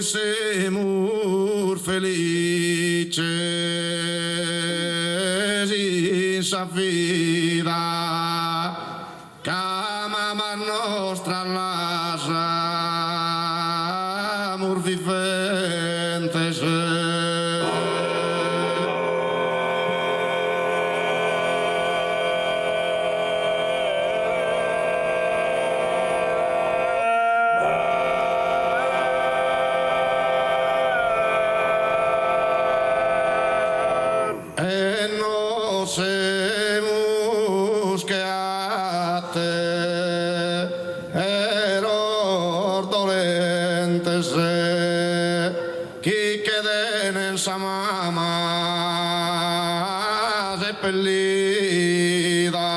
siamo felici in sa vita, che mamma nostra lascia mur vivente. Semus que ate error dolentes qui queden en sa mama seppellida.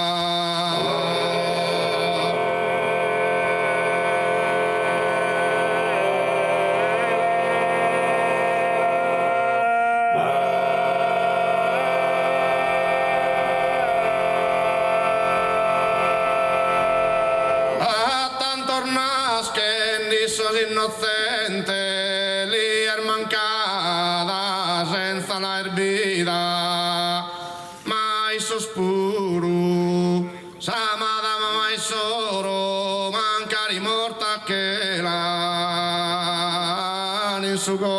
Innocente li è mancata senza la erbida, mai sospiro, sa madama mai solo, manca rimorta che la in suo coro.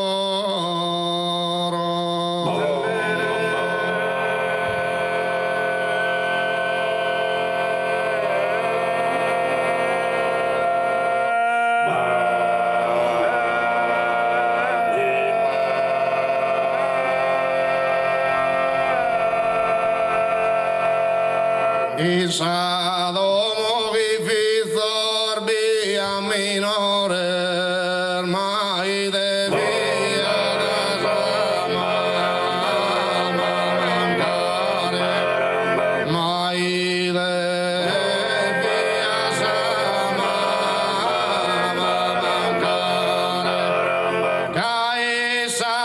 Isa domo vivi zorbi a minore mai de via da sama mancare mai de via sama mancare caisa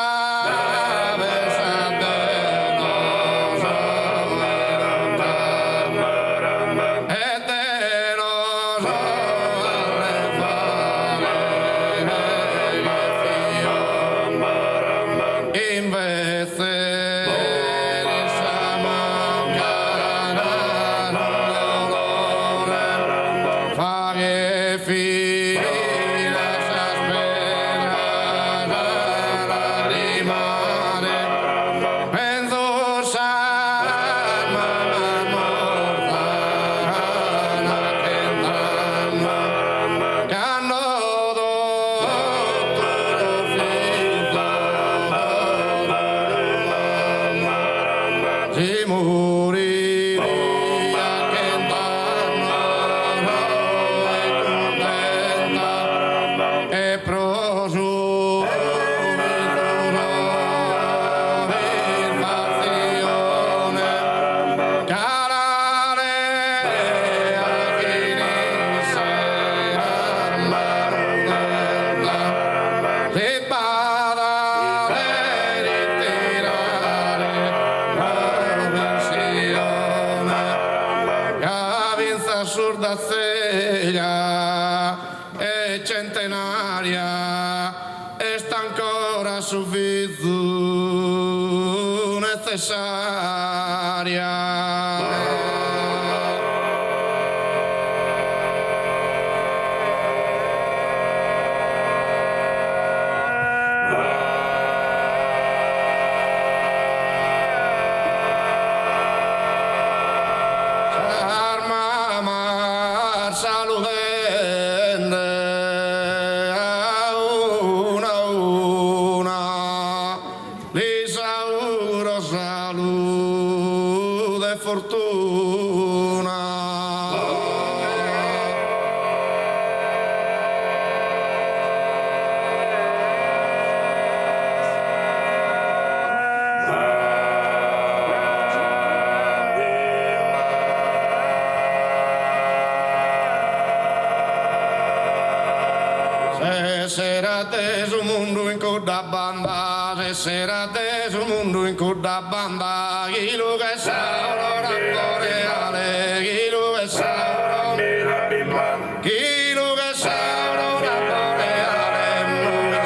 si moriria che intorno è contenta e prosciutto l'infazione carare a chi inizia armata si bada assurda ceglia e centenaria e sta ancora su vizu necessaria. Saludende a una, li auguro salute e fortuna. Serate su mundo in coda banda, serate su mundo in coda banda, chi lo che sa ora boreale, chi lo che sa chi lo che sa ora boreale, non è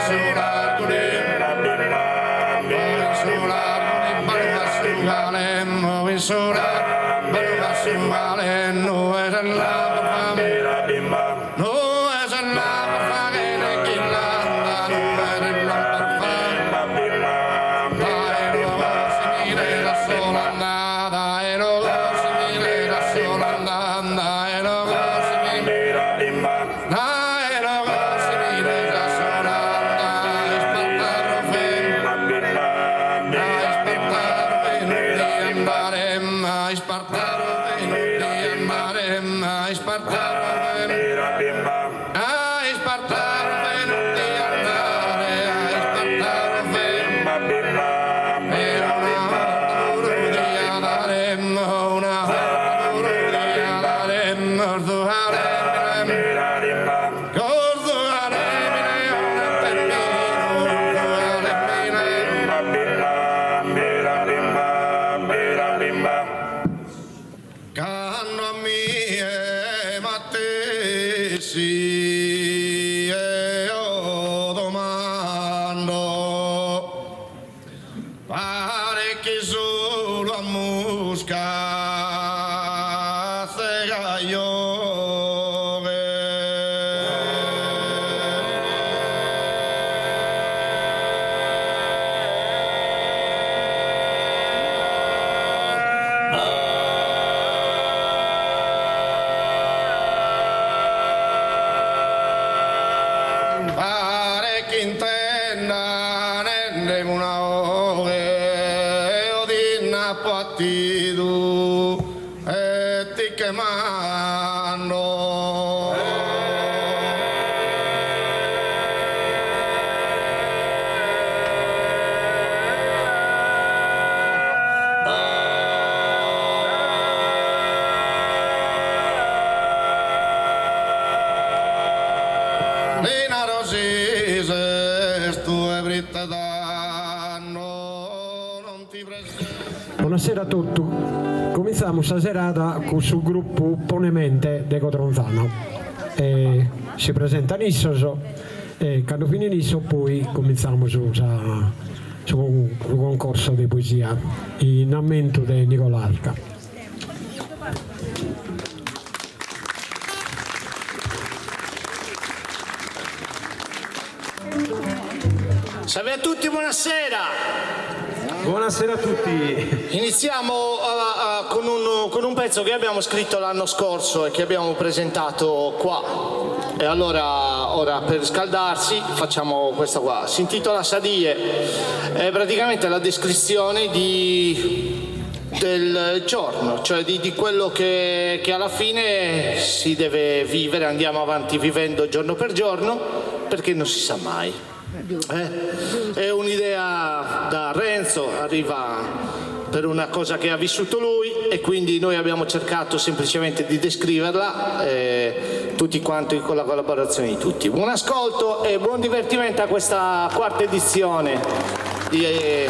Valem, Vinsura, Barubasim Valem, no es el lado fam, no es el lado fam, en Quilanda, no es el lado fam, Daero Simile la Solanda, Daero Simile la Solanda, Daero Simile, Daero Simile la Solanda, Ispartaro Fem, Ispartaro Ispartaro sì, io domando, pare che solo a Mosca se gagliove. Pare che intenda nelle una ore o di napatidu e ti chiamando. Lina Rosise, tu è britta d'anno, non ti presento. Buonasera a tutti. Cominciamo questa serata con il gruppo Ponemente de Cotronzano. Si presenta Nissoso e quando finì Nisso poi cominciamo su un concorso di poesia in ammento di Nicolarca. Salve a tutti, buonasera. Buonasera a tutti. Iniziamo con un pezzo che abbiamo scritto l'anno scorso e che abbiamo presentato qua. E allora, ora per scaldarsi, facciamo questa qua. Si intitola Sadie. È praticamente la descrizione del giorno, cioè di quello che alla fine si deve vivere. Andiamo avanti vivendo giorno per giorno, perché non si sa mai. È un'idea da Renzo, arriva per una cosa che ha vissuto lui e quindi noi abbiamo cercato semplicemente di descriverla tutti quanti con la collaborazione di tutti. Buon ascolto e buon divertimento a questa quarta edizione di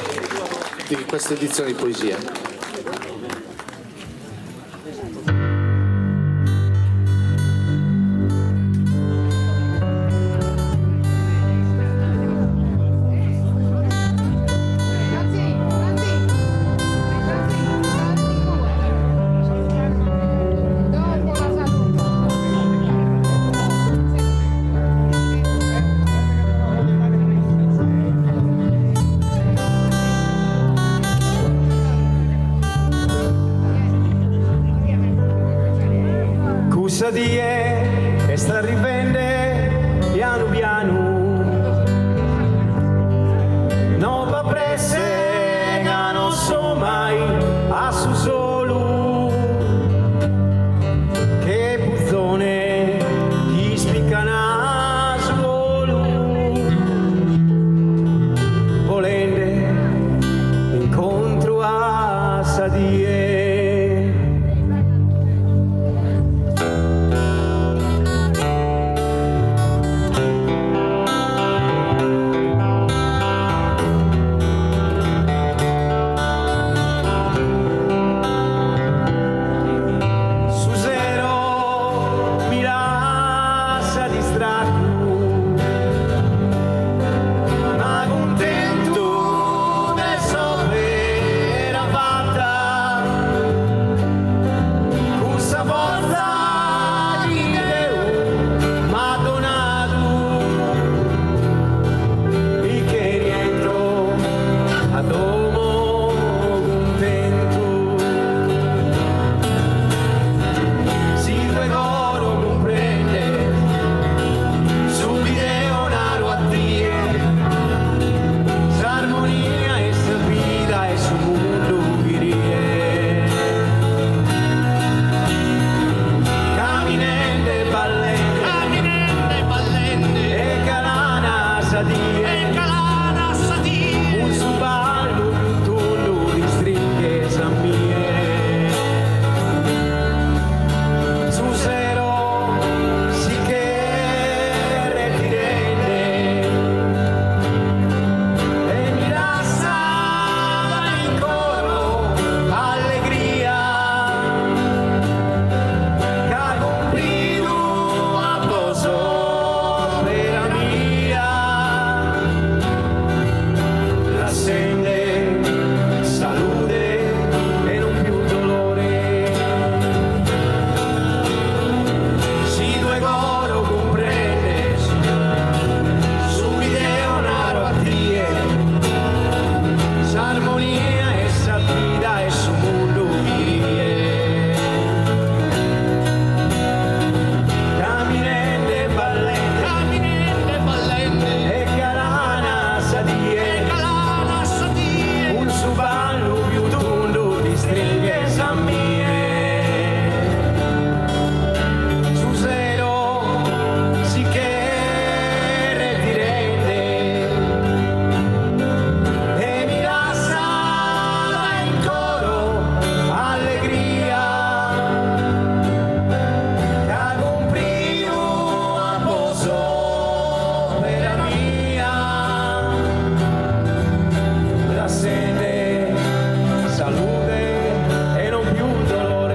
questa edizione di poesia. Sadie che sta rivende piano piano, non va presse, non so mai a su solo che puzzone ti spiccana solo volende incontro a Sadie. sadie, calana sadie, un suballo più tondo di stringhe sammie. Su zero si che retirende e mi lascia in coro allegria. Cago un brido apposo per la mia, la sende salute e non più dolore. Si due coro comprende su video naro a tie, s'armonia e s'attida e su mondo virie. Caminende ballende e carana sadie, un suballo più tondo di stringhe sammie. Su zero si che retirende e mi lascia in coro allegria. Cago un brio apposo per la mia, la sede, salute e non più dolore.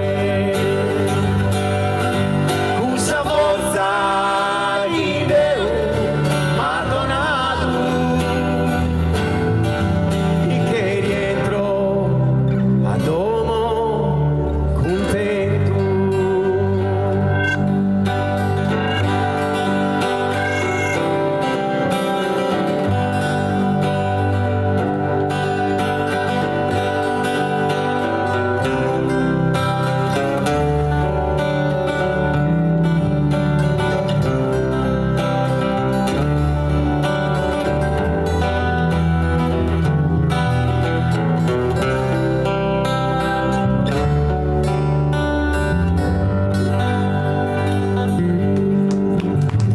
Cusa forza di Deo m'ha donato, e che rientro a domo contento.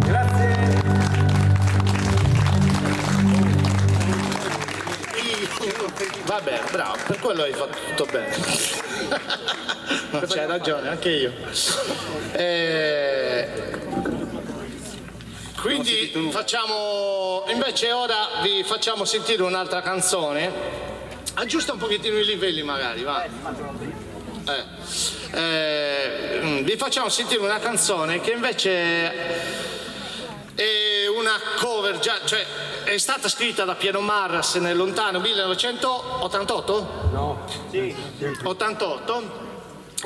Grazie. Va bene, bravo, per quello hai fatto tutto bene. No, c'hai ragione, anche io. Quindi facciamo, invece ora vi facciamo sentire un'altra canzone. Aggiusta un pochettino i livelli magari, va. Vi facciamo sentire una canzone che invece è una cover già, cioè è stata scritta da Piero Marras nel lontano 1988? No, sì. 88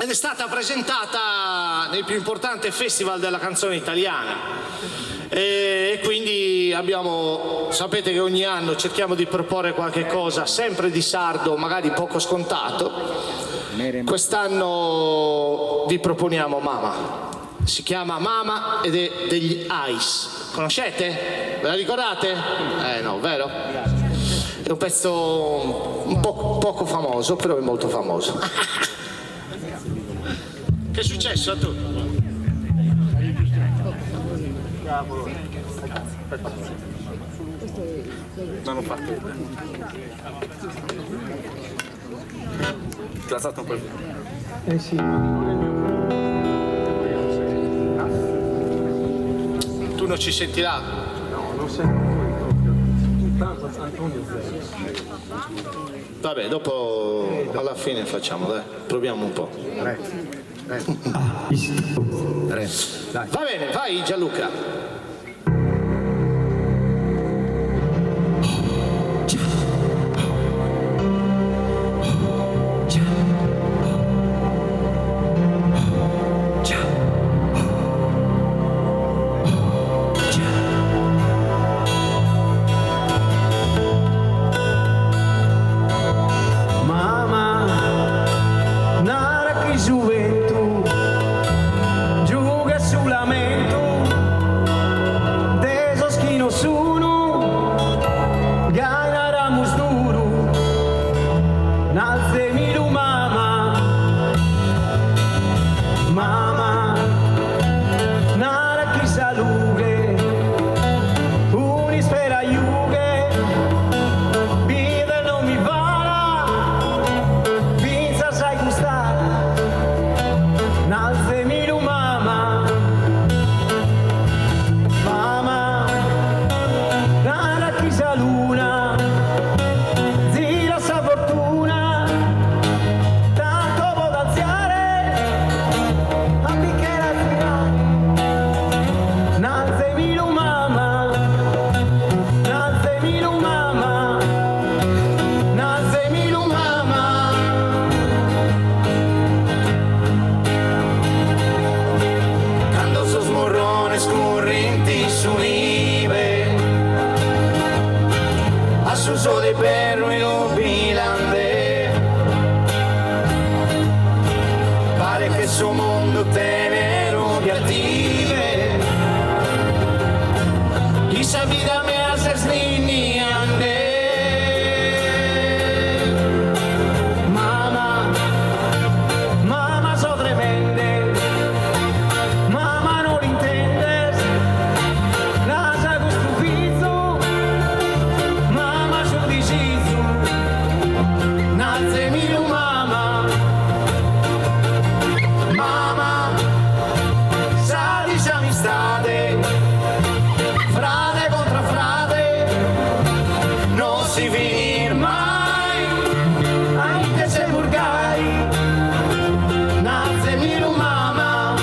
ed è stata presentata nel più importante festival della canzone italiana. E quindi sapete che ogni anno cerchiamo di proporre qualche cosa sempre di sardo, magari poco scontato. Quest'anno vi proponiamo Mama. Si chiama Mama ed è degli Ice. Conoscete? Ve la ricordate? No, vero? È un pezzo un po' poco famoso, però è molto famoso. Che è successo a tu? Non ho fatto. Ti ho alzato un po'. Eh sì. Tu non ci sentirà? No, non sento proprio. Intanto Antonio zero. Vabbè, dopo alla fine facciamo, dai, proviamo un po'. Va bene, vai Gianluca. Gioventù, giuga sul lamento sole perro inubilante, pare che suo mondo tenero viative, chissà vida me hace sliniante. Mama so tremende, mama no lo entiendes, las hago stupido, mama so deciso, nace mi mama, mama sa di amistade, frate contra frate, non si finir mai, anche se burgai. Nace mi mama,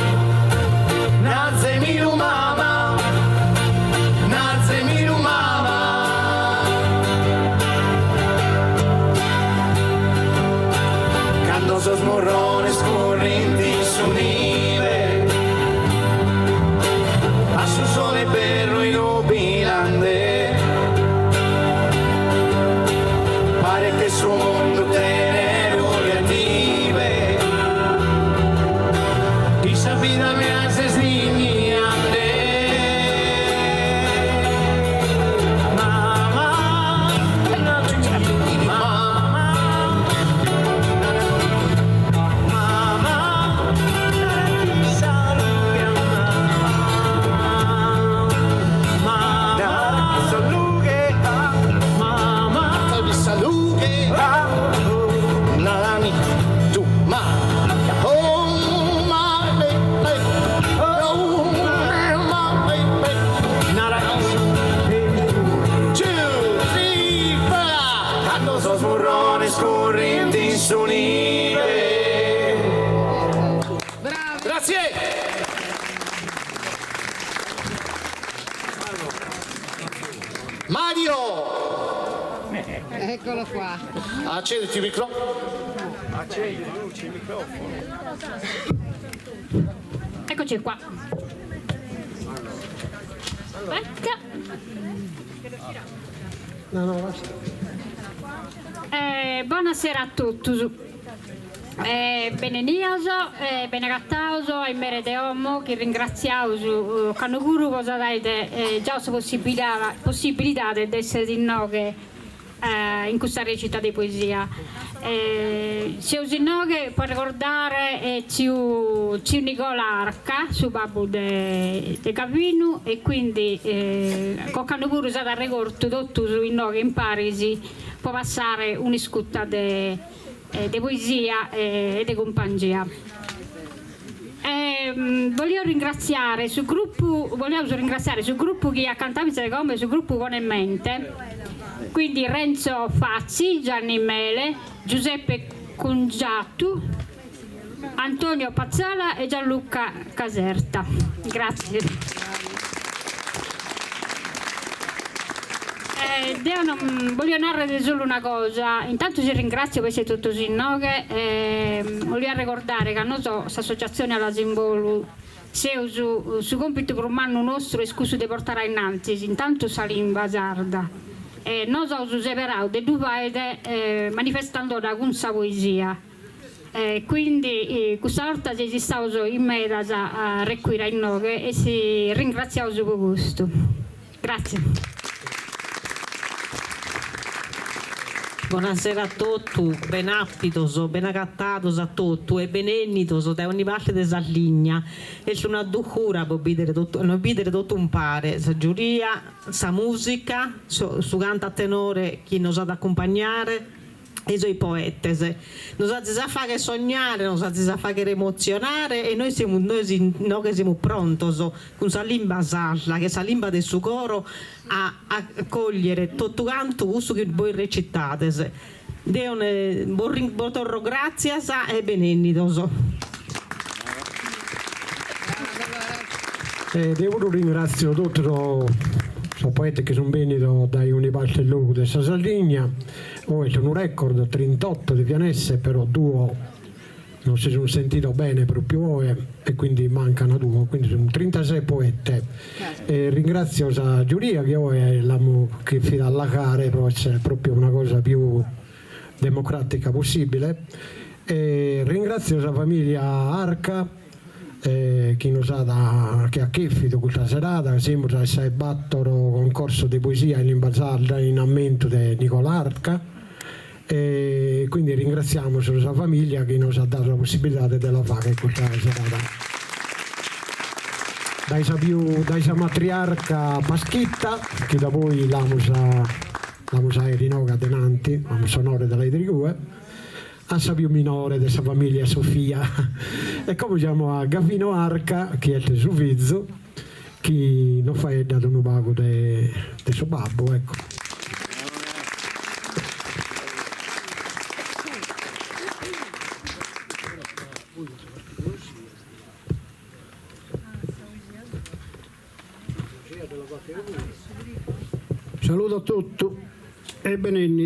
nace mi mama, nace mi mama. Cando sos morrones correnti su nive, a su sole perro inubilante, pare che suo mondo tenero viative, quizá vida me haces niñante. Mamá, mamá, salughe, nani, tu ma, oh my baby, oh my baby, nara, 2, 3, 4, quando sos burrones correnti su nive. Grazie. Mario! Eccolo qua. Accenditi il microfono. Eccoci qua. Aspetta. No, basta. Buonasera a tutti. Benenioso, benegattauso e merete omo che ringraziauso Canoguru cosa date già la possibilità di essere di noi in questa recita di poesia. Se usi noi per ricordare ciu Nicola Arca su babbo de Cavino e quindi con Canoguru è stato ricordo tutto su noi in Parisi può passare un'iscutta di poesia e di compagnia. Volevo ringraziare sul gruppo che ha cantato come sul gruppo con in mente, quindi Renzo Fazzi, Gianni Mele, Giuseppe Congiatu, Antonio Pazzala e Gianluca Caserta. Grazie. Voglio narrare solo una cosa. Intanto ci ringrazio per essere tutto sinoghe. Voglio ricordare che questa associazione alla Zimbolu su compito per un anno nostro è scuso di portare innanzi intanto Salim Sarda e noi siamo separati da due paesi manifestando la gunsa poesia. Quindi questa volta si stava in meta a require in noi e si ringraziamo per questo. Grazie. Buonasera a tutti, ben appitoso, ben agattatos a tutti e ben ennitoso da ogni parte della linea e su una ducura non vedere tutto un pare, sa giuria, sa musica, su canta a tenore chi nos ha da accompagnare e i poetese. Nos ha a fare sognare, nos ha a fare emozionare e noi che siamo pronti con la lingua sarda, che è la lingua del suo coro a cogliere tutto quanto questo che voi recitate. Buon grazie e benennitoso. Devo ringrazio tutti i poeti che sono venuti dai universi lungo di Sardegna. Ho un record 38 di pianesse, però due non si sono sentito bene proprio e quindi mancano due, quindi sono 36 poete. Ringrazio la giuria che è che fino alla gara può essere proprio una cosa più democratica possibile. Ringrazio la famiglia Arca che nos ha che ha chiesto questa serata, siamo già battono concorso di poesia in Imbazalda in ammento di Nicola Arca. E quindi ringraziamo la sua famiglia che ci ha dato la possibilità di fare questa serata. Dai sa matriarca Paschitta, che da voi la musa Erinoga Denanti, la sonore della Idrigue, a sa più minore della famiglia Sofia, e come siamo a Gavino Arca, che è il suo figlio, che non fa dato un pago di suo babbo, ecco. Saluto a tutti e benvenuti.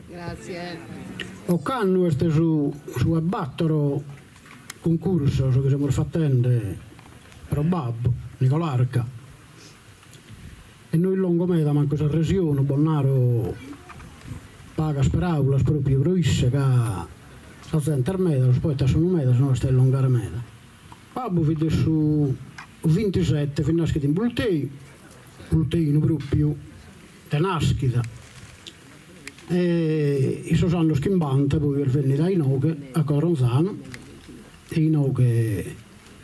Grazie. Ho canno questo su abbattero concorso che siamo facendo per babbo Nicola Arca e noi longometa manco sa resione Bonnaro paga speraulas proprio proisse che sta intermedia poi sono meta se no sta longare meta babbo vede su 27 fino a che in bulteino proprio tenaschita e i suoi anni schimbante poi per venire da Inoghe a Codronzano e Inoghe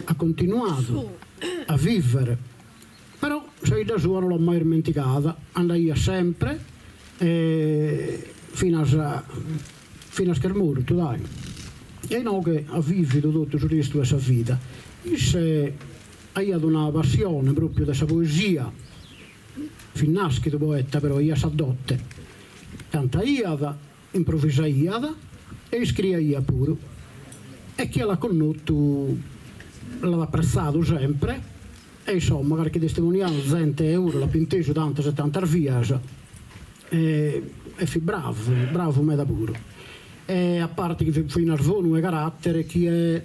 ha continuato a vivere, però sei da sua non l'ho mai dimenticata, andai sempre fino a che è morto, dai. E Inoghe ha vissuto tutto su questo questa vita e ha una passione proprio della poesia finnaschito poeta, però io sa dotte canta iada, improvvisa iada e scrive ia pure e chi l'ha conosciuto l'ha apprezzato sempre e insomma perché testimoniano 100 euro la pinteso tante 70 via e fi bravo me da pure e a parte che fino a svonu e carattere chi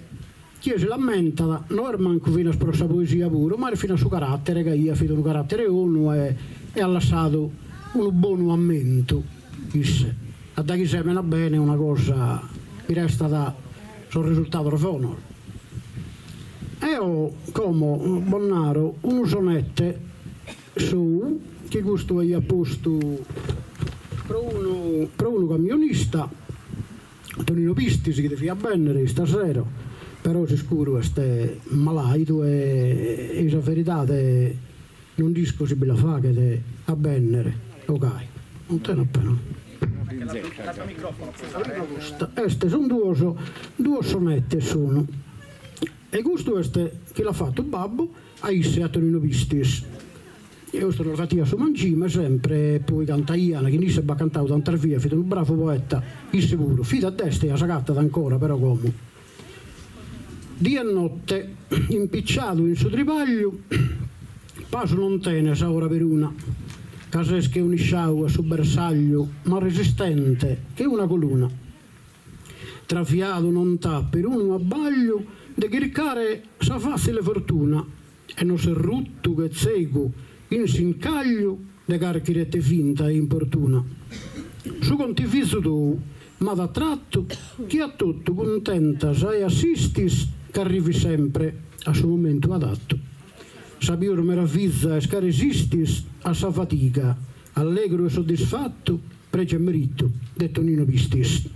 si lamenta non è manco fino a sprossa poesia pure ma è fino al suo carattere che io fido un carattere uno e ha lasciato un buon ammento a da chi semina bene una cosa mi resta da sul risultato fono e ho come Bonnaro un sonette su che gusto è posto per uno camionista Tonino Pisti si deve bene stasera però sicuro è malato e la verità non dico si la fa che a bene ok non te ne appena queste sono due sonette sono e questo è che l'ha fatto babbo a isse a Tonino Pistis e questo l'ho fatto a suo mangime sempre poi canta Iana che non si è cantato tante via fito un bravo poeta isse pure fida a destra e a sagatta ancora però come di e notte impicciato in suo tripaglio passo non tene sa ora per una casesche un isciau su bersaglio ma resistente che una coluna trafiato non t'ha per uno abbaglio de chircare sa facile fortuna e non se rutto che zego in sincaglio de carchirette finta e importuna su contiviso tu ma da tratto chi a tutto contenta sai assistis che arrivi sempre a suo momento adatto sabior meraviglia e scaresistis a sa fatica allegro e soddisfatto prece e merito detto Nino Pistis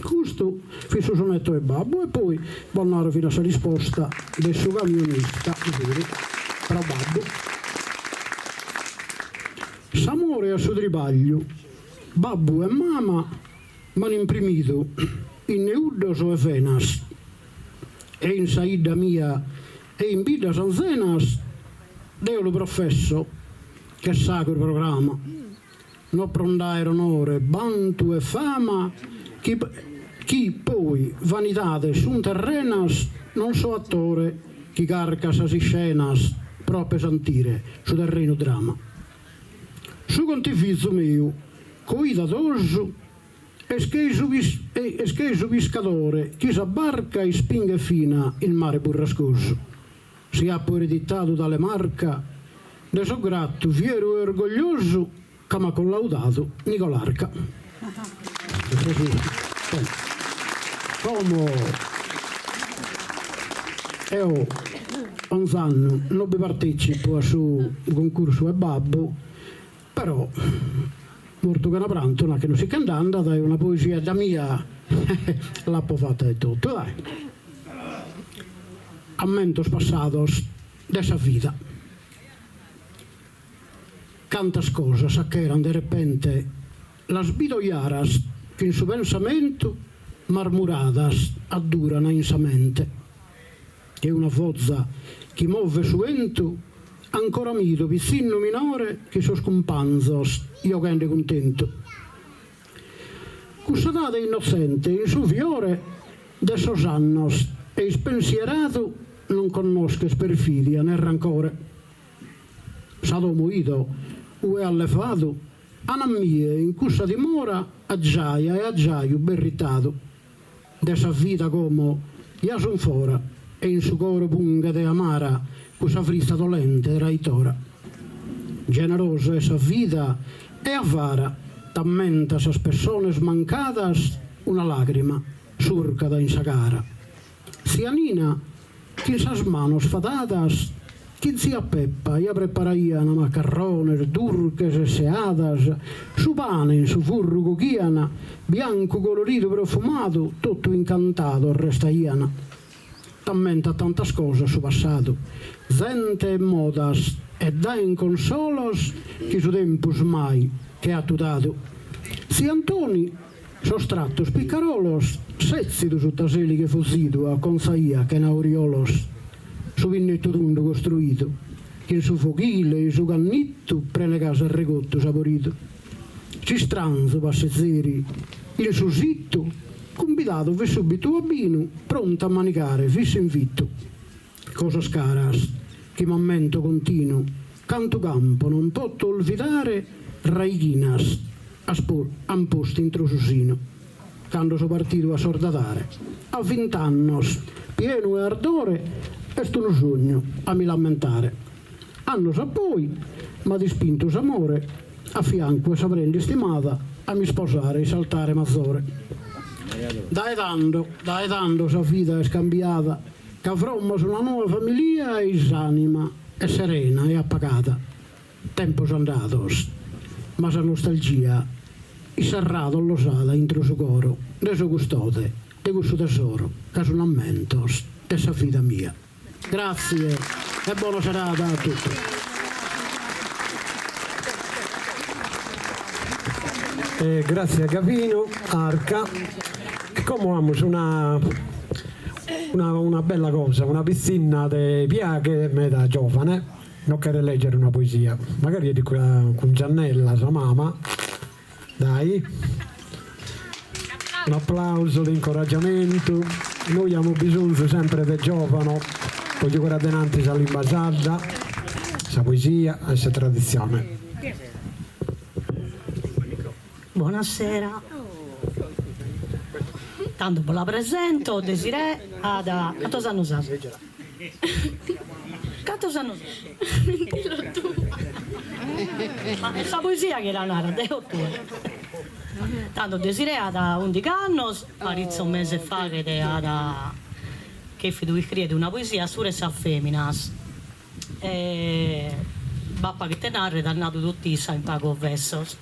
questo fisso sonetto e babbo e poi Bonnaro fino a sa risposta del suo camionista però babbo s'amore a suo tribaglio babbo e mamma m'hanno imprimito in neuddoso e venas e in saida mia e in vita sanzenas Deo lo professo che sacro programma non prondare onore bantu e fama chi poi vanitate sun terrenas non so attore chi carca sa si scenas pro pesantire su terreno dramma su contifizzo mio coida d'orso e che il pescatore chi s'abbarca e spinge fino il mare burrascoso. Si ha poi ereditato dalle marca de so gratto, fiero e orgoglioso che mi ha collaudato Nicolarca. Come io un anno non vi partecipo a su concorso e babbo, però molto che una prantona che non si cantanda, dai, una poesia da mia l'ha fatta e tutto, dai. Ammentos passados de esa vida. Cantas cosas saqueran de repente las vidollaras que en su pensamento marmuradas adduran insamente. E una vozza che muove su vento ancora miro vicino minore che sos companzos io grande contento. Cussadate innocente in su fiore de sos annos e spensierato non conosques perfidia né rancore. S'ado moito o è allevato anamie in cussa dimora aggiaia e aggiaio berritato de sa vita come ia son fora e in su coro punga de amara cussa frista dolente raitora. Generosa esa vida e avara tammenta sas personas mancadas una lagrima surca da insagara. Cianina che sas manos fadadas che zia Peppa ia preparaia macarrones durches e seadas su pane in su furru cochiana bianco colorito profumato tutto incantato restaiana. Tammenta tantas cosas su passato gente e modas e da in consolos che su tempus mai che ha tudato. Si Antoni sostrattos piccarolos sezzido su taseli che fossido a consaia che nauriolos su vinnetto tundo costruito che in su fochile e su cannitto prende casa il regotto saporito. Ci stranzo passezzeri il su sitto convidato vi subito bambino pronto a manicare fisso invitto. Cosa scaras che momento continuo canto campo non potto olvidare raichinas amposti in trosusino quando so partito a sordatare a 20 annos pieno e ardore e sto un sogno a mi lamentare anno sa poi ma dispinto s'amore a fianco e s'aprendi stimata a mi sposare e saltare mazzore dai dando sa vita è scambiata che avremo una nuova famiglia e s'anima è serena e appagata tempos andatos ma sa nostalgia il serrato all'osata intro su coro de su custode de questo tesoro che sono ammentos de sa vita mia. Grazie e buona serata a tutti. Grazie a Gavino, Arca. Come una bella cosa, una piscina di piaghe me da giovane, non quero leggere una poesia, magari di con Giannella, sua mamma, dai, un applauso di incoraggiamento, noi abbiamo bisogno sempre del giovane, voglio guardare davanti alla lingua sarda, la poesia e la tradizione. Buonasera. Tanto ve la presento, Desiree, quantos anni ha? Quantos anni ha? Dillo tu. Ma è la poesia che la narra, devo tu. Tanto Desiree ha 11 anni, parizzo un mese fa che fidu scrive una poesia su essa feminas. Bappa che te narra è nato tutti in pago versos.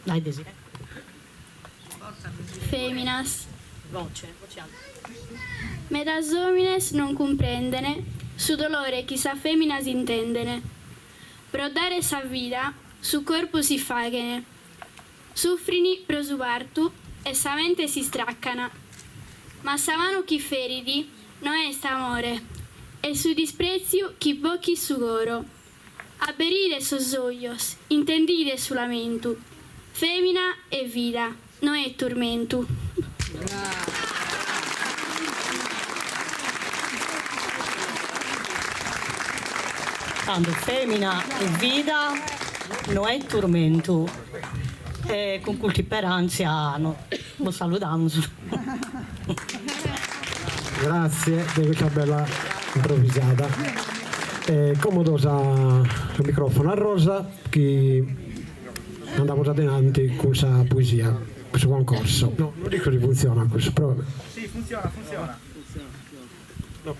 Dai Desiree. Feminas. Voce alta. Metas homines non comprendene, su dolore chi sa feminas intendene. Pro dare sa vida, su corpo si fagene. Suffrini pro su partu, e sa mente si straccana. Ma sa mano chi feridi, no è amore, e su disprezio chi bocchi su goro. Aberire sos oios, intendire su lamento. Femina e vida, no è tormento. Tanto femmina e vita non è tormento. e con culti per anziano. Lo salutiamo. Grazie di questa bella improvvisata. Comodo il microfono a Rosa che andiamo avanti con questa poesia, questo concorso. No, non dico che funziona questo, però... Sì, funziona. No.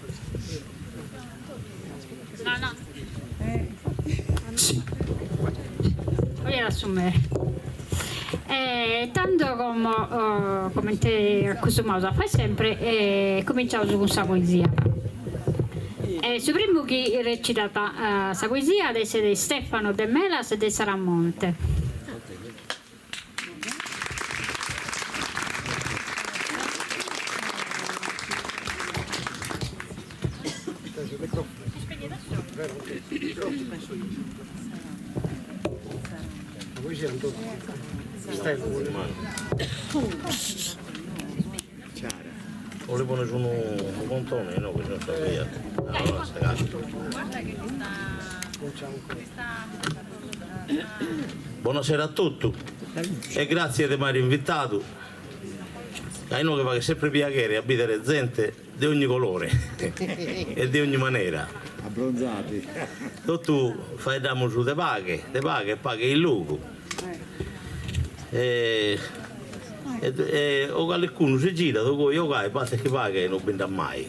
Sì. Voglio assumere. Tanto come te accustomato a fare sempre, cominciamo con questa poesia. Su primo chi recitata questa poesia è di Stefano De Melas e di Saramonte. Volevo un montone, no? Che non so via. Buonasera a tutti e grazie di aver invitato. A noi che fa sempre piacere abitare gente di ogni colore e di ogni maniera. Abbronzati. Tu fai damo su de paghe e paghe il luogo. O qualcuno si gira, dopo io vai, basta che paga e non vinta mai.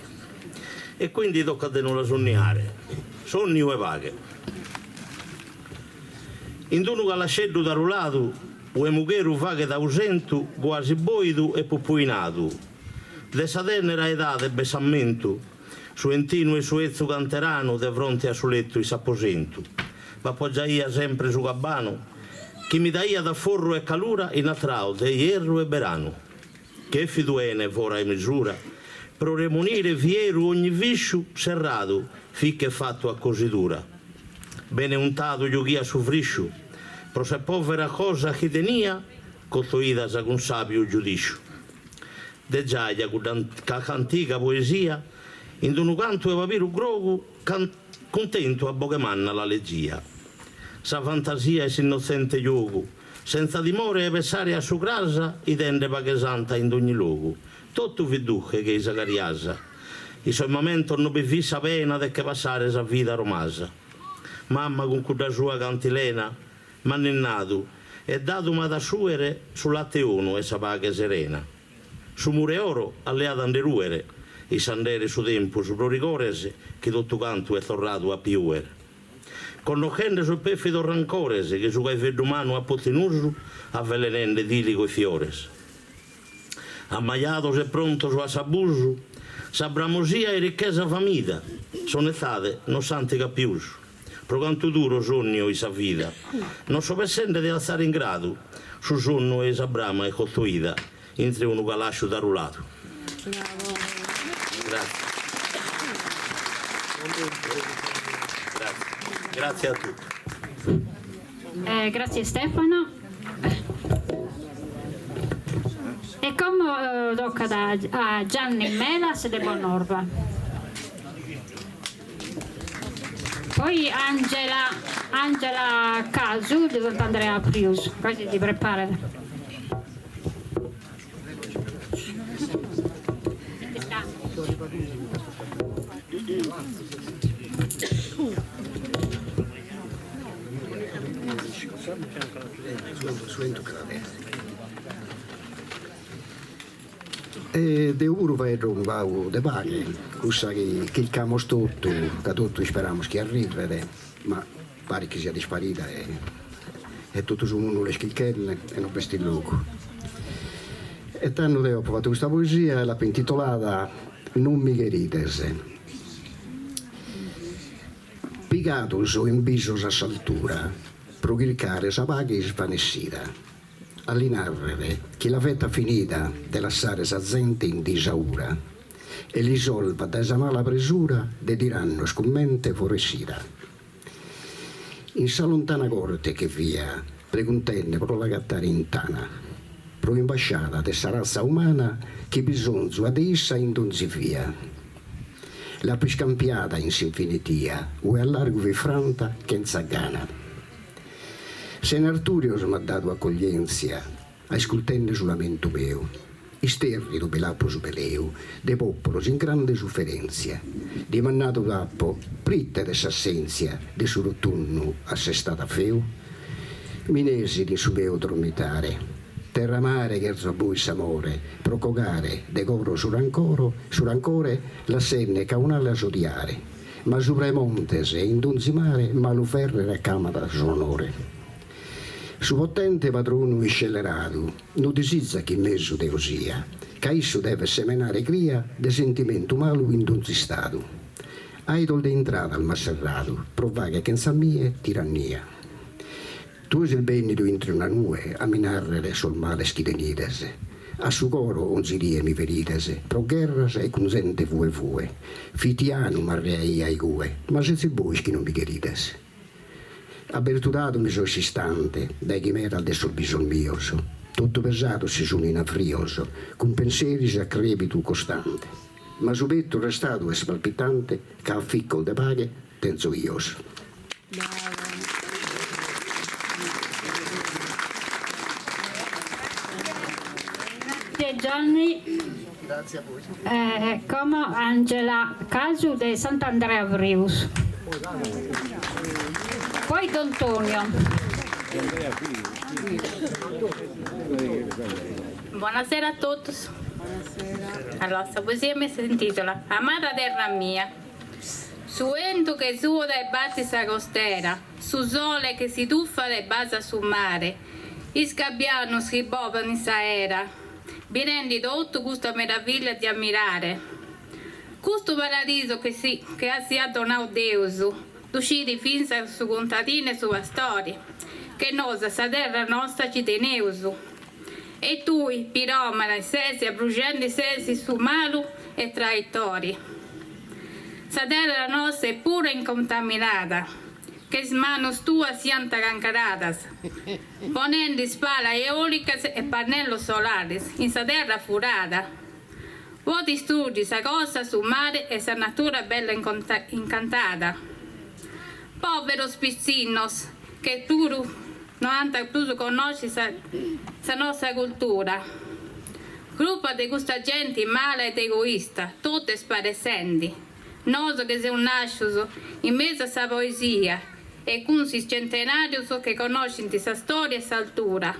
E quindi tocca a non la sognare. Sogno e paghe. In uno che la scelto da rulato, o mucchero fa che da ausento, quasi boido e pupuinato. Dessa tenera età de besamento, su entino e su ezzo canterano, de fronte a su letto e s'apposento. Ma appoggiaia sempre su cabbano, che mi daia da forro e calura in atrao de hierro e berano, che fiduene fora e misura, pro remunire fiero ogni visciu serrato, finché fatto a cosidura. Bene untato giochia su frisciu, pro se povera cosa che tenia, costruita sa con sapio giudicio. De giaia con antica poesia, in un canto e papiro grogu, contento a Bochemanna la leggia. Sa fantasia e s'innocente gioco, senza dimore e pensare a su grasa, i tende paghesanta in ogni luogo. Tutto vi duce che isa cariasa. I suoi momenti non vi fissa pena de che passare sa vita romasa. Mamma con quella sua cantilena, m'hanno innato, e dato ma da suere su latte uno e sa paghe serena. Su mure oro alleata ande ruere, i sandere su tempo su proricores, che tutto canto è tornato a piuere. Conoscendo sul perfido rancores, che su quai freddo umano a pottinuso, avvelenende dilico e fiores. Ammaiato e pronto su asabuso, sa bramosia e ricchezza famita, sono state non santi capiuso. Pro quanto duro sogno e sa vita, non so per sempre di alzare in grado, su sonno e sa brama e costruita, entri uno galascio da rulato. Grazie. Grazie a tutti. Grazie Stefano. E come tocca a Gianni Melas de Bonorva. Poi Angela Casu di Sant'Andrea Prius. Così ti preparate. E de uru vai rungau de paghe, cosa che il camo tutto, che tutti speriamo che arrivi, ma pare che sia disparita e tutto su mondo le schicchelle e non vesti il luogo. E tanto ho fatto questa poesia, l'ho intitolata Non mi querites. Pigatus o in viso sa saltura, pro chilcare sa paghe svanecida. All'inarrere che la fetta finita de lasciare sa gente in disaura e li solva da esa mala presura de diranno scommente foresira. In sa lontana corte che via preguntenne pro la gattare in tana pro imbasciata de sa razza umana che bisonzo ad essa indonzi via la più scampiata in sinfinitia o a largo vi franta che in zagana. Se Arturio mi ha dato accoglienza, ascoltando solamente mio, isterrido pelapo su peleu, de popolo in grande sofferenza, di mannato tappo, pritta de s'assenzia, de su rotunno assestata feu, minesi di su mio dormitare, terra mare che a voi s'amore, procogare, decoro su rancore, la senne caunale a sodiare, ma sopra i montes e in dunzimare, maluferre a camera sonore. Su potente padrone scellerato, non desidera che mezzo de osia, che esso deve semenare cria de sentimento malo in d'un stato. Aidol de entrata al masserrato, provaga che in sa mia tirannia. Tu sei il bene tu entri una nube, a minarrere sul male schidenides, a su coro onzirie mi verides, pro guerras e consente vue, fitiano marrei ai gue, ma se si boschi non mi querides. Aberturato mi sono istante, dai che m'era adesso il bisogno mio, tutto pesato si sono inafrioso, con pensieri a crepitu costante, ma subetto restato e spalpitante, che a ficcol de paghe, tenzo io. Grazie Gianni. Grazie a voi. Come Angela Casu di Sant'Andrea Vrius. Poi Don Tonio. Buonasera a tutti. Allora, questa poesia mi si intitola Amata terra mia. Su vento che suo dai batti sa costera, su sole che si tuffa dai basa sul mare, i scabbiano schibovano in sa era, vinendi tutto questa meraviglia di ammirare. Questo paradiso che si ha donato Dio, d'uscire finza su contadine e su pastori, che nosa sa terra nostra ci teneusu. E tu, piromana e sesi, bruciando sesi su malu e traitori. Sa terra nostra è pura e incontaminata, che manos tua siano cancaradas, ponendo spala eolicas e pannello solares in sa terra furata. Vuoi distruggi sa cosa su mare e sa natura bella incantata. Povero spizzinos, che tu non anta più conosci sa nostra cultura. Gruppo di questa gente mala ed egoista, tutte sparescendi. Noso che sei un nasciuso in mezzo a sa poesia e con si centenario che conosci sa storia e sa altura.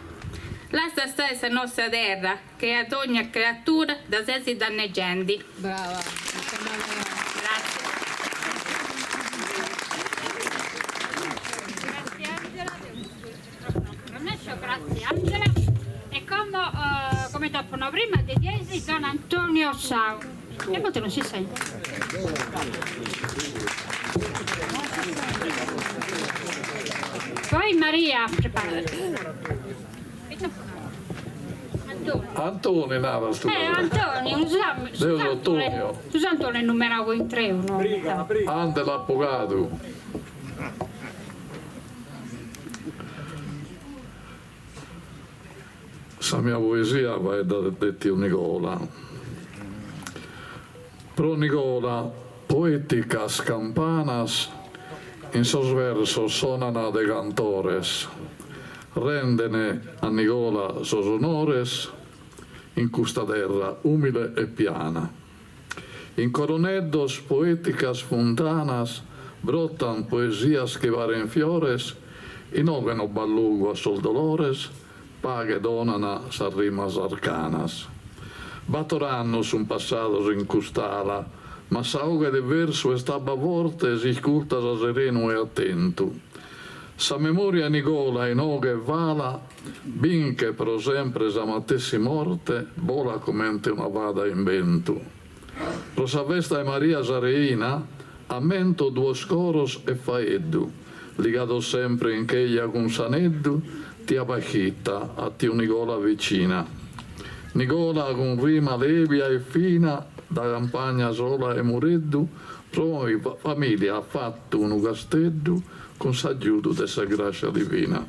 Lascia stare sa nostra terra che ad ogni creatura da sessi danneggianti. Brava. Grazie. Grazie Angela. E come toppano prima di 10 Don Antonio Sau. E poi non si sente. Poi Maria, preparati. Antonio nava sto. Antonio, Antonio è numerato in 3 uno. Ante l'avvocato. La mia poesia va da detto Nicola. Pro Nicola, poeticas campanas in sos versos sonana de cantores, rendene a Nicola sos onores in custa terra umile e piana. In coroneddos poeticas fontanas brottan poesias que varen fiores, in ogeno ballugo a sol dolores, paghe donana sa rimas arcanas. Batoranno un passato in custala, ma sauga de verso e staba vorte si culta sa sereno e attento. Sa memoria Nicola in oga e vala, binche pro sempre sa mattessi morte, vola comente una vada in vento. Pro sa vesta e Maria Sareina, ammento duo scoros e faeddu, ligato sempre in cheia con saneddu, ti abachitta a ti Nicola vicina. Nicola con rima levia e fina, da campagna sola e mureddu, poi famiglia ha fatto un casteddu con s'aggiuto dessa grazia divina.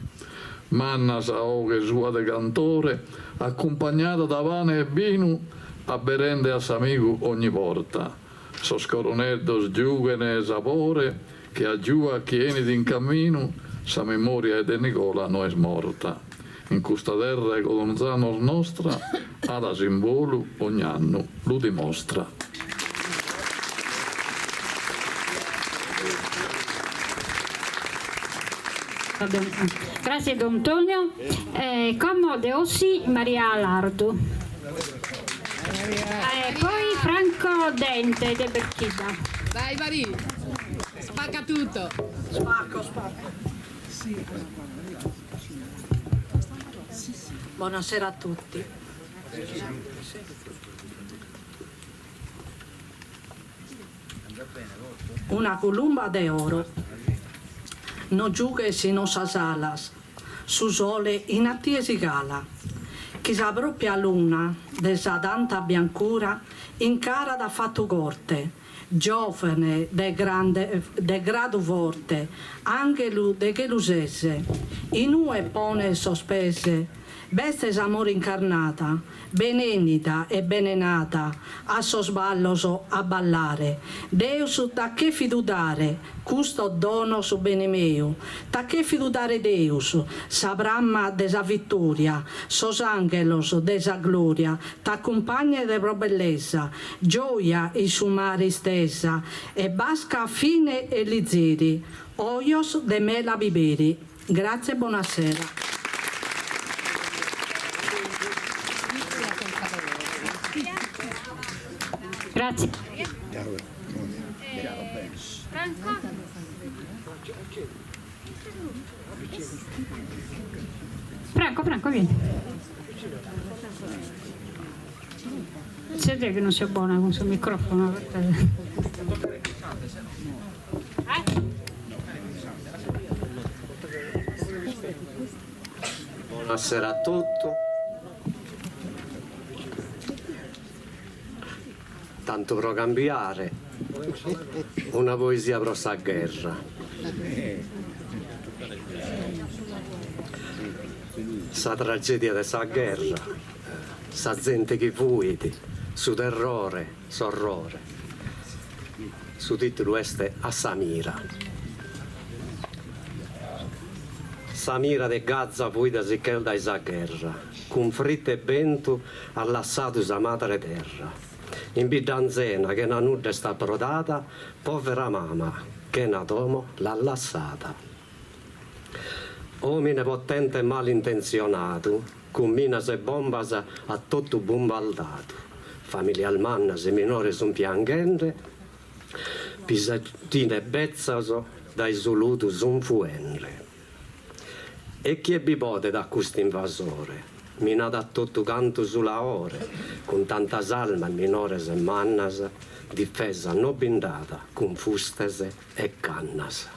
Manna sa oghe sua de cantore, accompagnata da pane e vino, abberende a s'amico ogni volta. Sos coroneddos giugene e sapore, che a giù a chieni in cammino, sa memoria de Nicola no es morta. In questa terra che Cotonzano nostra, ha da simbolo ogni anno lo dimostra. Grazie Don Antonio. Commode Ossi Maria Lardo. Poi Franco Dente de Berchida. Dai Mari, spacca tutto. Spacco. Sì. Buonasera a tutti. Una columba de oro. No giughe sino sasalas, su sole in attiesi gala. Chi sa propria luna, de sa tanta biancura, in cara da fatto corte, giovane de grado forte, anche lui de che lusesse, in ue pone sospese, bestes amore incarnata, benenita e benenata, a so sballoso a ballare, Deus da che fidudare, custo dono su bene meo, da che fidudare Deus, sabramma desa vittoria, sos angelos desa gloria, t'accompagna de pro bellezza, gioia in su mare stessa, e basca fine e lizeri, oios de me la biberi. Grazie e buonasera. Grazie. Franco, vieni. Siete che non sia buona con il suo microfono. Buonasera a tutti. Tanto per cambiare, una poesia per questa guerra. Sa tragedia di questa guerra, sa gente che fuiti, su terrore, s'orrore. Su titolo este a Samira. Samira de Gaza fuita sicché da questa guerra, con fritto e vento allassato sa madre terra. In bidanzena che una nuda sta brodata, povera mamma che una domo l'ha lassata. Omine potente e malintenzionato, con minas e bombas a tutto bombardato. Famiglia almanna se minore son piangente, pisatine e bezzaso dai soluto son fuende. E chi è bipote da questo invasore? Minata a tutto canto sulla ore, con tanta salma minores e mannas, difesa non bindata, con fustese e cannas.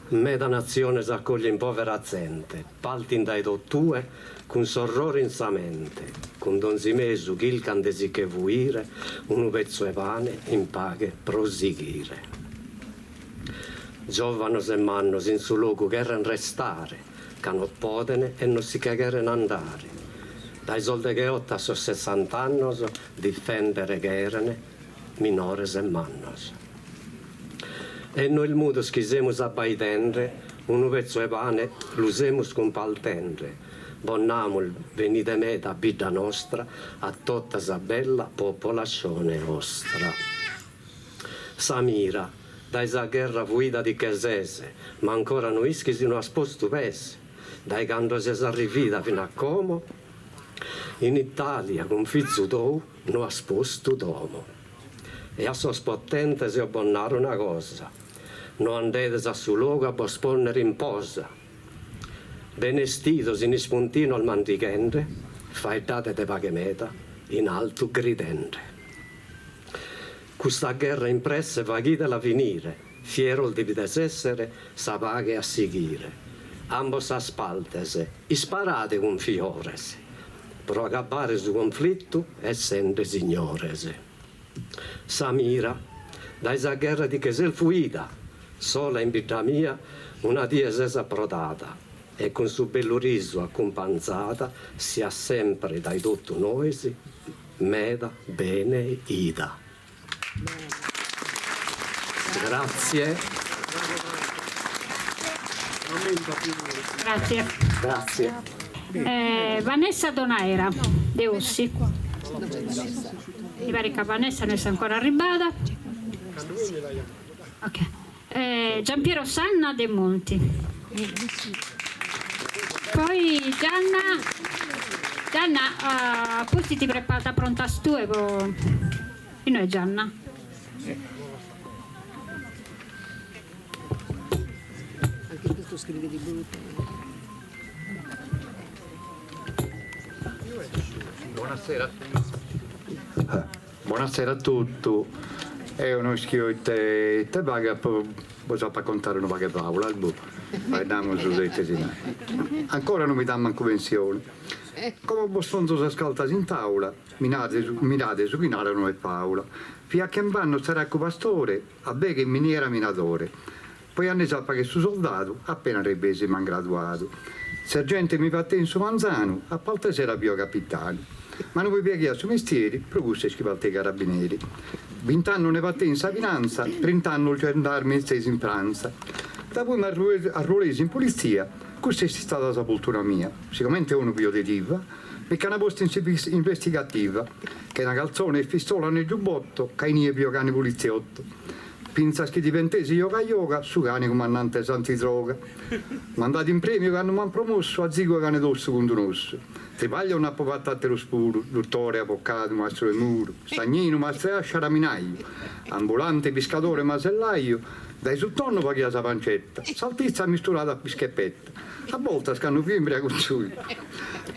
Meda nazione s'accoglie in povera gente, paltin dai dottue, con sorrore insamente, con donzi mesu ch'il candesi che vuire, un pezzo e pane in paghe proseguire. Giovanos e mannos in su luogo che erano restare, che non potene e non si cagano andare. Dai soldi che ho a 60 anni difendere che erano minores e mannos. E noi il muto schisiamo a baitendre, un pezzo di pane l'usiamo con paltendre. Bonnamo il venite meta vita nostra a tutta sa bella popolazione nostra. Samira, dai sa guerra fuita di Chesese, ma ancora noi schisiamo a sposto pese. Dai quando si è arrivata fino a Como, in Italia con figlio tuo non ha sposto d'uomo. E a suo spottente si abbonnare una cosa, non andate a suo luogo a posponnere in posa. Benestito in spuntino al mantichente, fai date de pagamenta in alto gridente. Questa guerra impressa va chi della finire, fiero di essere, sa paghe a seguire. Ambos a spaltese, isparate con fiorese, per accabbare su conflitto e sempre signorese. Samira, dai sa guerra di che sei fuita, sola in vita mia, una dia sesa prodata, e con suo bello riso accompagnata, sia sempre dai tutto noisi, meda bene ida. Grazie. Grazie. Grazie. Vanessa Donaera De Ossi. Mi pare che Vanessa non sia ancora arrivata. Ok. Giampiero Sanna De Monti. Poi Gianna, poi ti preparata pronta a stue, e noi Gianna. Anche questo scrive di brutto. Buonasera. Buonasera a tutti. È uno schio te vaga per contare una vaga favola, andiamo su ancora non mi dà manco pensione. Come bosfondo si ascolta in tavola, mirate su chi non è Paola. Fia che vanno sarà con pastore, a be che miniera minatore. Poi anni sappa che su soldato, appena rebesimo graduato. Sergente mi fatte in su manzano, a parte sera più capitano. Ma non vi pieghi a su mestieri, procusse schivalte i carabinieri. 20 anni ne fatte in Savinanza, 30 anni il gendarme stesi in Francia. Da poi mi arruolesi in polizia, questa è stata la sepoltura mia. Sicuramente uno più detiva, perché è una posta investigativa, che è una calzone e pistola nel giubbotto, che è più cani poliziotto. Pensa che diventesi yoga, su cani comandante antidroga. Mandati in premio che hanno man promosso a zigo cane d'osso con un osso. Ti pagliano a povattare lo spuro, dottore, avvocato, mastro del muro, stagnino, mastro sciaraminaio, ambulante, pescatore, masellaio, dai sottonno paghi la pancetta, saltizza misturata a pischeppetta, a volte scanno fimbria con suo,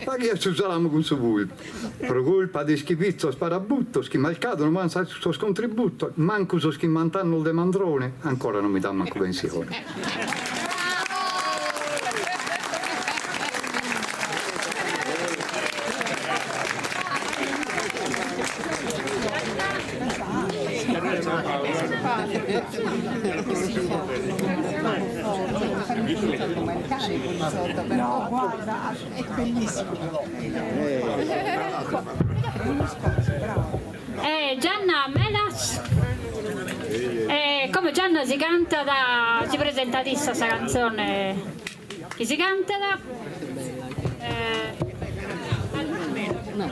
paghi a su salamo con suo pulpo, per colpa di schipizzo sparabutto, schimalcato non manca il suo contributo, manco so schimantano il demandrone, ancora non mi dà manco pensione. No, guarda, è bellissimo. Gianna Melas. Come Gianna si canta si presenta di questa canzone. Chi si canta da? No,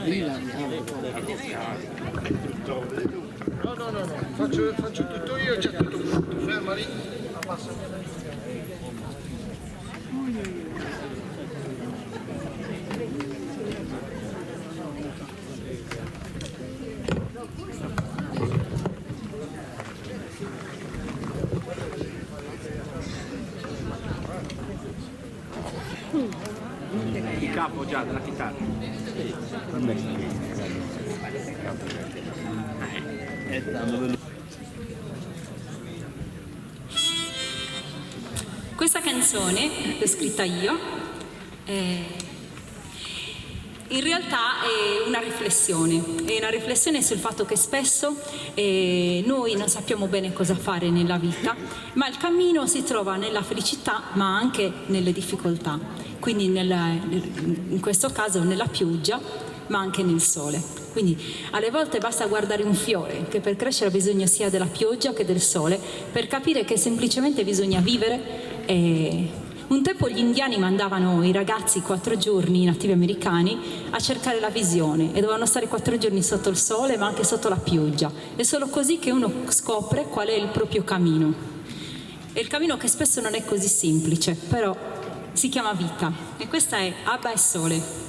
faccio tutto io, c'è tutto pronto. Ferma lì, abbassa. Il capo già della chitarra. Questa canzone l'ho scritta io, in realtà è una riflessione sul fatto che spesso noi non sappiamo bene cosa fare nella vita, ma il cammino si trova nella felicità ma anche nelle difficoltà, quindi in questo caso nella pioggia ma anche nel sole. Quindi alle volte basta guardare un fiore, che per crescere ha bisogno sia della pioggia che del sole, per capire che semplicemente bisogna vivere. Un tempo gli indiani mandavano i ragazzi 4 giorni, i nativi americani, a cercare la visione e dovevano stare 4 giorni sotto il sole ma anche sotto la pioggia. È solo così che uno scopre qual è il proprio cammino. E il cammino che spesso non è così semplice, però si chiama vita. E questa è Abba e Sole.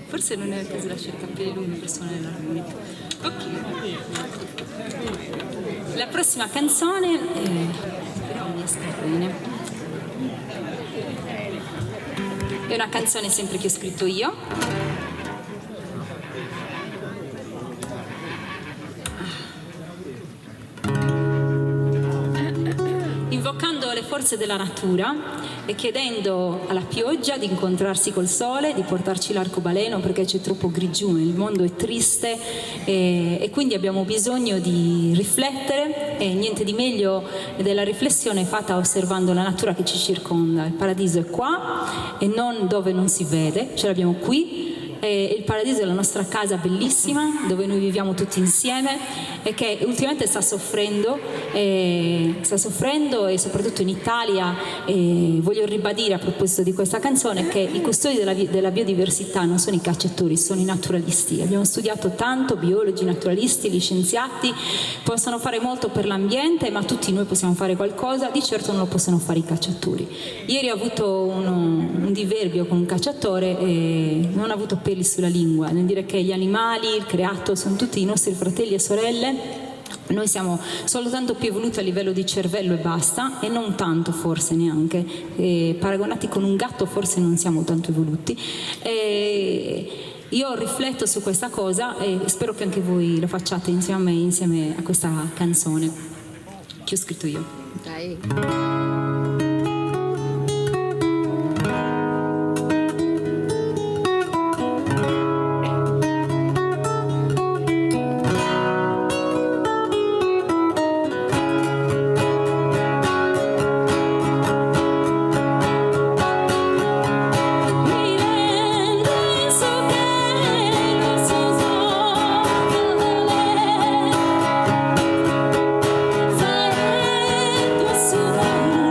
Forse non è il caso di lasciare i capelli lunghi per suonare l'armonica. Ok. La prossima canzone speriamo mi esca bene. È una canzone sempre che ho scritto io. Invocando le forze della natura e chiedendo alla pioggia di incontrarsi col sole, di portarci l'arcobaleno perché c'è troppo grigione, il mondo è triste e quindi abbiamo bisogno di riflettere e niente di meglio della riflessione fatta osservando la natura che ci circonda. Il paradiso è qua e non dove non si vede, ce l'abbiamo qui. Il paradiso è la nostra casa bellissima dove noi viviamo tutti insieme e che ultimamente sta soffrendo e soprattutto in Italia voglio ribadire a proposito di questa canzone che i custodi della biodiversità non sono i cacciatori, sono i naturalisti. Abbiamo studiato tanto, biologi, naturalisti, gli scienziati possono fare molto per l'ambiente, ma tutti noi possiamo fare qualcosa, di certo non lo possono fare i cacciatori. Ieri ho avuto un diverbio con un cacciatore e non ha avuto peli sulla lingua nel dire che gli animali, il creato sono tutti i nostri fratelli e sorelle. Noi siamo soltanto più evoluti a livello di cervello e basta, e non tanto forse neanche, paragonati con un gatto forse non siamo tanto evoluti. Io rifletto su questa cosa e spero che anche voi lo facciate insieme a me, insieme a questa canzone che ho scritto io. Dai. Fare il tuo sogno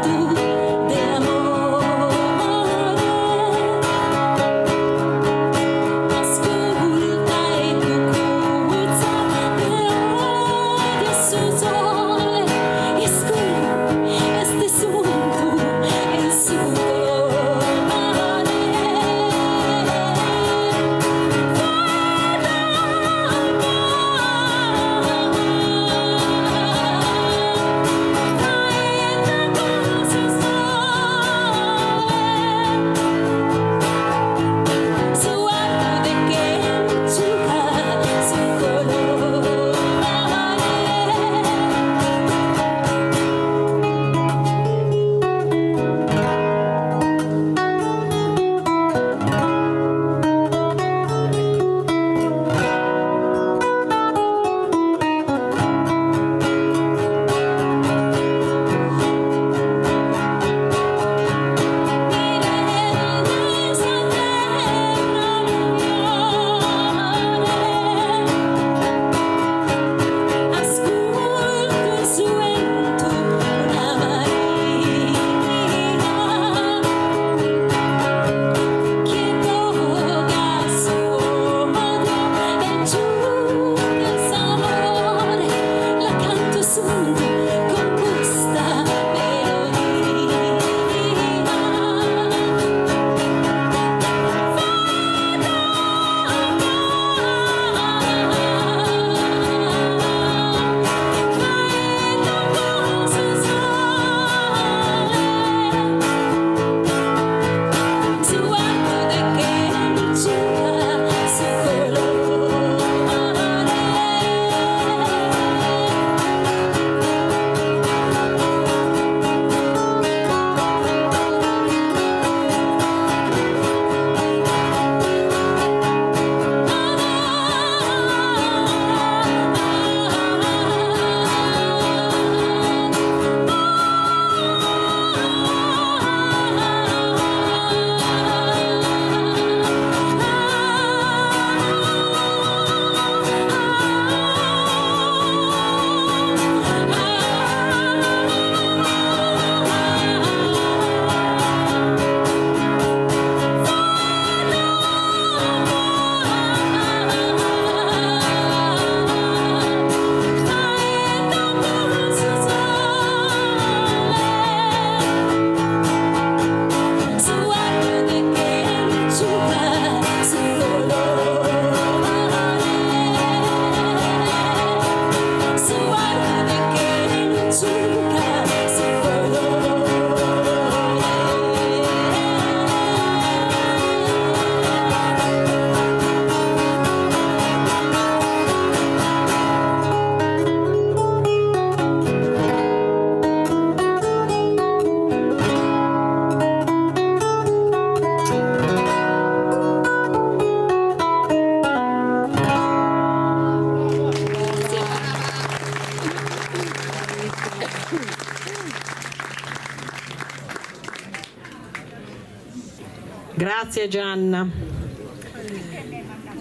Grazie Gianna.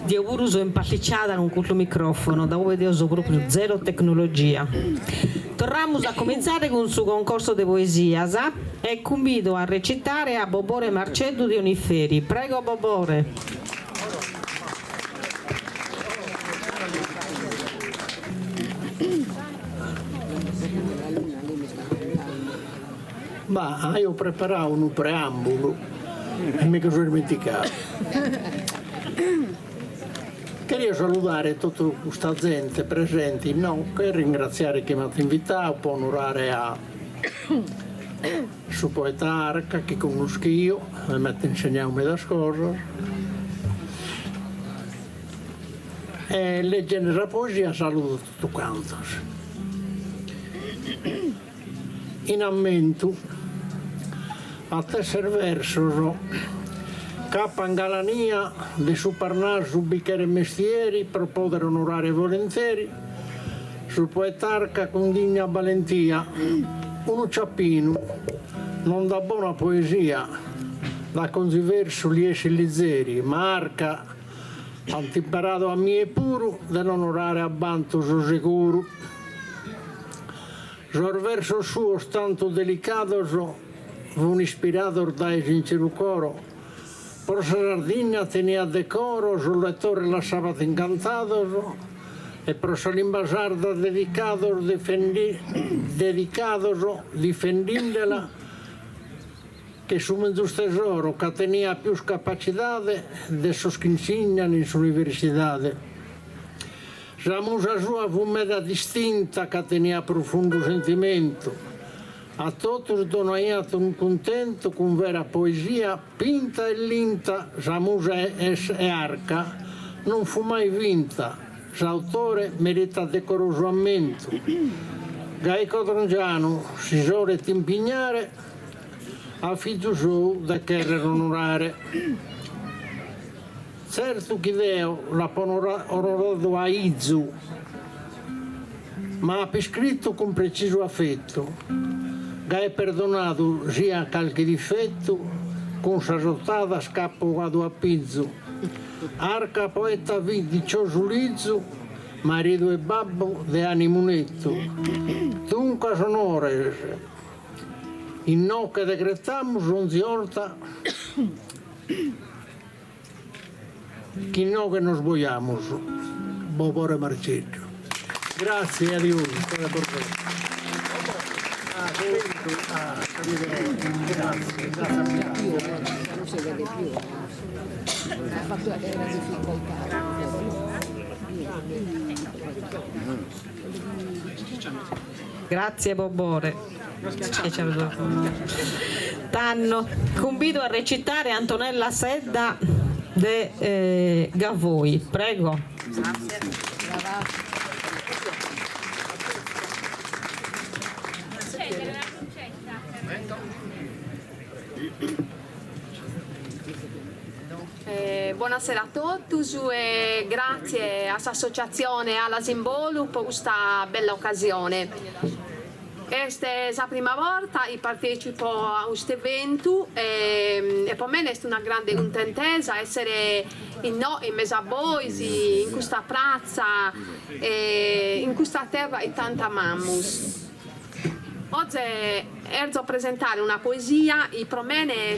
Dio pure sono impallicciata con questo microfono, da dove Dio so proprio zero tecnologia. Torniamo a cominciare con il suo concorso di poesia e convido a recitare a Bobore Marcello di Oniferi. Prego Bobore. Ma io preparavo un preambolo e mi sono dimenticato. Queria salutare tutta questa gente presente in Nocca e ringraziare chi mi ha invitato per onorare a su poeta Arca che conosco io, mi ha insegnato da scorso e leggendo la poesia saluto tutto quanto. In ammento a tesser verso capangalania di supernar su bicchiere mestieri per poter onorare volentieri su poetarca con digna valentia uno ciappino non da buona poesia da così verso liesci lizzeri ma arca antiparato a mie puro dell'onorare a banto so sicuro sor verso suo tanto delicato un ispirato dai sincero coro por Sardegna tenía decoro sul lettore lasciava incantato e per l'invasarda dedicato difendendela che su mezzo tesoro che tenia più capacità de sos che insegnano in università. La musa sua fu meda distinta che tenia profondo sentimento. A todos donato un contento con vera poesia, pinta e linta, la musa è arca, non fu mai vinta, l'autore merita decoroso ammento. Gai Codrongiano si sore impignare, a figlio suo da querer onorare. Certo che Deo l'ha onorato a Izu, ma ha prescritto con preciso affetto. Gai perdonato sia qualche difetto, con sasottata scappo vado a pizzo. Arca poeta vidi ciò giulizzo, marito e babbo de animunetto. Dunque sonore, in no che decretamus onzi orta, chi no che nos vogliamos. Bobore Marcello. Grazie a Dio. Grazie Bobore. T'hanno convido a recitare Antonella Sedda de Gavoi. Prego. Buonasera a tutti e grazie all'associazione alla Simbolu per questa bella occasione. Questa è la prima volta che partecipo a questo evento e per me è una grande contentezza essere in mezzo a voi, in questa piazza, in questa terra e tanta mammus. Oggi erzo presentare una poesia e per me è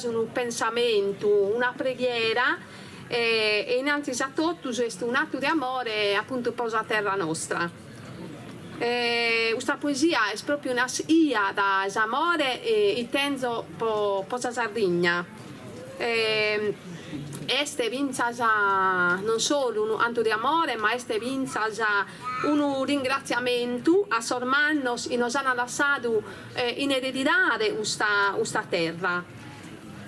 un pensamento, una preghiera e innanzitutto è un atto di amore appunto per la terra nostra. Questa poesia è proprio una scia da amore e tenzo per la Sardegna. Este vinza non solo un atto di amore, ma este vinza un ringraziamento a sormannos e nos hanno lasciato in eredità questa terra.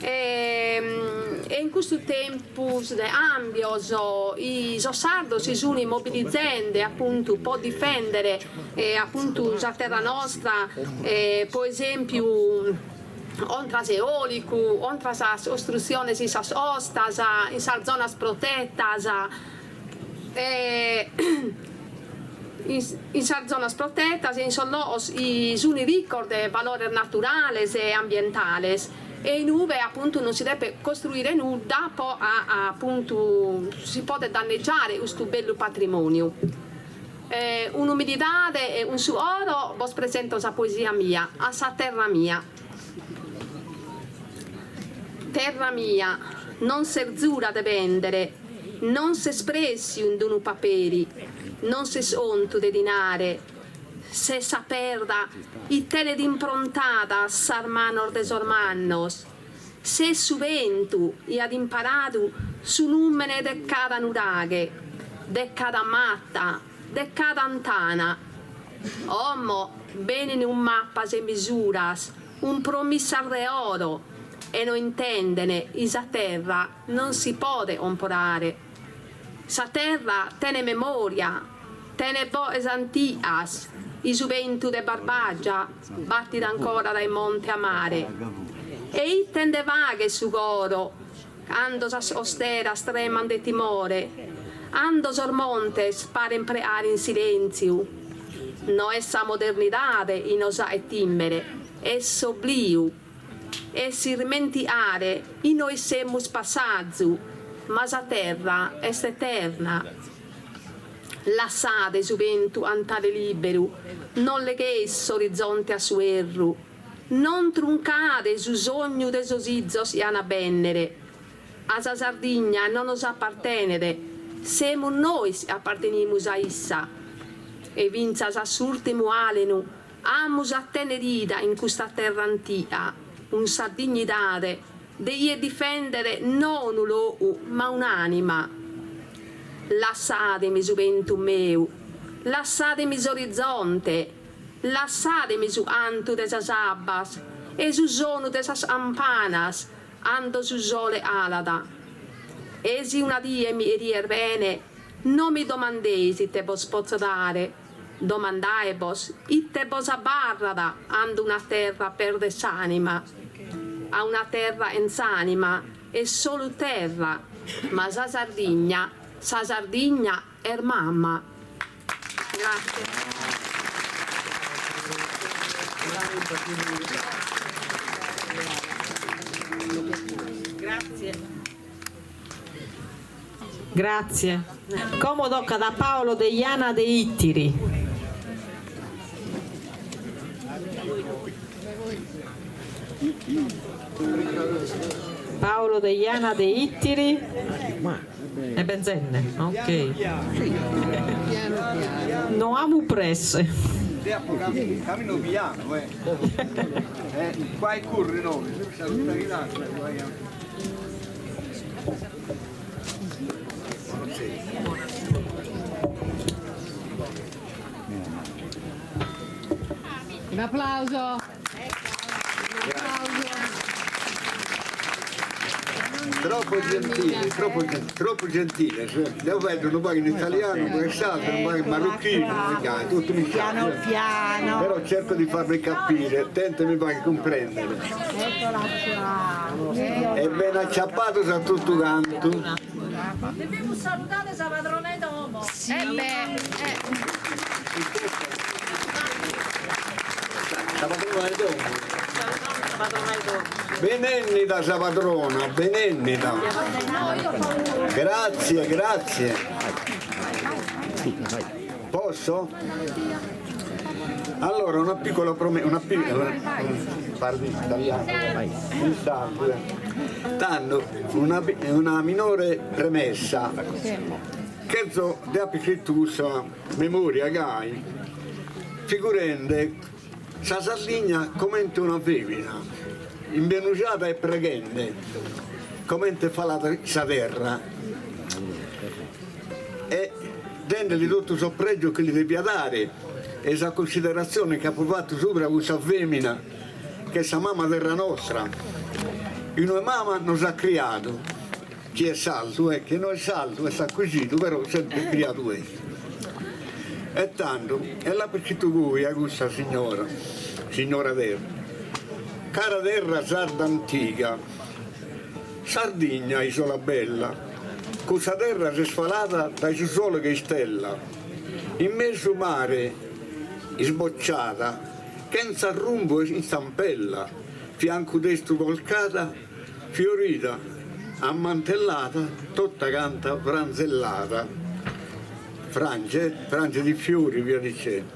E in questo tempo di ambios i sardos si sono mobilizzando appunto per difendere appunto la terra nostra, per esempio oltre eolico, oltre las ostrucciones y esas ostas, esas zonas protettas, in esas zonas protettas, y son los ricos de valores naturales y ambientales. e in uve appunto non si deve costruire nulla, poi appunto si può danneggiare questo bello patrimonio. Un'umidità e un suolo, vi presento la poesia mia, a sa terra mia. Terra mia, non serzura de vendere, non se espressi un dunu paperi, non se sontu de dinare, se saperda i tele d'improntata sarmanor desormannos, se suventu i ad imparadu su numene de cada nuraghe, de cada matta, de cada antana. Omo, bene in un mappa se misuras, un promissar de oro, e non intendene, isa terra non si pode omporare. Sa terra tene memoria, tene boes antias, i juventu de Barbagia, battida ancora dai monti a mare. E i tende vaghe su goro, ando ostera streman de timore, ando sormontes paren preare in silenzio. No essa modernidade in osa e timmere, esso obliu, e si rimentiare in noi semus passazzu, ma sa terra est eterna. Lassade juventu antare liberu, non legheis orizzonte a suerru, non truncade su sogno de sosizzos e ana bennere. A sa Sardigna non os appartenere, semus noi appartenimus a issa. E vinza sa surtimu alenu, amus attenerida in questa terra antica, un sa dignidade, de difendere non un loco, ma un'anima. Lassatemi su ventu meu, lassatemi su orizzonte, lassatemi su antu de sa sabbas, e su sono de sa ampanas, ando su sole alada. E si una die mi rier bene, non mi domandesi te vos posso dare, domandaebos, itte vos abbarrada, ando una terra per desanima. A una terra ensanima e solo terra, ma sa Sardigna è mamma. Grazie. Grazie. Come tocca da Paolo De Iana De Ittiri. Paolo De Iana De Ittiri e Benzenne, ok. Non amo presse. Cammino piano, qua è corre, no? Un applauso. Troppo gentile, cioè, lo vedono poi in italiano, poi saltano, poi in marocchino, tutto mi piano piano. Però cerco di farvi capire, tentami poi di comprendere. È ben acciappato da tutto canto. Dobbiamo salutare sa padrone d'uomo. Sì. La padrona è dopo. Benennita sa padrona, benennita. Grazie. Posso? Allora, una piccola promessa, parli italiano, tanto una minore premessa, che so di apicrittusa memoria gai, figurende, sa Sardigna come una femmina, imbenuciata e preghente, come fa la sa terra, e dendeli tutto soppregio che gli deve dare, e sa considerazione che ha fatto sopra questa femmina, che sa mamma terra nostra, e una mamma nos ha creato, chi è salto, che non è salto, è acquisito, però sempre creato è. E tanto, e là per tu voi, a questa signora terra, cara terra sarda antica, Sardigna, isola bella, questa terra si è sfalata dai suo sole che stella, in mezzo mare, sbocciata, che non s'arrumbo in stampella, fianco destro volcata, fiorita, ammantellata, tutta canta franzellata, frange di fiori, via dicendo.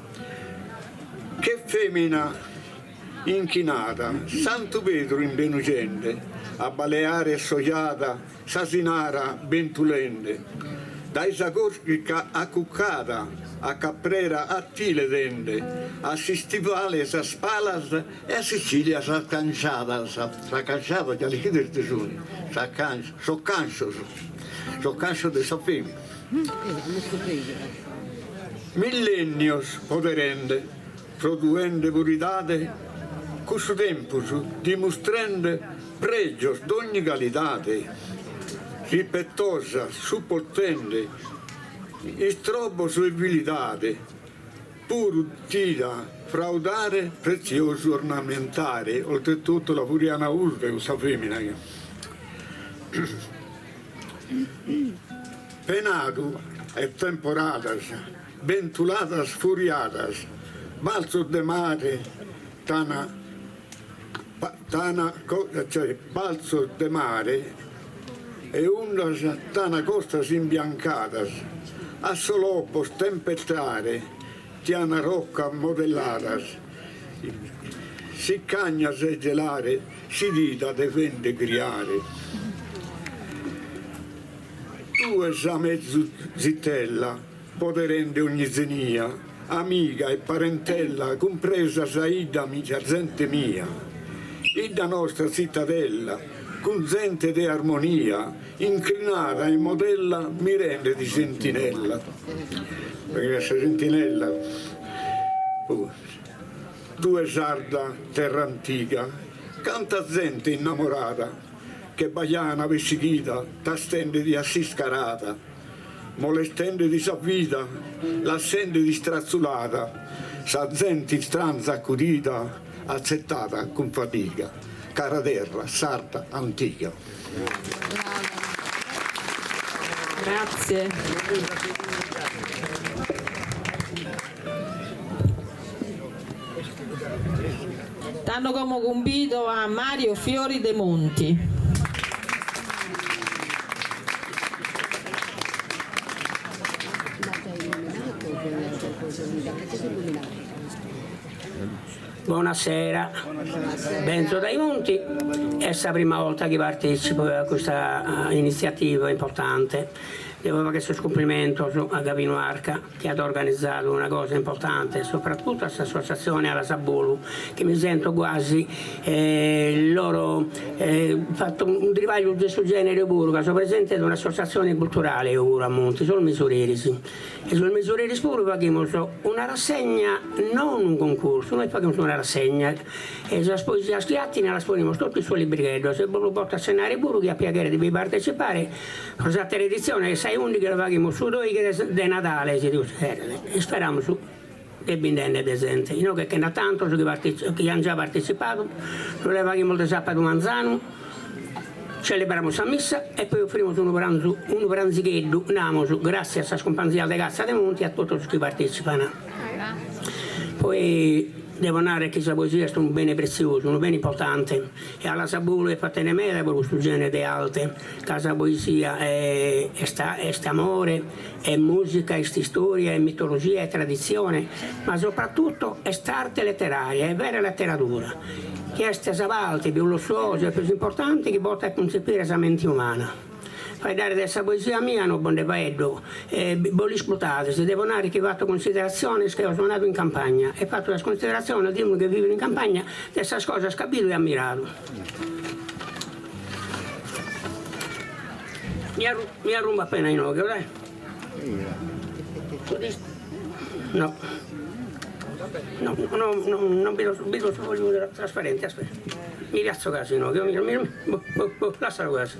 Che femmina inchinata, Santo Pedro invenucente, a baleare sogliata, sasinara bentulente, dai sacoschi accuccata, a caprera attile dente, a sistivale sa spalas e a Sicilia sa canciata, che alle chiede il tesoro, sa cancio, so cancio di sa femmina. Millennios poderende, produende puritate, questo tempo dimostrende pregios d'ogni qualitate, rispettosa, supportende, istrobo su abilitate, pur tira, fraudare, prezioso ornamentare, oltretutto la furiana urbe, questa femmina. Penato e temporadas, ventuladas furiadas, balzo de mare, balzo de mare e ondas tana costas imbiancadas, a solopos tempestrare, tiana rocca modelladas, si cagnas e gelare, si dita de vende criare. Tu esa mezzo zitella, poderende ogni zenia, amica e parentella, compresa Saida, mica gente mia, ida nostra cittadella, con gente di armonia, inclinata e modella, mi rende di sentinella. Perché questa sentinella, tu è sarda, terra antica, canta gente innamorata, che baiana vestichita, t'astende di assiscarata, molestende di sa vita, l'assende di strazzulata, sa gente stranza accudita, accettata con fatica. Cara terra, sarda, antica. Grazie. Danno come convito a Mario Fiori De Monti. Buonasera, Benzo dai Monti, è la prima volta che partecipo a questa iniziativa importante. Devo fare questo complimento a Gavino Arca che ha organizzato una cosa importante, soprattutto a questa associazione alla Sabulu, che mi sento quasi loro fatto un trivaglio di questo genere pure, sono presente di un'associazione culturale io a Monti, sul Misurerisi. E sul Misurerisi pure facciamo una rassegna, non un concorso, noi facciamo una rassegna e la poesia schiatti la esponemos tutti sui librichello, se voi portate a scenare pure che ha piacere di partecipare, questa edizione che 6-11 che lo facciamo su due di Natale, e speriamo su che bindende presente. Noi che ne ha tanto che hanno già partecipato, lo le facciamo il sabato manzano, celebriamo la messa e poi offriamo un pranzichetto, grazie a questa compagnia di Cazza dei Monti e a tutti che partecipano. Poi devo dire che la poesia è un bene prezioso, un bene importante e alla Sabulu è fatta in media per questo genere di alte, la poesia è amore, è musica, è storia, è mitologia, è tradizione, ma soprattutto è arte letteraria, è vera letteratura. Queste alte, più lussuose, più importanti che porta a concepire la mente umana. Fai dare questa poesia mia, non bonde paedo, bolli splutate, se devo dire che ho fatto considerazioni che ho suonato in campagna e fatto la considerazione di uno che vive in campagna, di queste cose ho capito e ammirato. Mi arrumbo appena in occhio, dai. No. No, non vedo solo trasparente, aspetta. Mi piazzo quasi in occhio, lascialo quasi.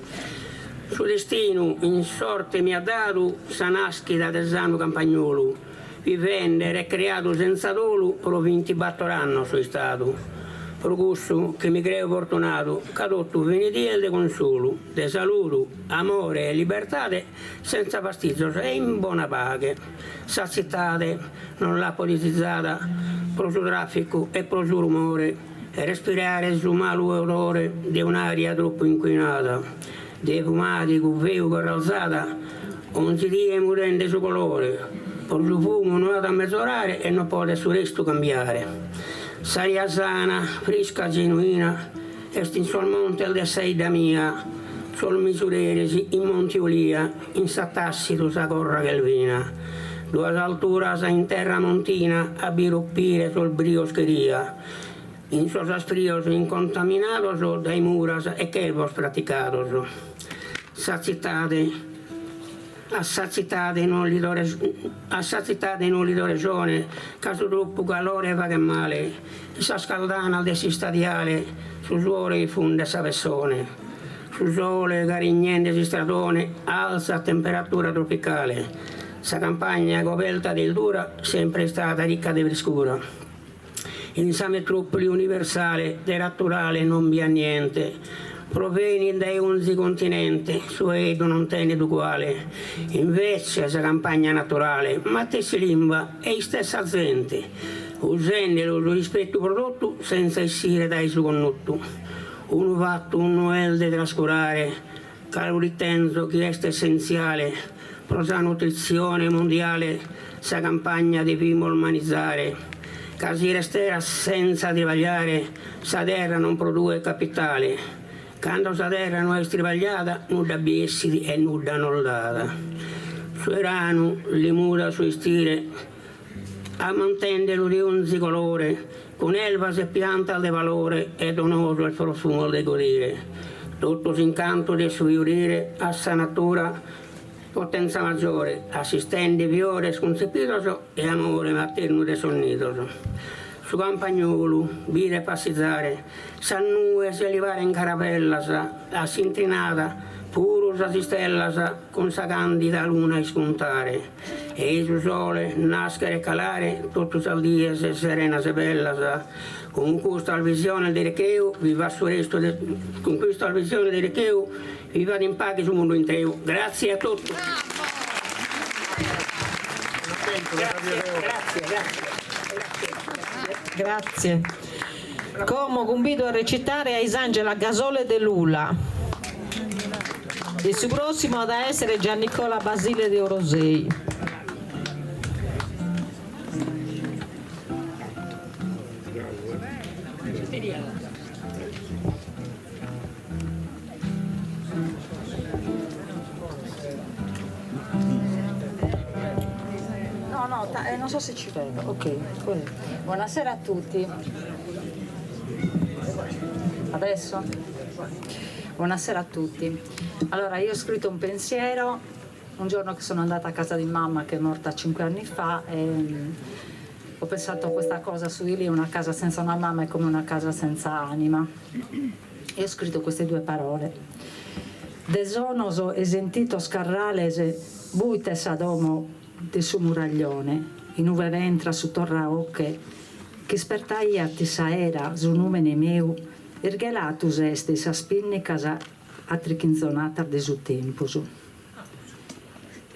Suo destino in sorte mi ha dato sa nascita del sano campagnolo, vivendo e creato senza dolo, pro 24 anni sono stato. Per questo che mi creo fortunato, cadotto venitiel de consolo, de saluto, amore e libertà, senza fastidio e in buona pace. Sa città non l'ha politizzata, pro suo traffico e pro suo rumore, e respirare su malo odore di un'aria troppo inquinata, dei fumati con veo coralzata, non si dia mutente su colore, per il fumo non ha a mezz'orare e non può su resto cambiare. Saria sana, fresca, genuina, e sul monte al sei da mia, sul misureresi in Monte Olia, in Sattassito sa corra Calvina, due alturas in terra montina a biroppire sul brioscheria, in sos astrios incontaminados dai muras e quelvos praticados. A sazitate non li do regione, caso troppo calore va che male, sa scaldana al desistadiale, su suore funde sa vessone, su sole carignente si stratone, alza a temperatura tropicale, sa campagna coperta del dura, sempre stata ricca di frescura. In sa metropoli universale, del naturale non vi ha niente, provieni dai 11 continenti, su edo non tiene uguale. Invece sa campagna naturale, ma te si limba e stessa gente, usando lo rispetto prodotto senza essere dai su connotto. Un fatto, un noel di trascurare, caloritenzo che è essenziale, per la nutrizione mondiale, sa campagna devimo umanizzare. Casi resterà senza travagliare, sa terra non produce capitale. Quando sa terra non è strivagliata, nulla biessi e nulla non data. Su erano, li mura sui stile, a mantendelo di 11 colore, con elva se pianta de valore e donoso il profumo de godere. Tutto s'incanto di sfiorire a sa natura, potenza maggiore, assistente viore sconcepitoso e amore materno desonnitoso. Su campagnolo, vide passizzare, s'annue se livare in carapella, a sintrinata, puro sa si stella, con sa candida luna spuntare. E su sole, nascere e calare, tutto sal dia se serena se bella, con questa visione di Recheu, viva su resto, con questa visione di Recheu, viva in pace sul mondo intero. Grazie a tutti. Grazie. Come convido a recitare a Isangela Gasole de Lula. Il suo prossimo ad essere Giannicola Basile de Orosei. Non so se ci vedo, ok. Buonasera a tutti. Adesso? Buonasera a tutti. Allora, io ho scritto un pensiero un giorno che sono andata a casa di mamma che è morta 5 anni fa e ho pensato a questa cosa su di lì, una casa senza una mamma è come una casa senza anima. E ho scritto queste due parole. Desonoso e sentito scarralese buite sadomo di su muraglione, in uve ventra su torra ocche, che spertaia ti saera su numene meu, ergelatus estis a spinni casa atrichinzonata de su tempusu.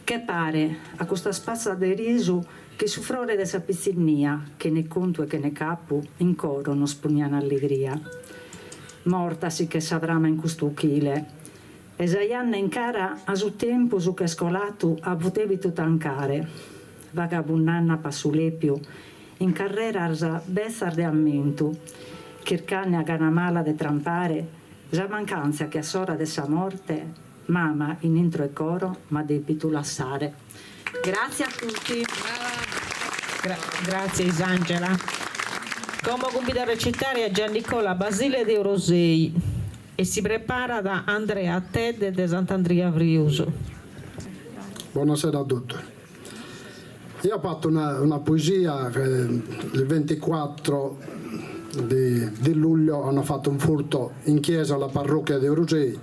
Che pare a questa spazza de risu che su frore de sa pizzinnia, che ne conto e che ne capu, in coro non spugnan allegria. Morta si che s'avrama in custu chile, e Zaianna in cara a su tempo su che scolatu a potevi tu tancare. Vagabundanna passulepio, in carrera arsa bezzar de ammentu, chircanne a ganamala de trampare, già mancanza che a sora de sa morte, mamma in intro e coro, ma debitu lassare. Grazie a tutti. Grazie Isangela. Come convido a recitare a Giannicola Basile de Orosei. E si prepara da Andrea Ted de Sant'Andrea Friuso. Buonasera a tutti. Io ho fatto una poesia il 24 di luglio hanno fatto un furto in chiesa alla parrocchia di Orosei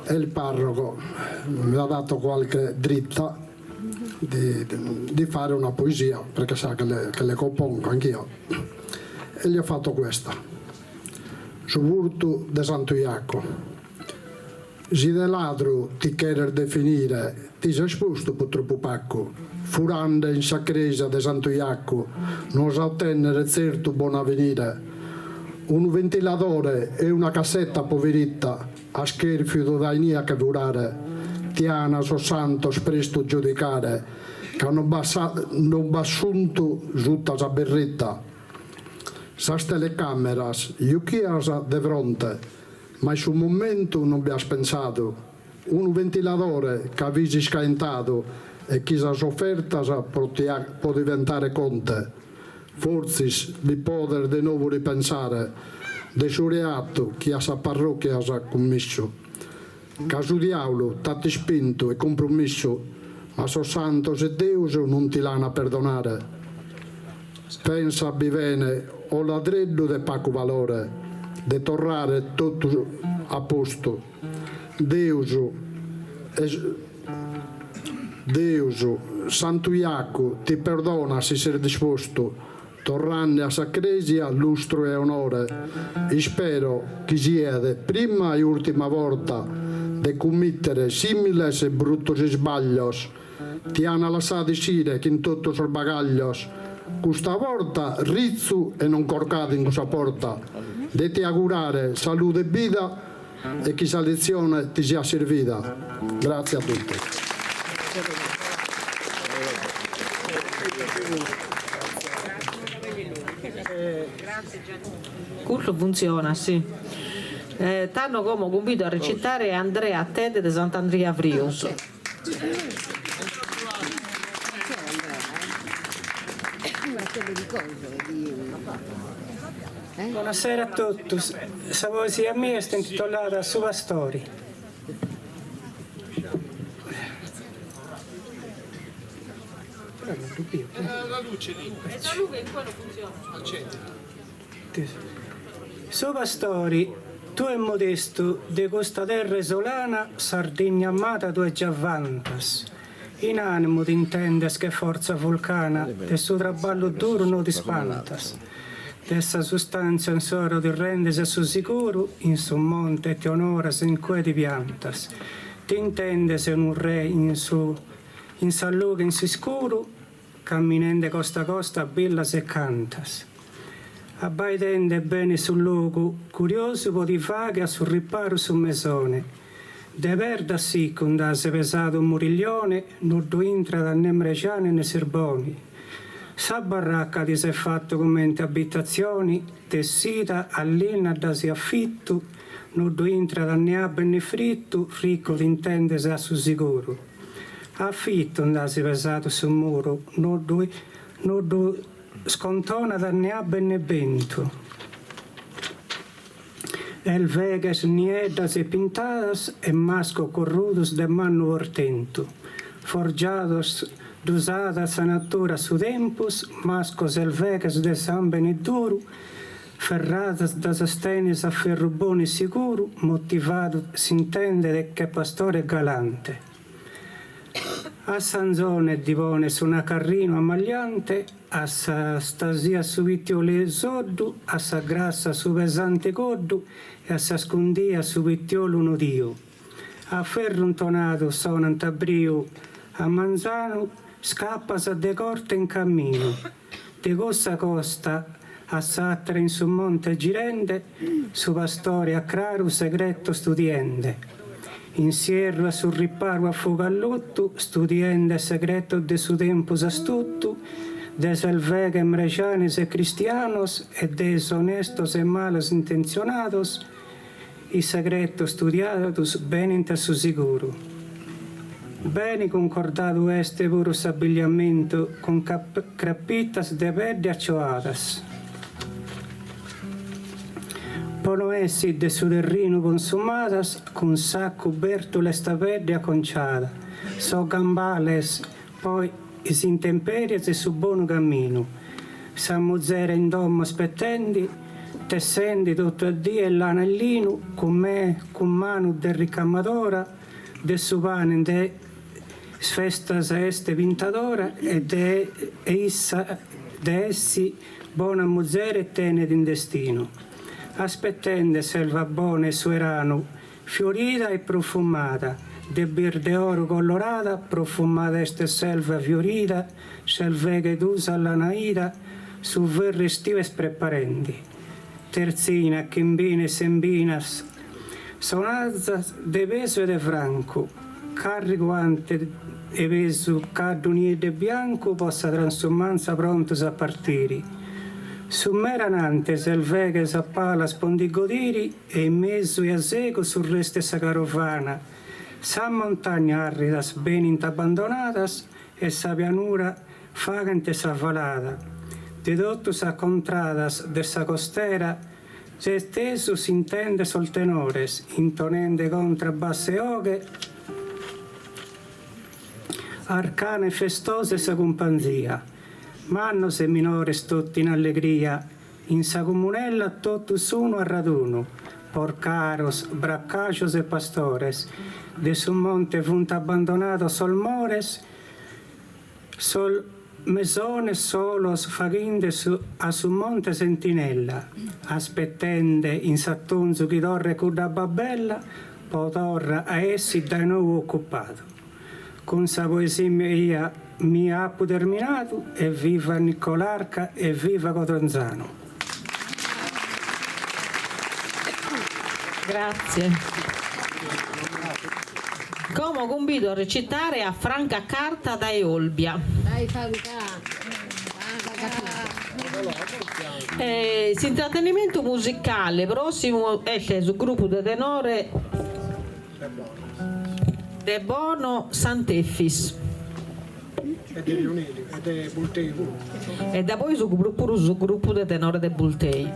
e il parroco mi ha dato qualche dritta di fare una poesia perché sa che le compongo anch'io e gli ho fatto questa. Su furto de Santo Iacco. Si de ladro ti querer definire, ti sei esposto purtroppo pacco, furando in sa chiesa de Santo Iacco, non sa ottenere certo buon avvenire. un ventilatore e una cassetta poveretta a scherfio da nia che curare, Tiana so santo presto giudicare, che non bassunto giutta sa berretta. Sas telecameras, io chiasa de fronte, ma sul momento non abbiamo pensato. Un ventilatore che avvisi scalentato e chi sa sofferta può diventare conte. Forse di poter di nuovo ripensare del suo reato chi a sa parrocchia ha commesso. Caso diavolo, tatti spinto e compromesso, ma so santo se Dio non ti l'hanno a perdonare. Pensa bene, o ladreddo de paco valore, de tornare tutto a posto. Deus, Santo Iaco, ti perdona se sei disposto. Tornare a Sacresia, lustro e onore, e spero che sia prima e ultima volta di commettere simili e brutti sbagli. Ti hanno lasciato dire che in tutto il bagaglio, questa volta rizzo e non corcato in questa porta, di ti augurare salute e vita e che questa lezione ti sia servita. Grazie a tutti. Curso funziona, sì. T'hanno come convito a recitare Andrea Tede di Sant'Andrea Frius. Buonasera a tutti. La poesia mia è intitolata Suva Story. La luce lì. È da lui che quello funziona. Suva Story, tu è modesto de questa terra isolana, Sardegna amata tu è già vantas. In animo ti intendes che forza vulcana, del suo traballo duro non ti spantas. Dessa sostanza in soro ti rendes a su sicuro, in su monte ti onoras in cui ti piantas. Ti intendes un re in san luogo in su scuro, camminende costa a costa billas e cantas. Abbaidende bene sul luogo, curioso poti fare a sul riparo su mesone. De verda sì, condase pesato un muriglione, non intra da né mreciane né serboni. Sa barracca ti sei fatto commente abitazioni, tessita all'inna da si affitto, non intra da né abbe né fritto, ricco ti intende sa su sicuro. Affitto andasi pesato sul muro, non scontona da né abbe né vento. El vegas niedas e pintadas e masco corrudos de mano vortento. Forjados d'usadas a natura su tempus, mascos el vegas de sambe ne duro, ferradas das astenes a ferro buono e sicuro, motivato s'intende de che pastore galante. A Sanzone divone su una carrino ammagliante, a sa stasia su vittiole soddu, a sa grassa su pesante coddu e a sa scondia su vittiolo uno dio. A ferro intonato sonant a brio, a Manzano scappa sa de corte in cammino. De costa costa a Sattra in su monte girende, su pastore a Craru segreto studiende. In sierra sul riparo a fogallotto, studiende segreto de su tempus astuto, de selvege mrecianes e cristianos e des honestos e malos intencionados, i segreto studiatus benint a su sicuro. Bene concordato este puro s'abbigliamento con crappitas de verde accioadas. Pono essi de su terrino consumadas, con sacco berto le staverde acconciata, so gambales, poi is intemperies e su buono cammino. S'ammuzzere in domo aspettandi, tessendi tutto il dì e l'anellino, con me, con mano del ricammadora, de su pane de sfestas este vintadora, e de essi buona muzzere e tenere in destino. Aspettende selva buona e suerano, fiorita e profumata, de verde oro colorata, profumata este selva fiorita, selvega ed usa alla naida, su verre estive spreparendi. terzina, quimbina e sembinas, sonazas de beso e de franco, carriguante e beso carduni de bianco, possa transformanza prontos a partire. Summeranantes el veges a pala spondigodiri e in mezzo e a seco sul reste sa carovana, sa montagna arridas ben intabandonadas e sa pianura fagante sa valada. De dotto sa contradas de sa costera, se stesso si intende sol tenores, intonende contra basse oghe, arcane festose sa companzia. Mannos e minores tutti in allegria, in sa comunella totus uno a raduno, porcaros, braccacios e pastores, de su monte funt abbandonato sol mores, sol mesones solos faghinde a su monte sentinella, aspettende in sattunzu chi torre cudda babella, po torra a essi da nuovo occupato. Con sa poesia mia appu terminato, e viva Nicolarca e viva Cotronzano. Grazie. Como convido a recitare a Franca Carta da Olbia. Dai Franca. Intrattenimento musicale prossimo esce sul gruppo de tenore De Bono Sant'Effis. E da poi sul gruppo de tenore de Bultei.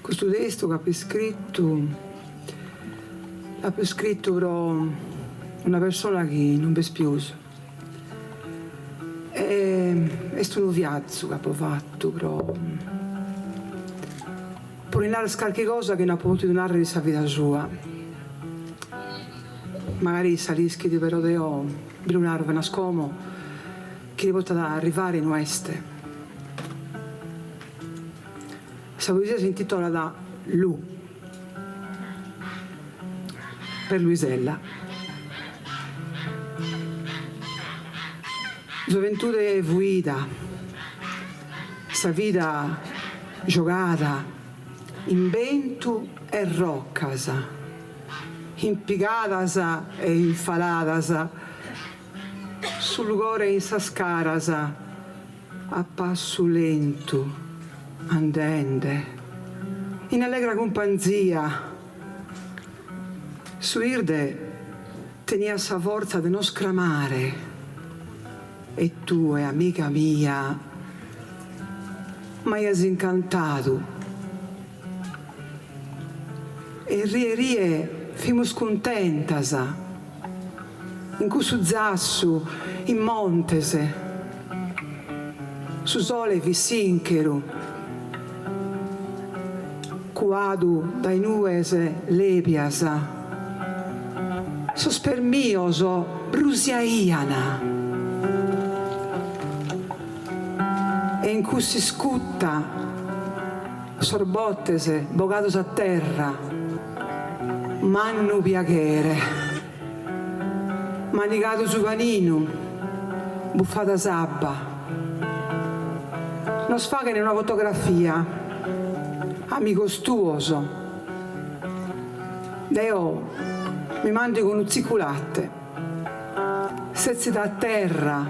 Questo testo che ha scritto però una persona che non è più. È stato un viaggio che ha fatto, però per narrare qualche cosa che non ha potuto narrare di sua vita sua. Magari salischi di però deo, brunare una scomo che gli porta ad arrivare in oeste. Questa poesia si intitola da Lu, per Luisella. Gioventù vuida, sa vita giocata in vento e roccasa, impigatasa e infalatasa, sul cuore insascarasa, a passo lento, andende, in allegra compagnia. Su irde tenia sa forza di non scramare, e tu, amica mia, m'hai incantato. E rie fimus contentasa, in questo zassu, in montese, su sole vi sincheru, cuadu dai nuese lepiasa, sospermioso brusiaiana, e in cui si scutta sorbottese bogatos a terra, mannu piachere, manicato su panino, buffata sabba. Non sfagane una fotografia, amico stuoso. Deo mi mandi con un ziculatte, sezzita a terra,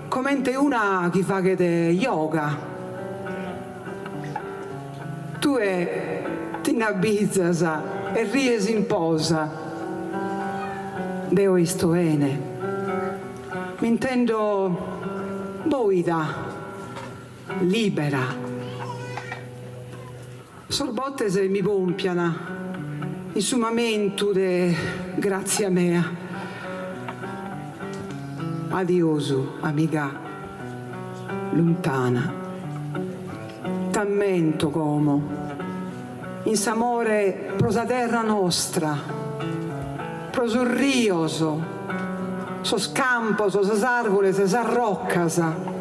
commente una che fa che de yoga. Tu ti inabbizzasa e riesi in posa. Deo isto ene. Mi intendo boida, libera. Sorbottese mi pompiana, in sumamento de grazia mea. Adioso, amica, lontana. T'ammento como, in s'amore prosa terra nostra, prosurrioso, so scampo, so s'arvole, se s'arroccasa.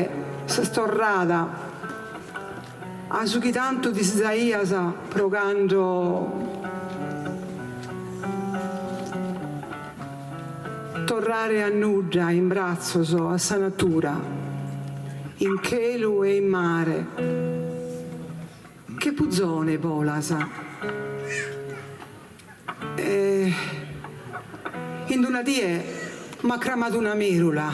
due si storrada a su chi tanto di Isaia progando torrare a nuda in braccio so a sa natura in chelu e in mare che puzzone volasa in una die m'ha cramato una merula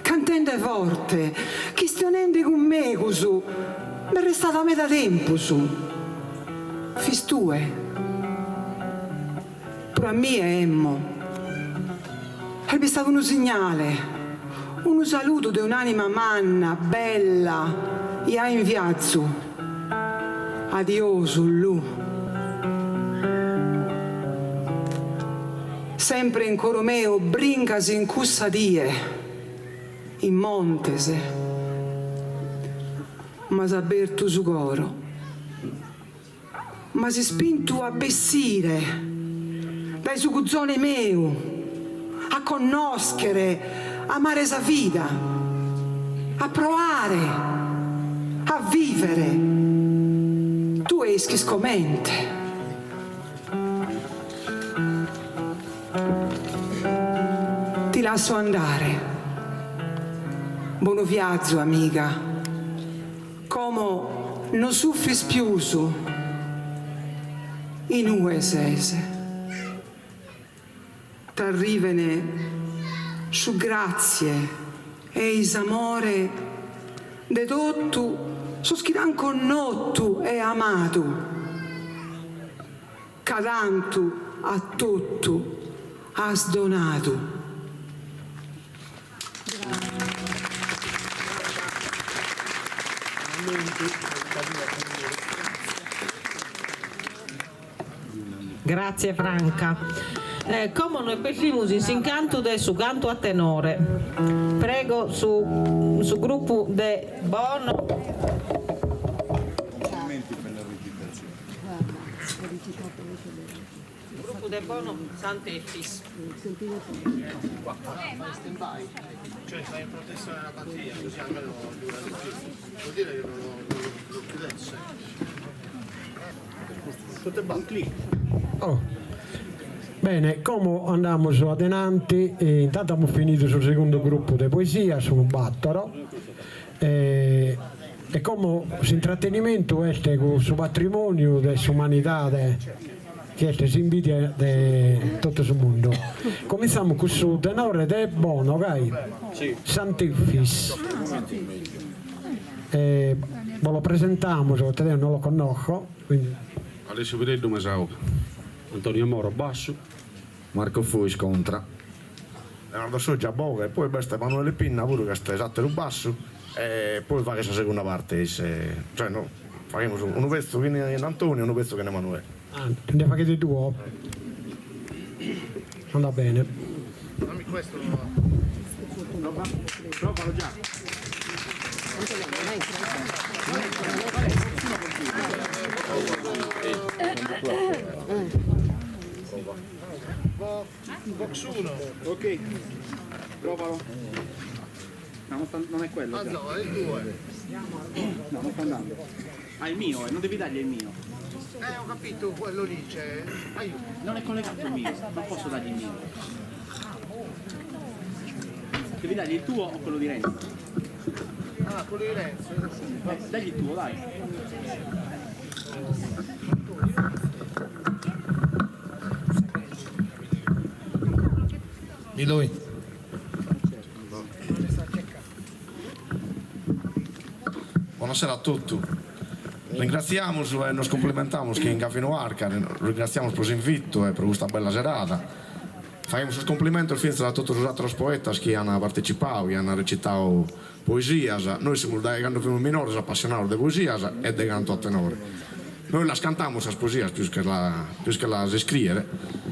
cantende forte chi stonende con me cosù mi è restata a metà tempo su fistue pure a me è emmo è stato un segnale un saluto di un'anima manna bella e ha in viazzo addio lu sempre in coro meo brincasi in cussa die in montese ma s'aberto su coro ma si spinto a bessire dai su cuzzone meu a conoscere amare sa vita a provare a vivere tu eschi scomente ti lascio andare buono viaggio amica come non suffis più su in uesese t'arrivene su grazie e isamore de tutto soschiran con nottu e amato cadantu a tutto has donato. Grazie Franca. Come noi pensiamo in incanto del su canto a tenore. Prego su gruppo de Bono. Gruppo de Bono Sant'Effis. Cioè stai in protezione della batteria, così almeno dura di più. Vuol dire che non lo chiudesse. Tutto un clic. Oh. Bene, come andiamo adelante, intanto abbiamo finito sul secondo gruppo di poesia, sono Battaro, e come l'intrattenimento è con il patrimonio dell'umanità che si invidia di tutto il mondo. Cominciamo con il tenore del Bono, ok? Sì. Sant'Effis. Ve lo presentiamo, se non lo conosco. Quindi. Alessio Pidello Mesau, Antonio Moro basso, Marco Fois contra, Leonardo Soggia boga e poi basta Emanuele Pinna pure che sta esatto il basso e poi fa questa seconda parte cioè no, faremo un pezzo che è Antonio e un pezzo che è Emanuele. Ne fate due? Andrà bene. Dammi questo. Provalo già. Box 1. Ok, provalo. No, non è quello. Ah no, è il 2. No, non sta andando. Ah, il mio, non devi dargli il mio. Ho capito, quello lì c'è. Aiuto. Non è collegato il mio, non posso dargli il mio. Devi dargli il tuo o quello di Renzo? Ah, quello di Renzo. Dagli il tuo, dai. Di lui. Buonasera a tutti. Ringraziamo e nos complementamos che in Gafino Arca, ringraziamo per l'invito e per questa bella serata. Facciamo sus complimentos a tutti gli altri poetas che hanno partecipato e hanno recitato poesia. Noi siamo da quando fuimos minores appassionados de poesia e de canto a tenore. Noi las cantamos las poesías più che las scrivere.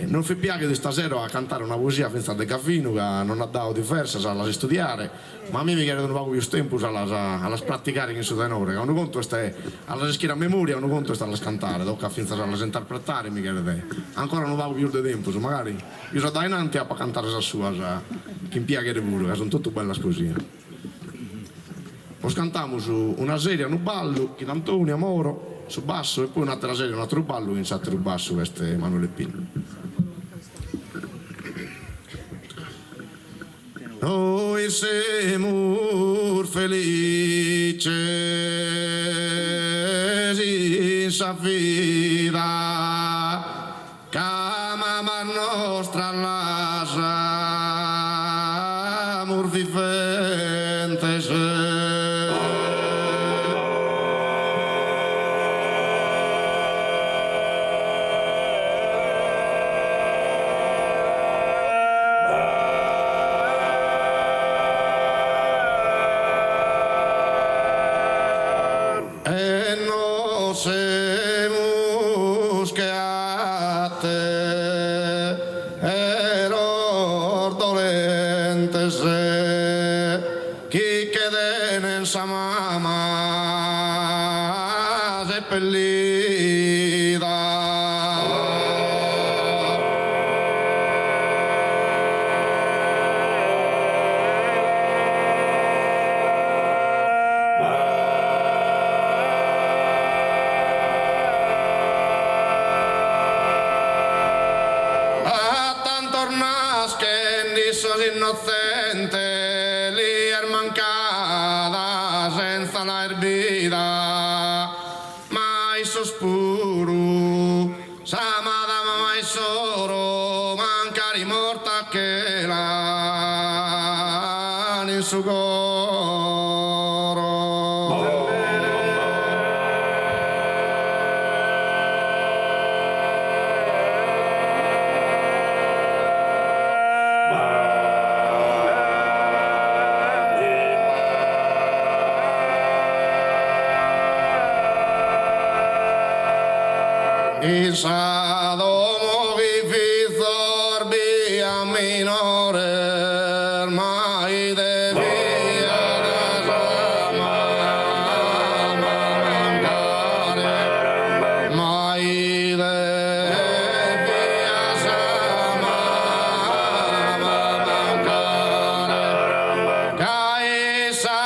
Non fi piace di stasera a cantare una poesia senza de Gafino che non ha dato diverse a studiare, ma a me mi chiede un po' più tempo a praticare in su tenore. Un conto è alla scrivere a memoria, un conto è alla cantare, tocca finza a interpretare, mi chiede ancora non va più di tempo, magari io so da in avanti a cantare la sua, che mi piace pure, che sono tutte belle poesie. Poi cantiamo una serie, un ballo, che Antonio Moro, su basso, e poi un'altra serie, un altro ballo, in altro basso, questo è Emanuele Pino. Noi siamo felici in sa vita, che mamma nostra lascia, amor vivente innocente lì è mancata senza la erbita mai sospiro samada mai solo manca rimorta che la in suo coro. Isa domo vivi zorbi a minore mai de via da mancare mai de via mancare caisa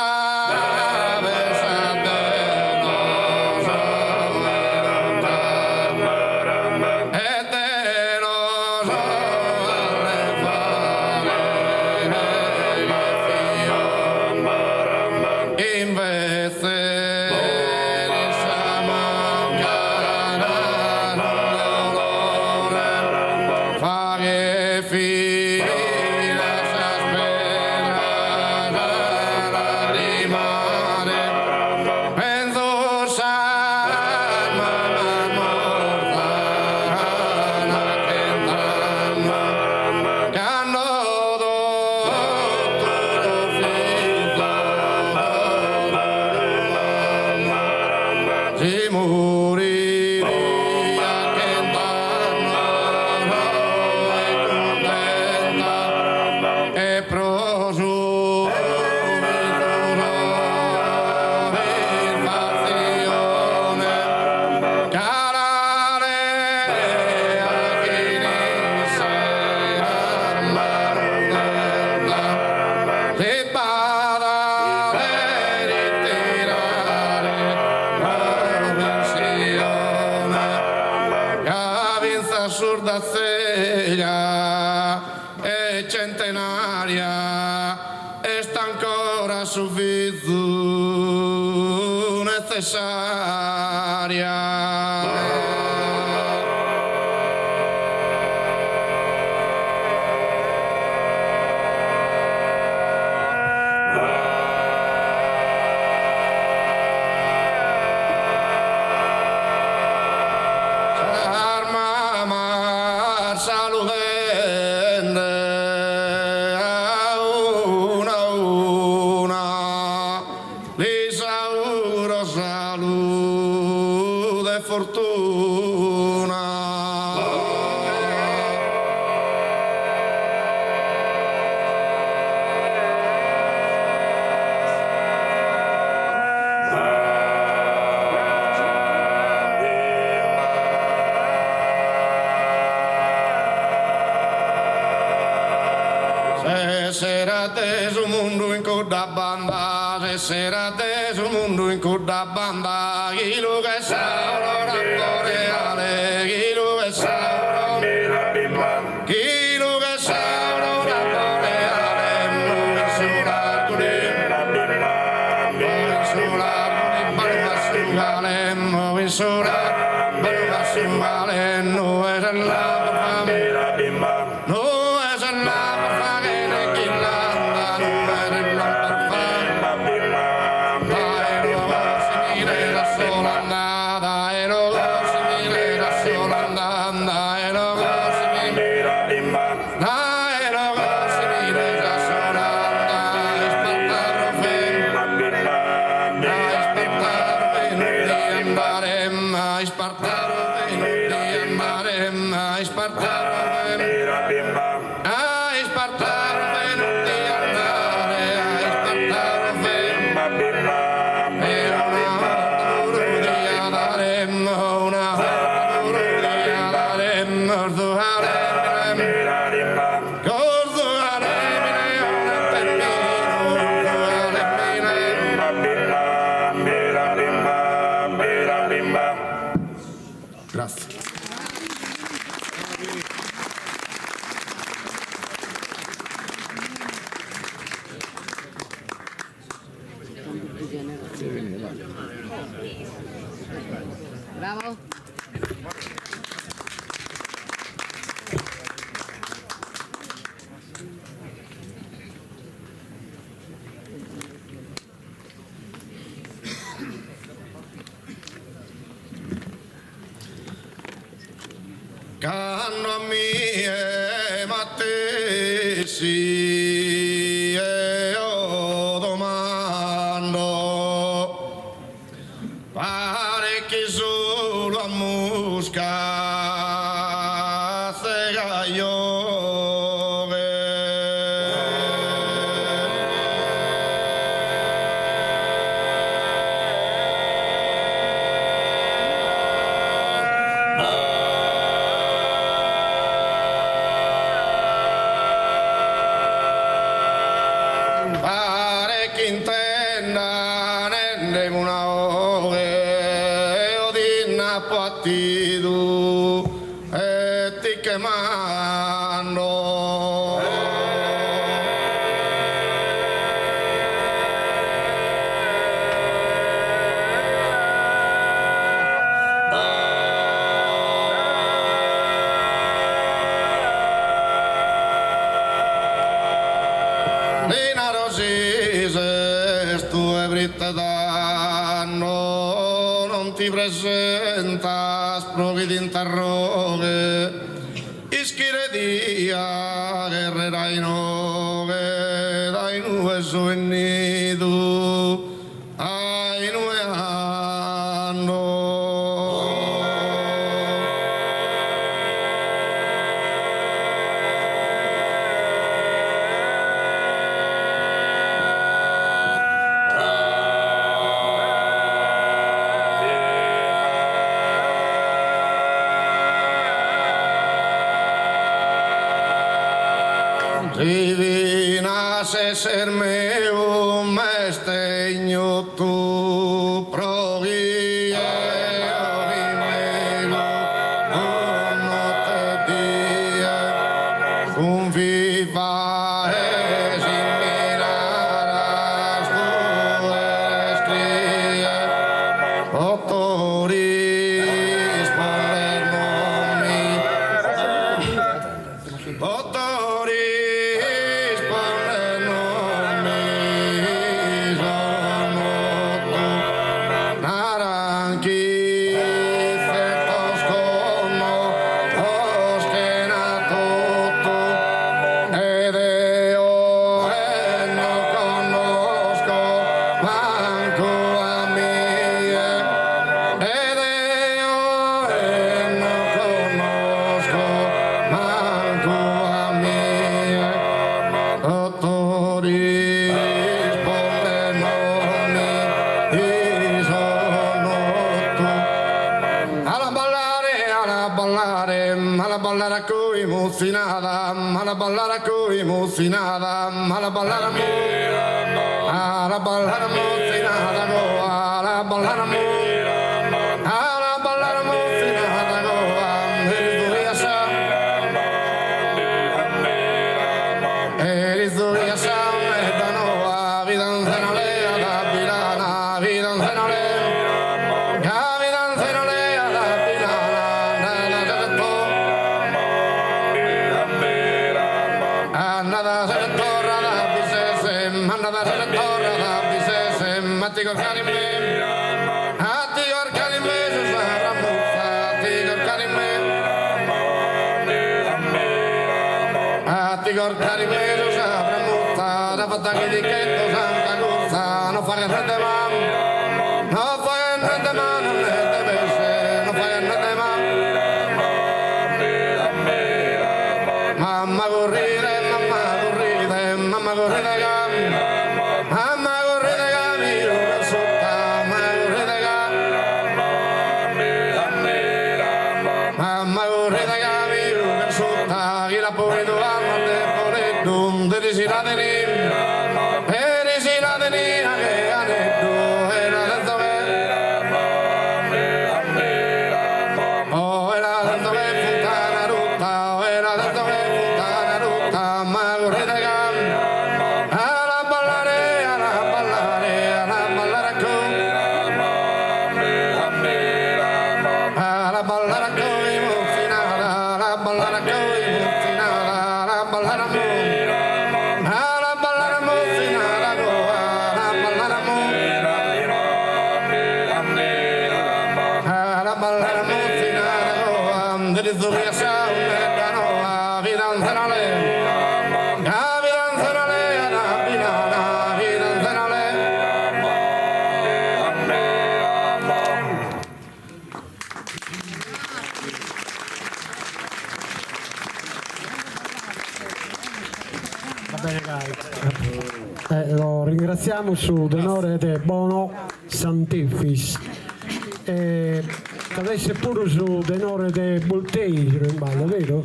Serate su mundo in coda da banda, se sera te sul mondo in cui da banda, chi lo che sa, ora reale, chi lo che sa, chi lo che sa, ora reale, non è sulla sugale, non è sulla sugale, non è la no es la perfage de Kinlanda, no es la perfage. Dai no simile da solanda, dai no simile da solanda, dai no simile da solanda, dai no simile da solanda, ispartaro fen, ispartaro fen di andare, ispartaro fen di andare, ispartaro grazie. Bravo. Canno a mie mattesi e io domando pare che solo a Mosca se pare che intenda nelle una ore o di napatidu e ti chiamando Lina Rosise, tu e britta d'anno, non ti presenta, sprovi di interroghe, ischire dia, guerrera in ove, dai nue su in nido, ai nue anno. Divina se ser meu mestegno tu proghi e ovimego con notte dia un viva e simminaras tu eres cria ottoris palermomi ottoris palermomi sono tu naranchi fertoscono oskenato ed io non conosco manco a mie ed io non conosco manco a mie ottoris polenoni sono tu alla ballare a cui muzzinada alla ballare a cui muzzinada alla ballare a la ballare mozzinata goa, la ballare mozzinata, la ballare mozzinata goa, Erizzuia sa, Erizzuia sa, e da noa, vidanzena lea da Bilana, vidanzena lea. Lo ringraziamo su denore de bono santifis e adesso pure su denore de Boltei in ballo, vero?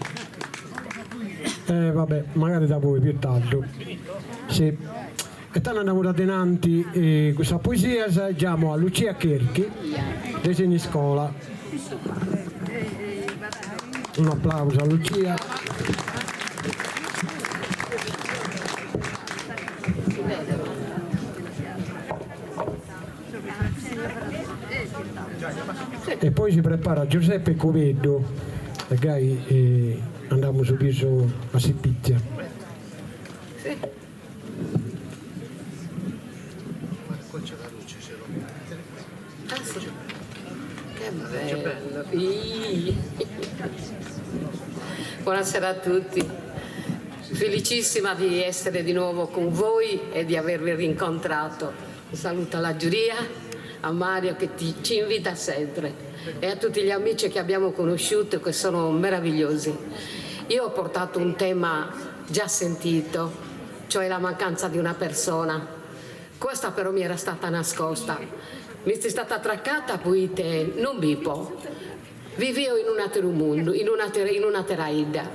Vabbè, magari da voi più tardi. Sì. E tanto andiamo da denanti questa poesia, assaggiamo a Lucia Cherchi, Disegni Scola. Un applauso a Lucia. E poi si prepara Giuseppe Coveddo, magari andiamo subito a Sippizia. Sì. Ah sì, che bello. Buonasera a tutti, felicissima di essere di nuovo con voi e di avervi rincontrato. Un saluto alla giuria, a Mario che ci invita sempre e a tutti gli amici che abbiamo conosciuto che sono meravigliosi. Io ho portato un tema già sentito, cioè la mancanza di una persona. Questa però mi era stata nascosta. Mi è stata attraccata poiché non vivo. Vivevo in un altro mondo, in una terra ida.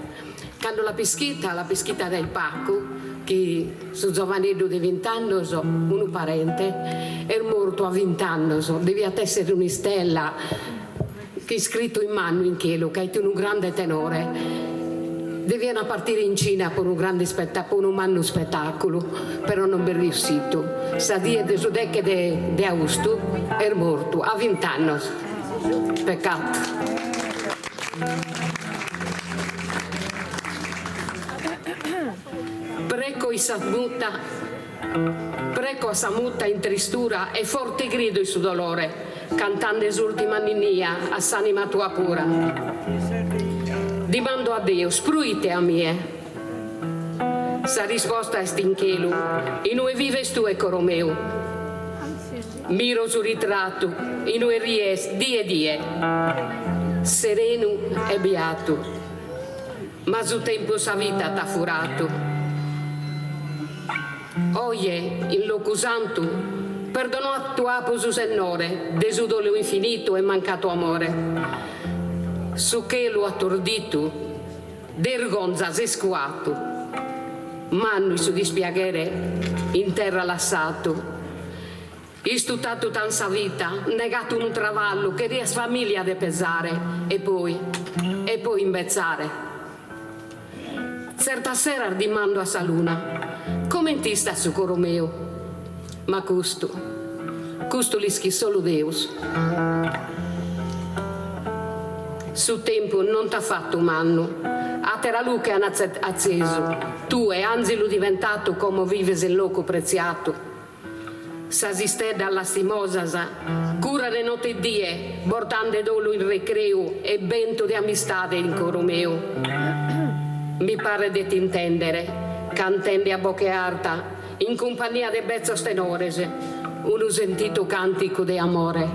Quando la peschita del Paco, che su giovanello di 20 anni, un parente, è morto a 20 anni, devia essere una stella che è scritto in mano in cielo, che ha un grande tenore. Deviano partire in Cina per un grande spettacolo, un anno spettacolo, però non è riuscito. Sadia de Sudecche de Augusto è morto a 20 anni. Peccato. Preco a Samuta in tristura e forte grido il suo dolore, cantando esultima ninnia a s'anima tua pura. Dimando a Dio, spruite a mie. Sa risposta è stinchelu, in noi vives tu e coro meu. Miro sul ritratto, in noi ries, die, sereno e beato, ma su tempo sa vita t'ha furato. Oie, in locu santo, perdono a tuo apo su sennore, desudolo infinito e mancato amore. Su che lo attordito, dergonza sesquato, manno su dispiaghere in terra lassato, Istuttato tanta vita, negato un travallo che ries famiglia de pesare e poi imbezzare. Certa sera dimando a Saluna, come ti sta su coro mio? Ma custo li schi solo Deus. Su tempo non t'ha fatto un anno, a terra luce hanno acceso, tu e anzi lo diventato come vives il loco preziato. S'asiste dalla stimosasa, cura le notte e die, portando dolo in recreo e vento di amistade in coro mio. Mi pare di t'intendere, cantende a bocche arta, in compagnia de bezzos tenores, uno sentito cantico di amore.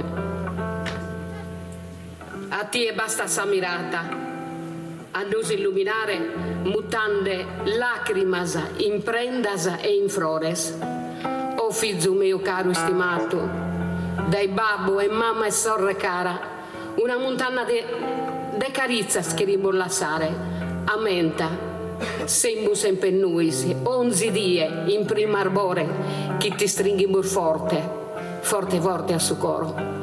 A ti e basta sa mirata, a nos illuminare, mutande lacrimasa, in prendasa e in flores. Oh figlio mio caro stimato, dai babbo e mamma e sorre cara, una montagna de carizzas che rimbollassare, aumenta, semmo sempre noi, 11 die in prima arbore, che ti stringhi forte, forte forte a suo coro.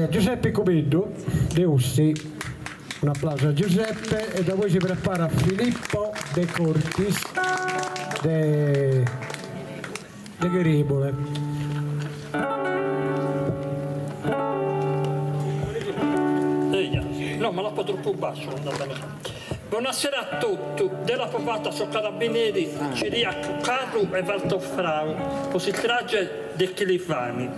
Giuseppe Comeddo, De Ussi, un applauso a Giuseppe e da voi si prepara Filippo De Cortis De Gheribole. No, ma l'ho troppo basso. Buonasera a tutti, della popata su Carabinieri, Ciria Carru e Valtofrau, così trage de Chilifani.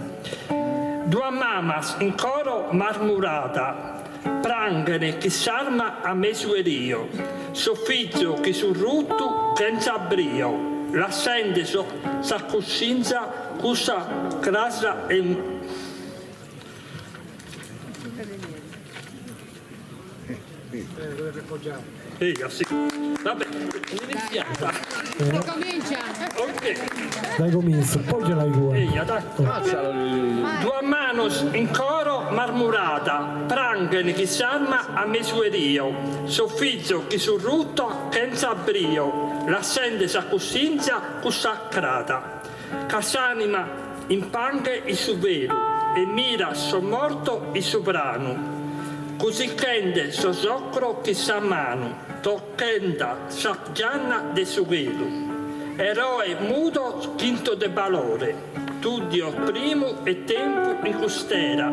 Due mamas in coro marmurata, prangere chi s'arma a mesuerio, soffizio chi sul rutto che brio, la sende sa cuscinza, cusa crasa e... Sì. Vabbè, iniziata. Comincia. Ok. Dai comincia, poi ce l'hai tu. Due manos in coro marmurata, prangene chi s'arma a mesuerio, soffizio chi sul rutto che brio, l'assende sa cuscinza cussacrata, casanima in panche il suvero e mira sommorto il sovrano. Così chende so soccro che sa mano, toccenda sa gianna de sugheru. Eroe muto quinto de valore, tu Dio primo e tempo in custera,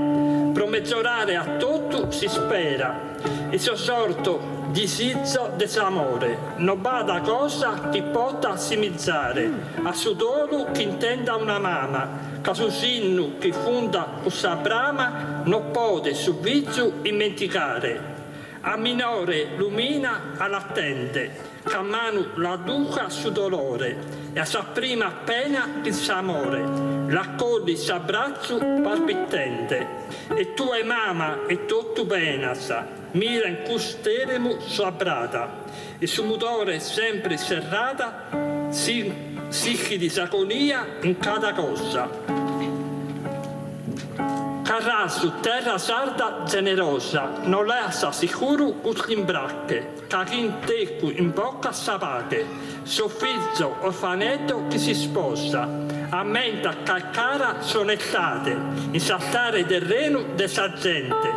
promezzorare a tutto si spera, e so sorto di sizzo desamore, non bada cosa chi possa simizzare, a sudoro chi intenda una mama, casusinnu chi funda questa brama non pode su vizio dimenticare. A minore lumina all'attende, a mano la duca su dolore, e a sa prima appena il s'amore, l'accogli s'abbraccio palpitente, e tu e mamma e tutto benasa, mira in custeremo sua brata, e su mutore sempre serrata, sicchi di saconia in cada cosa. Carrà su terra sarda generosa, non lascia sicuro l'imbracche, che chi in tecu in bocca sapate, soffizzo orfanetto che si sposa, ammenta che cara sonettate, in saltare terreno de sa gente,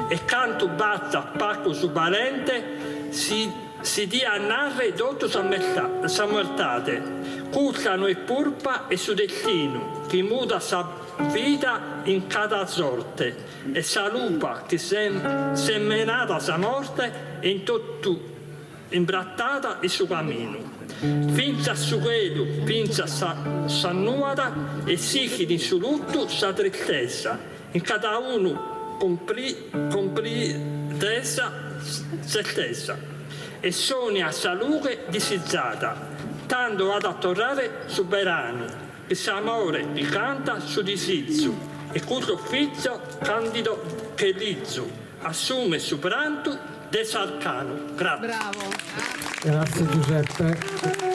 e canto bazza pacco su valente, si dia a narre dotto sammertate, cuccano e purpa e su destino, chi muda sa vita in cada sorte, e sa lupa che semenata sa morte e in tutto imbrattata il suo cammino. Finza su quello, finza sa nuada e sichi di su lutto sa tristezza, in cada uno compresa se stessa, e sonia salute disizzata, tanto ad attorrare su verano, che s'amore ti canta su disizio, e questo figlio candido che lizzo, assume su pranto del sarcano. Grazie. Bravo. Grazie Giuseppe,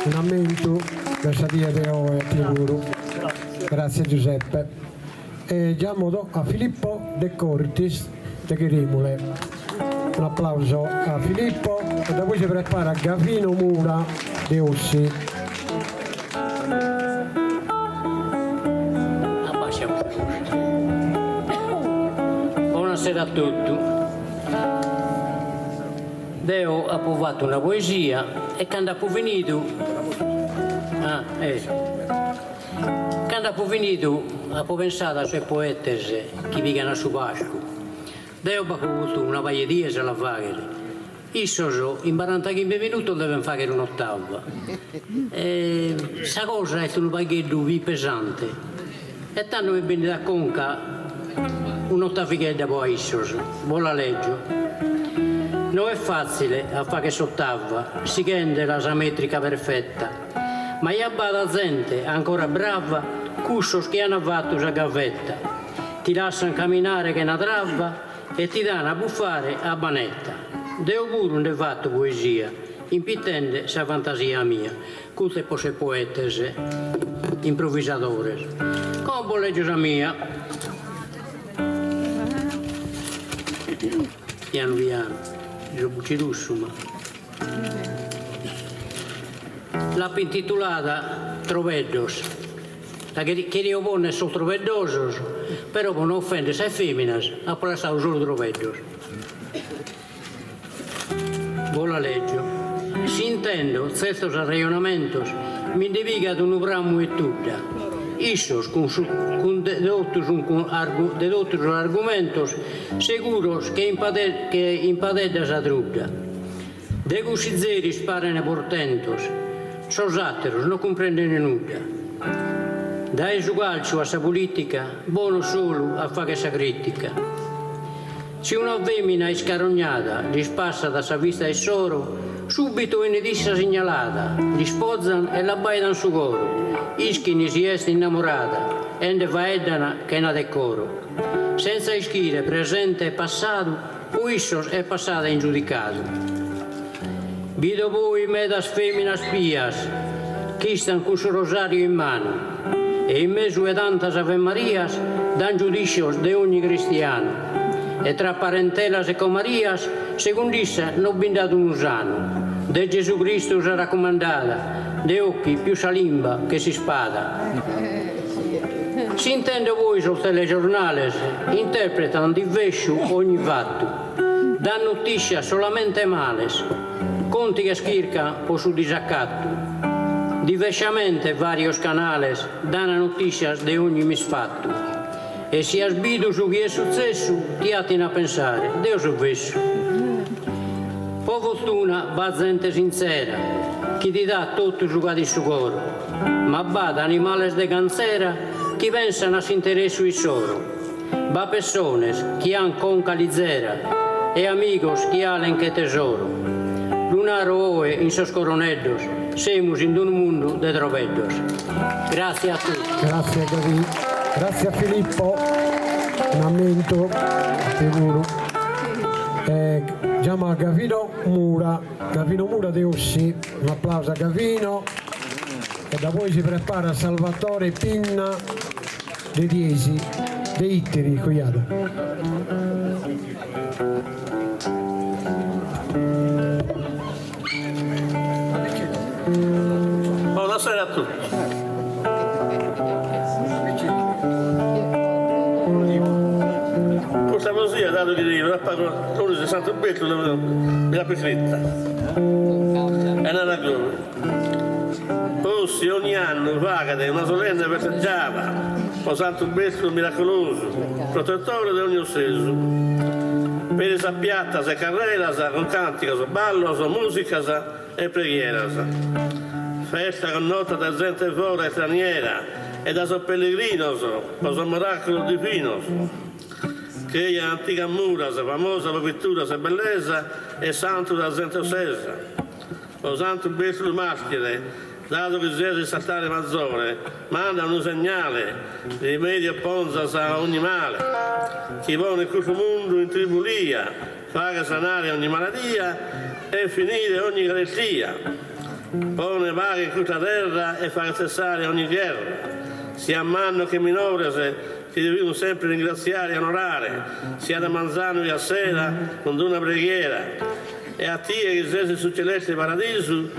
un aumento da Sadia Deo e Tiguru. Grazie Giuseppe. E diamo a Filippo De Cortis De Grimule. un applauso a Filippo e da poi si prepara Gavino Mura De Ossi. Buonasera a tutti. Io ho provato una poesia e quando ho finito ho pensato ai suoi poeti che vivono a Subasco. Io ho avuto una paia di se la fare. Io in 45 minuti devo fare un'ottava. Questa cosa è un pacchetto pesante. E tanto mi viene da conca un'ottafichetta poi Issos. Buon la leggio. Non è facile a fare sottava, si rende la metrica perfetta, ma io la gente ancora brava, cussos che hanno fatto la gavetta, ti lasciano camminare che una trava e ti danno a buffare a banetta. Deo pure non ho fatto poesia, impitende sa fantasia mia, culte pose poetes, improvvisadores. Come leggio la mia, piano piano. L'ha intitolata Trovedos, la che io pone sono trovedosos, però non offende se feminas, ha plazato solo trovedos. Vos la leggio. Si intendo, certos ragionamentos, mi indivica ad un bramo e tutta. Issos, con dedottos argumentos, seguros que impadedas a trubda. De gusizzeri sparano portentos, sos atteros non comprendene nulla. Da esugalcio a sa politica, buono solo a fare sa critica. Se una femmina è scarognata, gli spassa da sa vista e soro, subito viene dissa segnalata, gli spozzano e la baidan su coro. Ischini si è innamorata, ende faedana che na decoro. Senza ischire presente e passato, Uissos è passata in giudicato. Vido voi medas feminas pias, chi stan con suo rosario in mano, e in mezzo a tantas Ave Marias dan giudicios de ogni cristiano. E tra parentelas e comarias, secundissa non bindato un usano, de Gesù Cristo usa raccomandata, de occhi più salimba che si spada. Si intende voi sul telegiornale, interpretano di vescio ogni fatto, dan notizia solamente males, conti che schirca o su disaccatto, diversamente varios canales danno notizia di ogni misfatto, e si asbido su chi è successo, ti attina a pensare, Dio su vesso. Po fortuna va gente sincera, chi ti dà tutto su di su coro, ma bada animales de canzera, chi pensano a si interesso il soro, va persones, chi han conca lizera, e amigos, chi alen che tesoro. Lunaro oe in sos coronellos, semus in un mondo de trovedos. Grazie a tutti. Grazie Gavino. Grazie a Filippo, un aumento sicuro. Chiama Gavino Mura De Ossi, un applauso a Gavino e da poi si prepara Salvatore Pinna De Diesi, De Itteri, Cogliato. Buonasera a tutti. Questa poesia, dato che la parole di Santo Berto, me l'ha prescritta. È una ragione. Ossi ogni anno vagate una solenne festeggiava, o Santo Berto miracoloso, protettore di ogni osseso. Per esa piattas e carreras, con canticas, ballos, musicas e preghieras. Festa con nota da gente fora e straniera, e da so pellegrinos, o so miracolo divinos. Che è antica muras, famosa per pitturas e bellezza, e santo da gente osesa. O Santo Berto maschile, dato che Gesù saltare maggiore, manda un segnale, rimedio ponzas a ogni male. Chi vuole in questo mondo in tribulia, fa sanare ogni malattia e finire ogni carestia. Pone paga in questa terra e fa cessare ogni guerra. Si ammanno che minores ti dobbiamo sempre ringraziare e onorare, sia da Manzano che a sera, con una preghiera. E a te che sei sul celeste paradiso,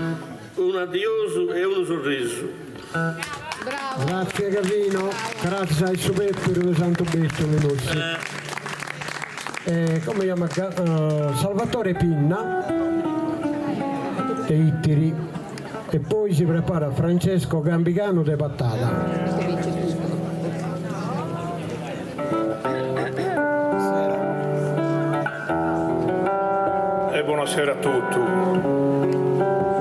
un addio e un sorriso. Bravo. Grazie Gavino, grazie ai superstiti di Santo Besto come chiama Salvatore Pinna e Ittiri, e poi si prepara Francesco Gambicano de Pattata. Buonasera a tutti.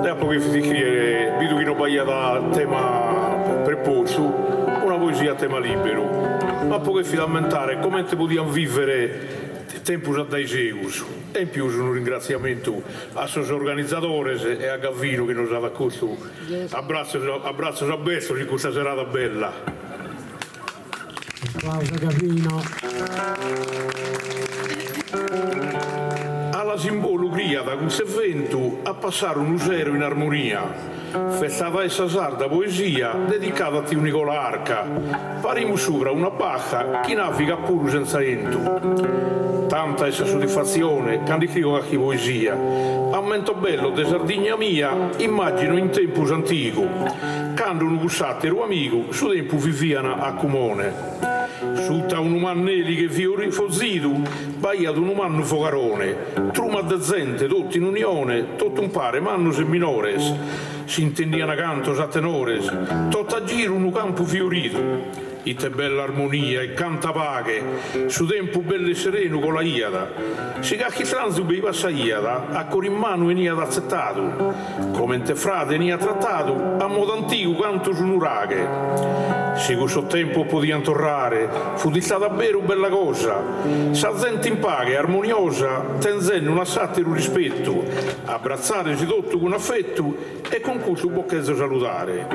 Dopo che vedo che non vai da tema preposto, una poesia a tema libero. Ma poi che fondamentale, come possiamo vivere tempo dai secoli. E in più un ringraziamento a suoi organizzatori e a Gavino che nos ha accolto. Abbraccio a Besto in questa serata bella. Applauso Gavino. Alla simbolicità da questo evento a passare un usero in armonia. Festava essa sarda poesia dedicata a Tio Nicola Arca. Parimo sopra una bacca che naviga pure senza ento. Tanta essa soddisfazione quando scrivo a chi poesia. Aumento bello de Sardegna mia, immagino in tempo antico. Quando un bussattero amico, su tempo viviano a Comune. Sutta un umannelli che fiori fozzitu, baiato un umanno focarone, truma de gente, tutti in unione, tutto un pare, mannus e minores, si intendiano cantos a tenores, tutto a giro un campo fiorito, ite bella armonia e canta paghe, su tempo bello e sereno con la iada, si cacchi transu bei passa iada, a cor in mano venia accettato, come te frate venia trattato, a modo antico canto su un'uraghe. Se questo tempo podiamo tornare, fu di stata davvero bella cosa. Sa gente in paga, armoniosa, tenzendo un assatero rispetto, abbrazzarsi tutto con affetto e con questo bocchezzo salutare.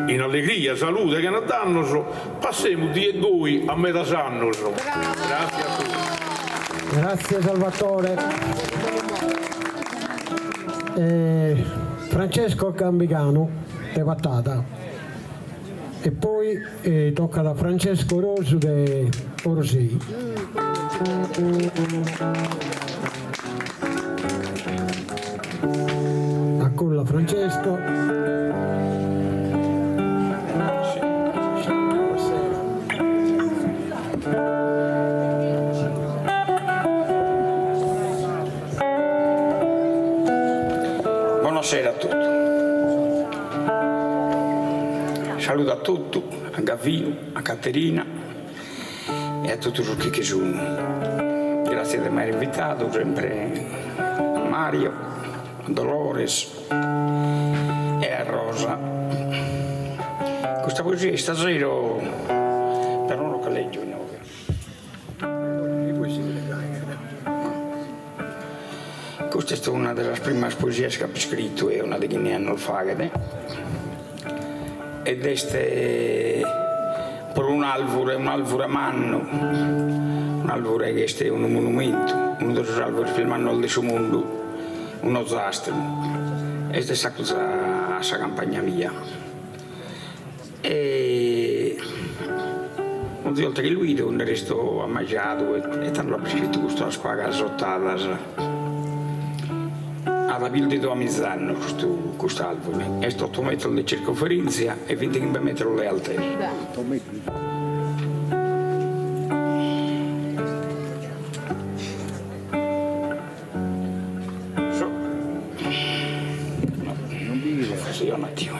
In allegria, salute che ne danno, passiamo di e goi a metà sanno. Grazie a tutti. Grazie Salvatore. Francesco Gambicano, de Pattata. E poi tocca da Francesco Rosu de Orosei. Accolla Francesco. Buonasera a tutti. Saluto a tutti, a Gavino, a Caterina e a tutti quelli che sono. Grazie di aver invitato, sempre a Mario, a Dolores e a Rosa. Questa poesia stasera per loro che leggo in questa è una delle prime poesie che ho scritto, è una di che ne hanno fatto. Ed este per un albore a manno, un albore che è un monumento, uno dei alberi più manno del suo mondo, uno zastro. E questa cosa la campagna mia. E una volta che lui non resto ammaggiato e tanto ha scritto questa squadra sottata. Ad abil di Mizzano questo album è 8 metri di circonferenza e 25 metri di altezza. Sì, un attimo.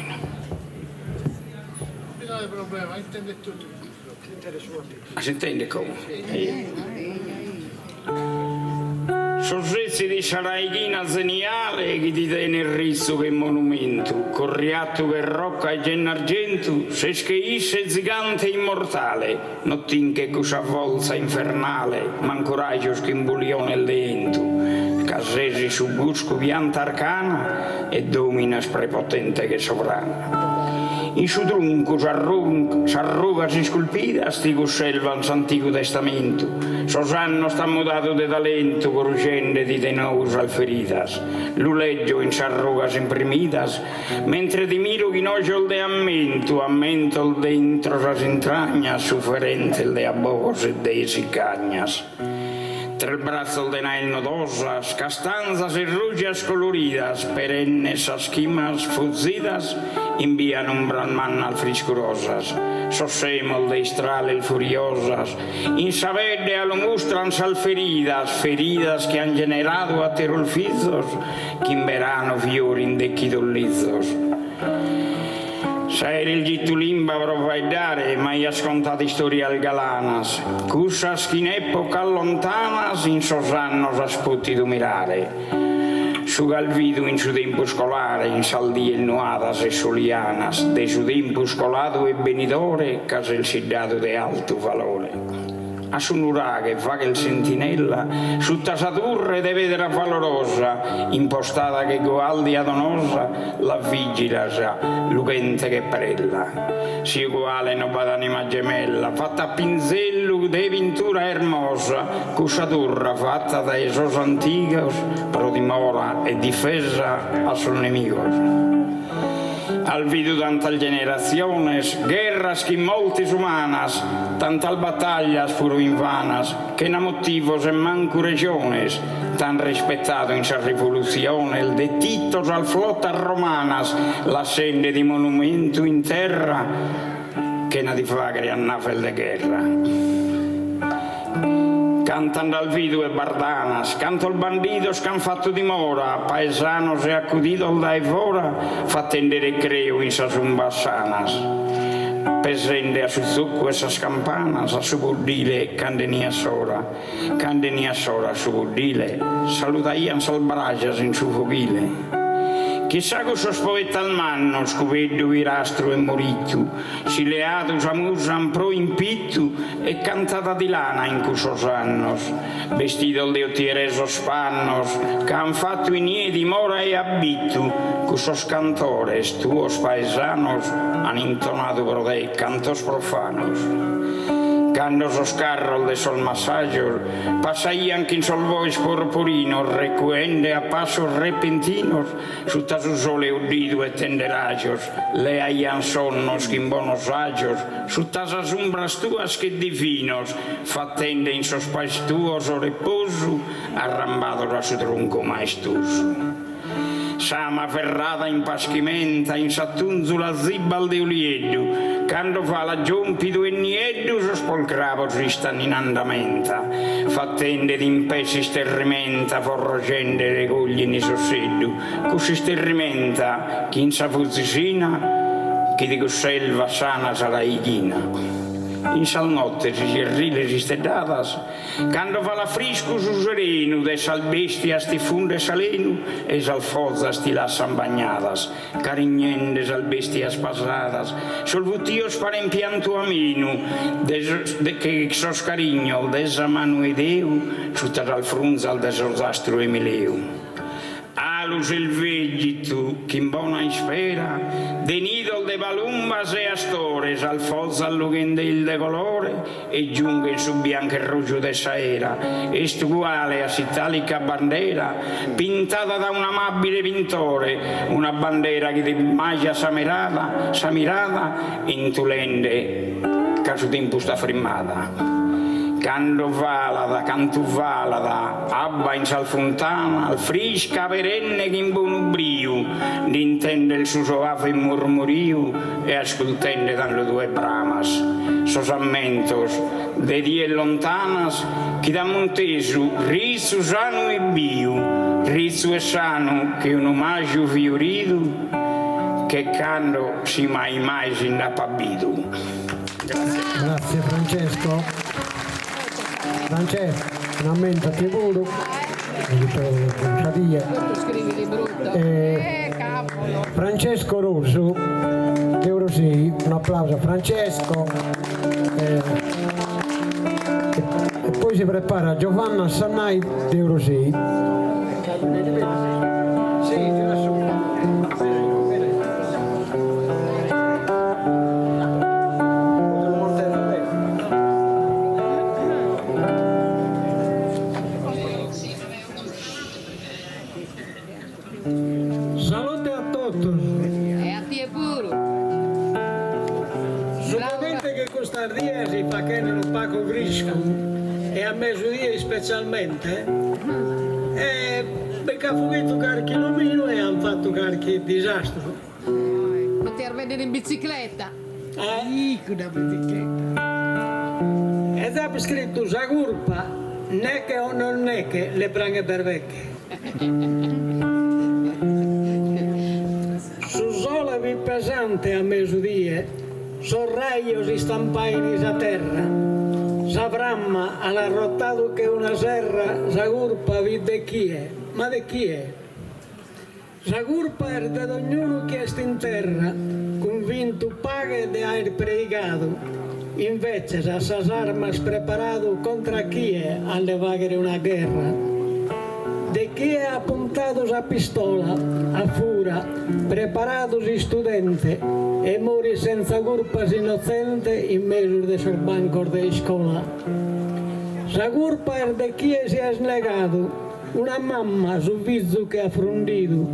Non è problema, intende tutto. Si intende come? Sorrezzi di Sciaraichina zeniale che ti tiene il rizzo che monumento, corriatto che rocca e gennargento, se scheisce gigante immortale, nottin che cuscia volza infernale, man coraggio schimbulione lento, casesi su busco pianta arcana e domina sprepotente che sovrana. In suo tronco s'arruga si scolpita sti selva antico testamento, Sosanno sta mutato de talento, corugende di tenos al feridas. Lu leggio in sarrugas imprimidas, mentre di miro chi nociol de ammento dentro sas intragnas, sufferente de abogos e de sicagnas. Tra el brazo de nael nodosas, castanzas y rugias coloridas, perennes asquimas fuzidas, envían un brahman al friscurosas. Sossemos de estrales furiosas, insaberde a lo mustrans al feridas que han generado a terulfizos, que en verano fiorin de quidollizos. Saer il gittulimba provaidare, mai ascontate storial galanas, cusas che in epoca lontanas in sosannos asputti du mirare. Su galvidu in su tempo scolare, in saldiel nuadas e solianas, de su tempo scolado e benidore, casel siddato de alto valore. A sunurà che fa che il sentinella, su tasaturre de vedere valorosa, impostata che gualdi adonosa, la vigila sa, lucente che prella. Si uguale no badanima gemella, fatta a pinzello de pintura hermosa, cusaturra fatta da esos antigos, pro dimora e difesa a sus enemigos. Al vidu tantas generaciones, guerras que moltes humanas, tantas batallas fueron invanas, que na motivos en manco regiones, tan respetado en sa revoluciones, de titos al flotas romanas, la sende di monumento in terra, que na di fagre a nafel de guerra. Cantan dal vidu e bardanas, canto il bandidos che han fatto dimora, paesanos e accudidos da evora, fa tendere creo in sa sumbassanas. Pesende a su zucco e sas campanas, a su burdile candenia sora su burdile, salutaian sal bragias in su foghile. Chissà cosa spoetta al manno, scoveddo virastro e morittu, si leatus amusan pro impittu e cantata di lana in cusos annos, vestito de otieresos pannos, che han fatto i niedi mora e abittu, cusos cantores, tuos paesanos, han intonato pro te cantos profanos. Cando sos carros de sol masayos, pasaían quin sol voz purpurinos, recuende a pasos repentinos, sutta su sole uddido e tenderayos, le hayan sonnos quin bonos ayos, sutta sas umbras tuas que divinos, fattende in sos pais tuos o reposo, arrambados a su tronco maestoso. Sama ferrata in paschimenta, in sattunzula zibal de ulieddu, quando fa la giompidu e nieddu, sospolcravo ristan in andamenta, fattende d'impesi sterrimenta, forrogende le gogli in sosseddu, così sterrimenta, chi in sa fuzzicina, chi di selva sana sarà ighina. In sal notte si rile ristedadas, quando fa la frisco su sereno, de sal bestia sti funde salenu, e sal foza sti lassan bagnadas, carignende sal bestia spasadas, sol vutios paren pianto amenu, de che sos carignol, desa manu ed eu, sutta sal frunzal de sosastro emileu. Alus il vegitu, che in bona ispera, de nidol de balumbas e astores, al foza allughendel de colore, e giunge su bianco e ruggio de saera, est uguale a s'italica bandera, pintata da un amabile pintore, una bandera che di magia sa mirada, intulende, che su tempo sta frimmata. Cando valada, cantu valada, abba in sal fontana, al frisca perenne che in buon brio, d'intende il suo soave murmurio e ascoltende dalle due bramas. Sos ammentos, de die lontanas, che da montesu, rizzu sano e bio, rizzu e sano che un omaggio fiorido, che cando si mai si indappabido. Grazie. Grazie Francesco. Francesco, un aumento a te volo, Francesco Rosso, Euro 6, un applauso a Francesco. E poi si prepara Giovanna Sannai di Euro 6. tardia si fa che non pago griscano e a mezzodia specialmente e perché ha fuggito qualche lumino e hanno fatto qualche disastro. Poter venire in bicicletta. Una bicicletta. Ed ha scritto Zagurpa, neche o non neche, le pranghe per vecchie. Su sole pesante a mezzodia, sorraio si stampaini a terra. Savramma ha rottato che una serra, Zagurpa vide chi è, ma di chi è? Zagurpa è di ognuno che è in terra, convinto paga di aver pregato. Invece a sas armas preparato contro chi è a levare una guerra. De chi è appuntato a pistola, a fura, preparato studente e mori senza Gurpas innocente in mezzo del sul banco di scuola. Sa Gurpa è de chi si è slegato, una mamma sul viso che ha frondito,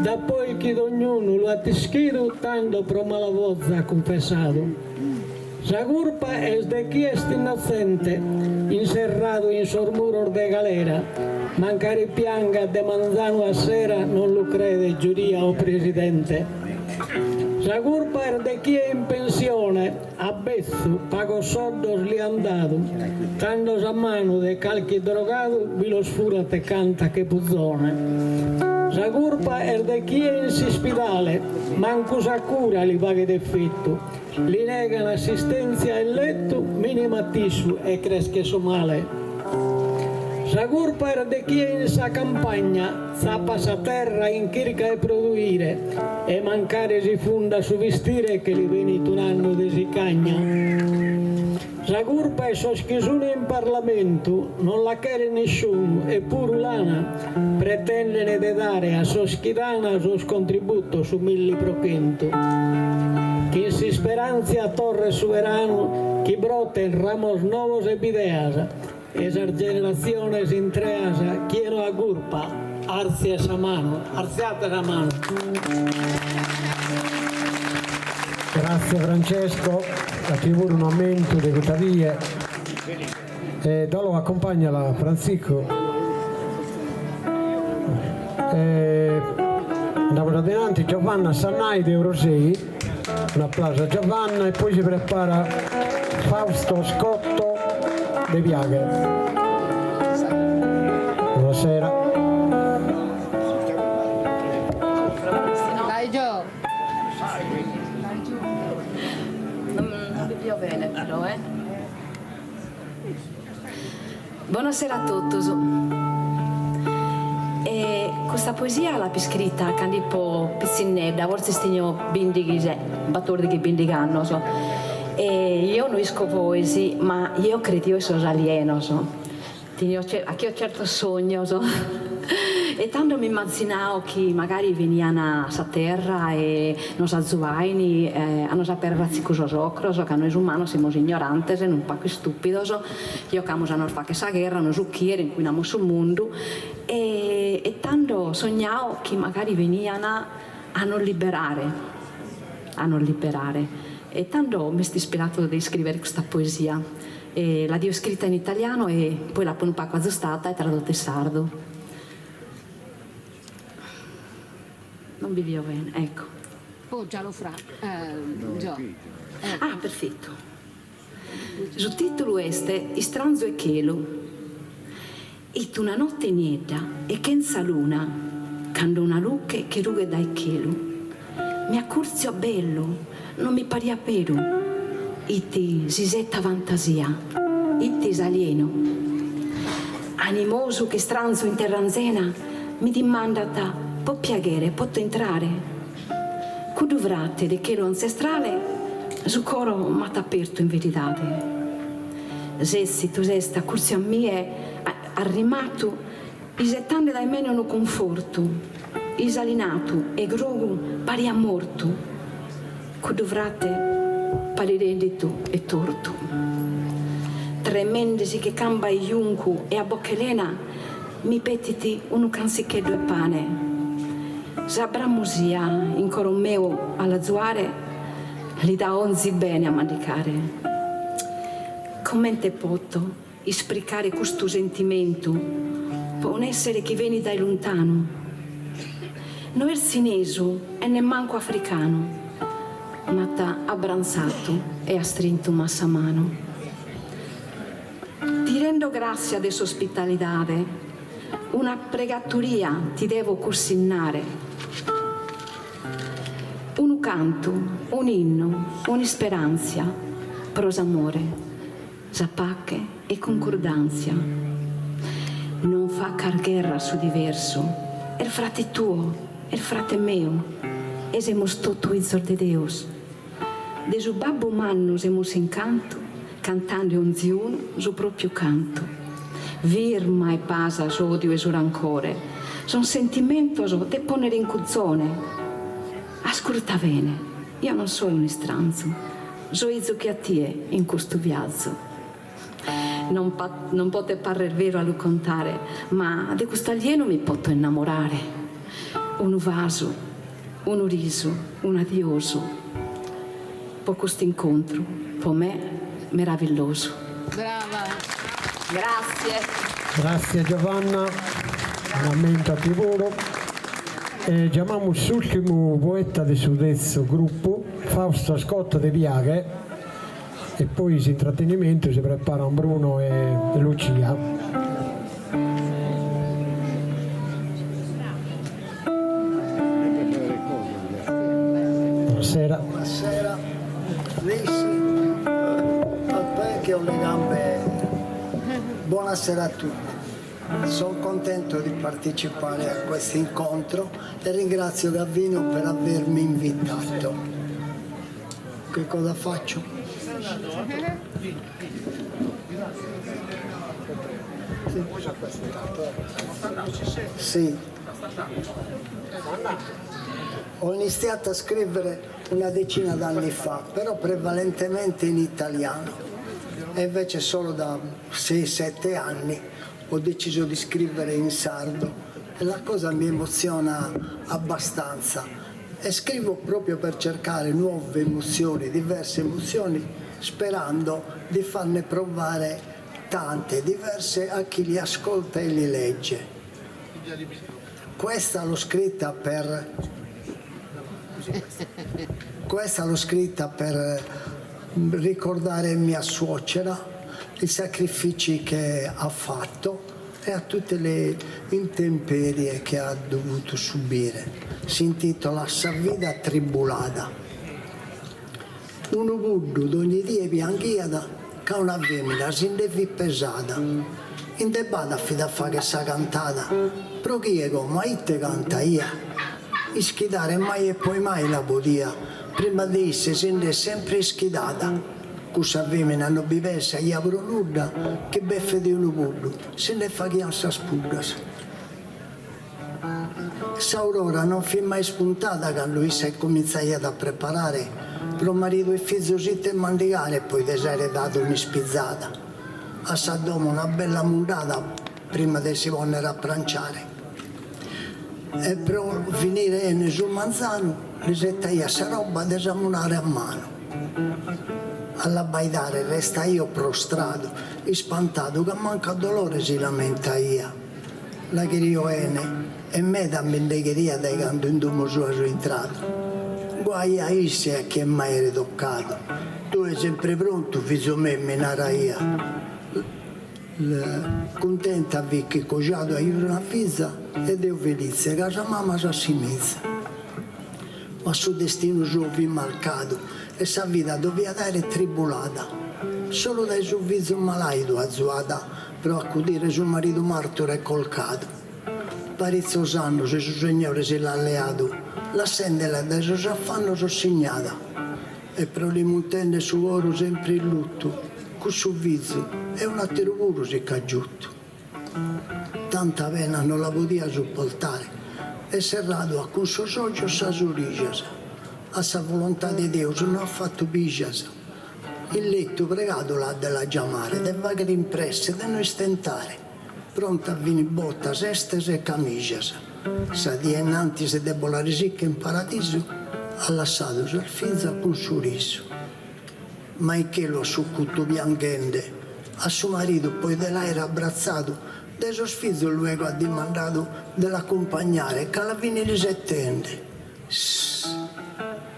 da poi che ognuno lo ha tischito, tanto pro malavozza ha confessato. Zagurpa è de chi è innocente, inserrato in sormuro de galera, mancare pianga de manzano a sera non lo crede giuria o presidente. Zagurpa è de chi è in pensione, a bezzo, pago soldos li andato, tanto a mano de calchi drogato, vi lo sfura te canta che puzzone. Zagurpa è de chi è in ospedale, manco sa cura li paga d'effetto, li negano assistenza al letto, minima tissu e cresce su male. Zagurpa è de chi è in sa campagna, zappa sa terra in chirca e produire, e mancare si fonda su vestire che li venito un anno de si cagna. Zagurpa è soschisone in Parlamento, non la chiede nessuno, eppure l'ANA pretende di dare a soschidana sos contributo su 1000 procento. Chi si speranzia a torre soberano, chi broten ramos novos e videas, esas generaciones intreas, quiero a Gurpa, arzie a mano, arziate la mano. Grazie Francesco, la TV un aumento di tuttavia e da lo accompagna la Francisco. Andiamo da dinanzi Giovanna Sannai di Eurosei, un applauso a Giovanna e poi si prepara Fausto Scotto De Viaghe. Buonasera. Dai Gio. Non vi più bene però, Buonasera a tutti. E questa poesia l'ha scritta quando po' pizzinedda, forse stigno bindighi, battori che bindiganno, so. E io non isco poesi, ma io credo io sono alieno, so. A chi ho certo sogno, so. E tanto mi immaginavo che magari venivano a terra e non sa zuaini, a non sapere razzicoso socro, so che noi umani siamo ignoranti e non poco stupidi, so. Io che a non fare questa guerra, non zucchiere, inquiniamo sul mondo. E tanto sognavo che magari venivano a non liberare. E tanto mi sto ispirato di scrivere questa poesia. E la dio scritta in italiano e poi la un po' aggiustata e tradotta in sardo. Non vi dio bene, ecco. Poggialo fra Gio. Ah, perfetto. Il titolo è Istranzo e Chelo. It una notte nera e senza luna, quando una luce che ruga dai chelo. Mi accurzio bello, non mi paria peru. Itti sisetta fantasia, itti alieno. Animoso che stranzo in terranzena, mi dimandata, può piacere, può entrare. Cu dovrate di chelo ancestrale, su coro m'ha aperto in veritate. Se tu sesta curzio a mie, arrimato, isettande dai meno no conforto, isalinato e grogu pari a morto, cu dovrate parire tu e torto. Tremendesi che camba i iuncu e a bocchelena, mi pettiti un cansicheddo e pane. Sabramusia in coro meo alla zuare, li da onzi bene a mandicare. Come poto sprecare questo sentimento per un essere che viene dai lontano? Non è cinese e nemmanco africano, ma t'ha abbronzato e ha stretto massa mano. Ti rendo grazie adesso ospitalità, una pregatoria ti devo consignare. Un canto, un inno, una speranza, prosamore, zapacche e concordanza. Non fa carguerra su diverso, è il frate tuo, è il frate mio, e siamo tutto i zor de Deus. De su babbo manno siamo in canto, cantando un ziuno su proprio canto. Virma e pasa su odio e su rancore, son sentimento so de ponere in cuzzone. Ascolta bene, io non sono un stranzo, so izzo che a te in questo viaggio. Non pote parere vero a lo contare, ma di questo alieno mi posso innamorare. Un vaso, un riso, un adioso. Per questo incontro, per me, meraviglioso. Brava. Grazie. Grazie Giovanna, un aumento a lavoro. Chiamiamo l'ultimo poeta di sudezzo gruppo, Fausto Scotta de Viaghe, e poi si intrattenimento si preparano Bruno e Lucia. Buonasera. Buonasera. Aspetta che ho le gambe. Buonasera a tutti. Sono contento di partecipare a questo incontro e ringrazio Gavino per avermi invitato. Che cosa faccio? Sì. Ho iniziato a scrivere una decina d'anni fa, però prevalentemente in italiano, e invece solo da 6-7 anni ho deciso di scrivere in sardo e la cosa mi emoziona abbastanza e scrivo proprio per cercare nuove emozioni, diverse emozioni, sperando di farne provare tante, diverse a chi li ascolta e li legge. Questa l'ho scritta per ricordare mia suocera, i sacrifici che ha fatto e a tutte le intemperie che ha dovuto subire. Si intitola Sa vida tribulata. Uno buddu d'ogni dia pianghiada che una femmina si indevi pesata. In debata fida fa che sa cantata, però chi è come itte canta io. Ischidare mai e poi mai la podia, prima di esse si inde sempre ischidata. Questa femmina non bivessa, io avrò nulla, che beffe di uno buddu, se ne fa chianza spugas. S'aurora non fu mai spuntata quando lui si è cominciato a preparare, però marito e figlio si te mandigare e poi desere dato un'ispizzata. A Saddome una bella mundata prima di si vonnero a pranciare. E per finire sul manzano, le setta io sta roba da esaminare a mano. Alla baidare resta io prostrato, spantato, che manca dolore si lamenta io. La chirioene e me da mendegheria dai canto in domo sua sono entrato. Guai a issi a chi è mai ritoccato. Tu sei sempre pronto, figlio me, menara io. Contenta perché cociato a io una figlia ed io felice, che la mamma si assimizza. Ma sul destino suo vi marcato e sa vita doveva dare tribulata. Solo dai suo viso malaito azzuata per accudire suo marito martore e colcato. Parizio sanno se suo signore si l'ha alleato, la sendela dai suoi affanno sono segnata. E per le montagne su oro sempre in lutto, con suo viso e un attimo puro si caggiutto. Tanta pena non la poteva sopportare e serrato a con suo socio sa sorigasa. A sa volontà di Dio non ha fatto picciasa. Il letto pregato l'ha della chiamare, de vaghe impresse, da non stentare. Pronta a venire botta, sestes e camiciasa. Sa di innanti se debbola risicca in paradiso, ha lasciato sul figlio con sorriso. Ma è che lo succutto piangente, a suo marito, poi de là era abbracciato, de suo figlio luego ha domandato de l'accompagnare, che alla fine li settende.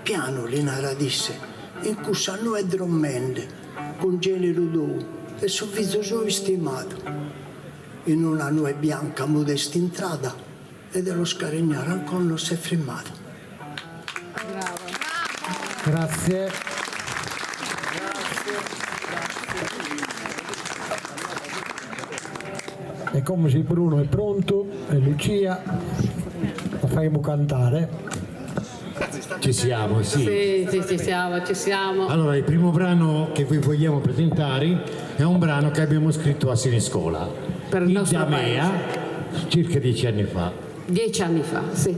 Piano Linara disse, in cussa noi dormente, con genero d'uovo, e suo viso suo stimato. In una nube bianca modesta entrata, e dello scaregnare ancora non si è fermato. Bravo. Grazie. E come se Bruno è pronto e Lucia la faremo cantare. Ci siamo, sì. Sì, ci siamo. Allora, il primo brano che vi vogliamo presentare è un brano che abbiamo scritto a Siniscola. Per il nostro Idamea, circa 10 anni fa. 10 anni fa, sì.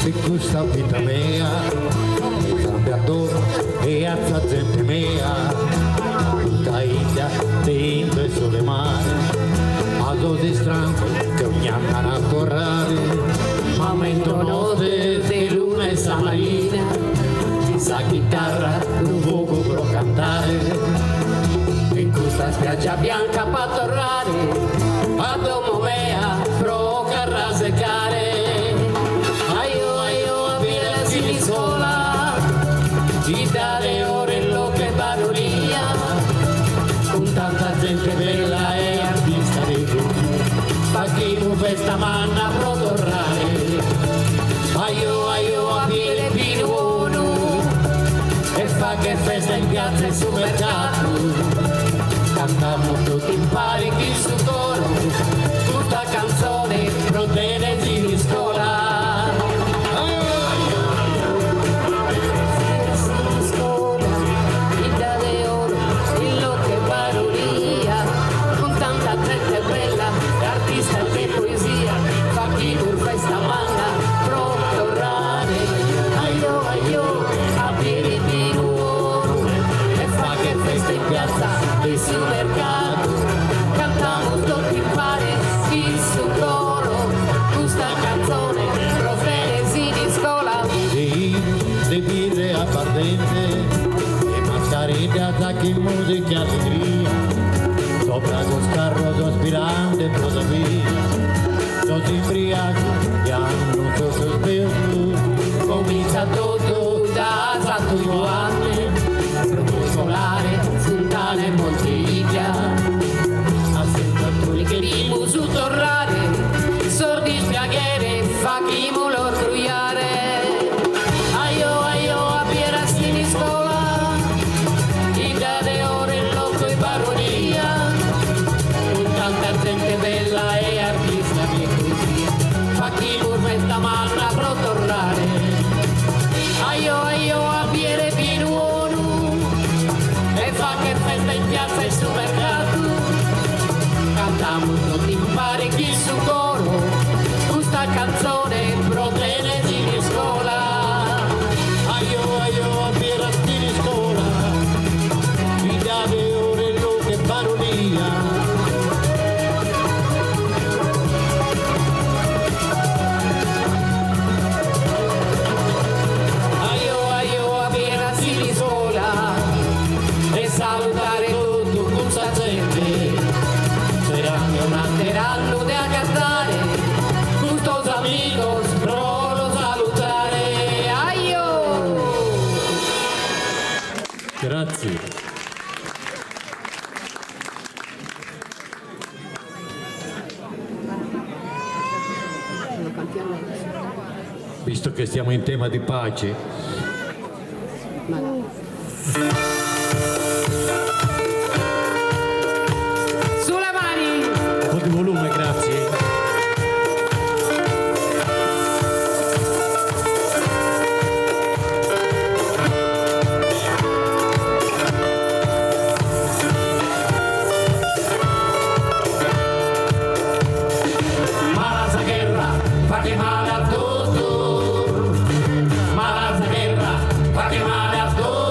Se questa vita mia mi cambia addosso e alza gente mia tutta India dentro il sole mare a cose strane che ogni anno a torrare ma metto notte di luna e samarina chissà chitarra un fuoco per cantare in questa spiaggia bianca per tornare a domo mea pro carra seccare Gita de ore che parolia con tanta gente bella e artista di giorno fa chi non festa manna pro tornare aio a piede più buono e fa che festa in piazza e su mercato cantiamo tutti in pari chi su coro tutta canzone pro tenesi di scuola del supermercato cantamos tutti in pare chi su coro questa canzone pro frenesi di scuola di birre a partente e mascherine attacchi musica allegria sopra lo scarro sospirante prosapia sono imbriaco che hanno sotto speso comincia tutto da Santo Giovanni scolare sultane Montiglia a sentatore che rimo su torrare sordi spiaghere fa chi mulo truiare aio a piera Siniscola Ida de ore loco e baronia con tanta gente bella e artista di così fa chi festa manna pro tornare aio a piere pieno fa che festa in piazza e su mercato cantiamo tutti in pari chi su coro questa canzone pro tenesi di scuola aio a piera di scuola mi dave ore lo che baronia aio a piera di scuola salutare tutto con sa gente saranno de a cantare gustos amigos pro lo salutare aio grazie visto che stiamo in tema di pace sulle mani un po' di volume grazie Mala guerra fa che male a tutto, mala guerra fa che male a tutto.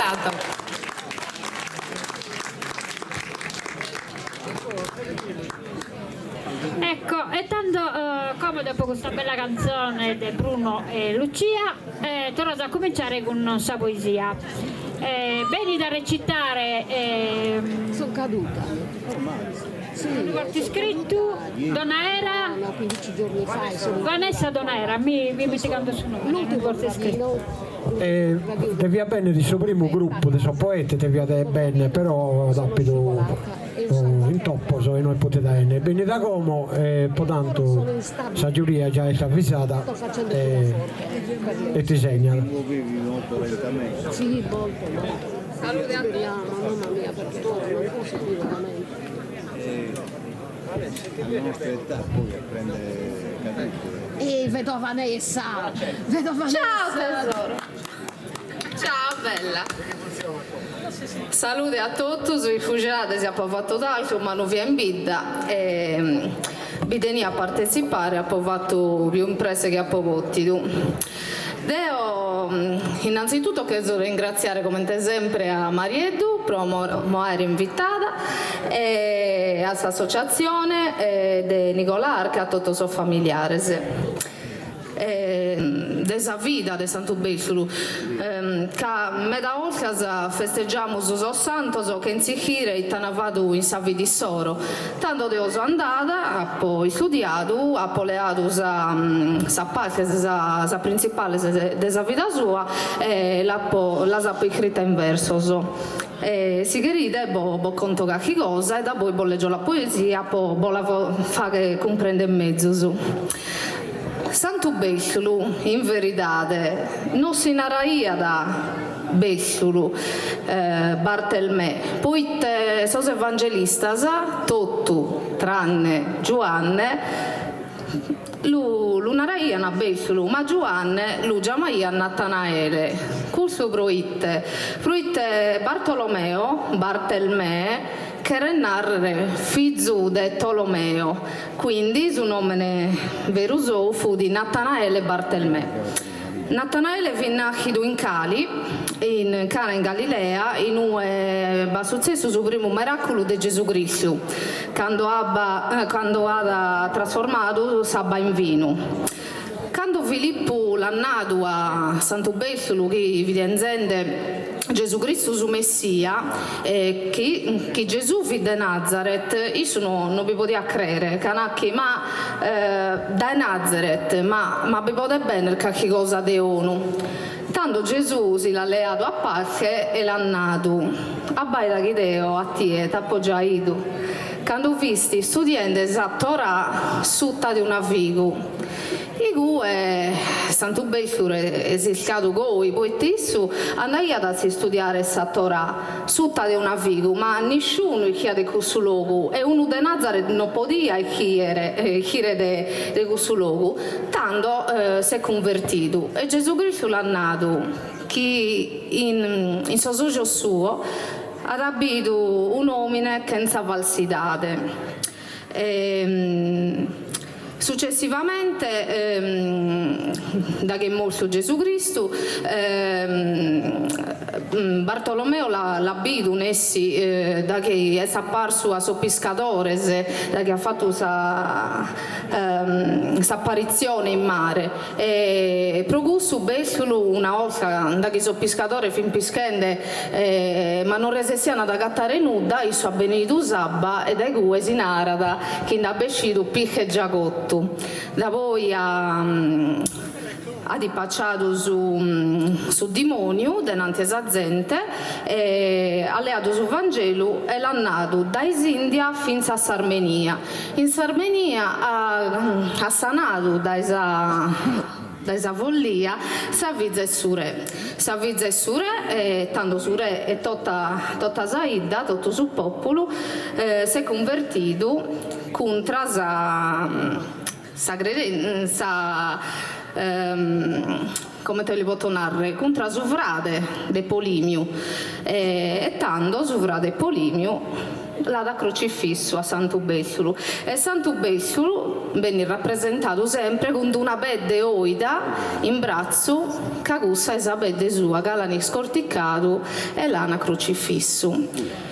stato. Ecco, e tanto come dopo questa bella canzone di Bruno e Lucia, tornato a cominciare con sa poesia. Beni da recitare. Sono caduta. Sì, guardi scritto Donaera. 15 giorni fa. Vanessa Donaera, mi mettendo su nome. L'ultimo scritto. Devi avere bene di suo primo gruppo, di suo poeta, devi avere bene, però rapido in toppo, e noi potete bene da como, poi tanto la giuria già è avvisata e ti segnala. Sì, molto. Salute a te. Mamma mia, perché tu non posso più veramente. Dobbiamo aspettare poi a prendere cadute. Vedo Vanessa. Ciao tesoro. Ciao bella. Salute a tutti, rifugiati si è fatto tanto, ma non vi è in bidda. Bideni a partecipare, ha fatto più imprese che ha potuto. Devo innanzitutto che ringraziare come sempre a Mariedu per essere invitata e a questa associazione di Nicola Arca a tutti i suoi familiari. Desa vita de Santo Bessulu ca meda olcas festeggiamo Zoso Santos che in Sicire e tanavadu in Savi di Soro tanto de oso andata ha poi studiato ha poleato sa parte sa principale desa vita sua e la sa poi scritta in verso si chiarite bo conto che cosa e da poi leggio la poesia poi la fa che comprende in mezzo su Santo Bessulu, in verità, non si naraia da Bessulu, Bartelmè, poi sos evangelistas, tutto, tranne Giovanne, lu naraian a Bessulu, ma Giovanne lu chiamaian Natanaele, curso proitte Bartelmè, che era narrare figlio di Tolomeo, quindi il nome vero fu di Natanaele Bartelmè. Natanaele fu nato in Cana in Galilea, in va successo il primo miracolo di Gesù Cristo, quando ha trasformato sabba in vino. Quando Filippo l'ha nato a Santo Bessulu, che evidentemente Gesù Cristo su Messia, che Gesù fu di Nazareth, io non vi potevo credere, ma da Nazareth, ma vi potete bene che cosa di ONU. Tanto Gesù si l'ha leato a pace e l'ha nato. A baita che deo a te, t'appoggiato. Quando visti studiando la Torah sutta di una figu. Santo Bessulu è stato coi, poi tesso andai ad studiare la Torah sutta di una figu, ma nessuno chiede questo luogo e uno di Nazareth non poteva chiedere di questo luogo, tanto si è convertito e Gesù Cristo l'ha nato che in suo socio suo ha abito un uomo senza falsitate. Successivamente, da che è morto Gesù Cristo, Bartolomeo l'ha visto da che è apparso a suo pescatore, da che ha fatto questa apparizione in mare. E Progusso Bessulu una volta da che suo pescatore fin pischende, ma non resessiano da cattare nuda, il suo benedito sabba e da cui si narra che da bescito picche giacotto. Da poi ha dipacciato su demonio denanti a gente, ha leato sul Vangelo e l'ha nato da India fino a Sarmenia. In Sarmenia ha sanato da esa follia Savizza e Sure. Savizza e Sure, tanto Sure e tutta Saida, tutto sul popolo, si è convertito contro come te li posso narrare, contro su frate de Polimio e tanto su frate Polimio l'ha da crocifisso a Santo Bessulu e Santo Bessulu viene rappresentato sempre con una bedde oida in braccio, che gussa esa bedde sua, che l'hanno scorticcato e l'hanno crocifisso.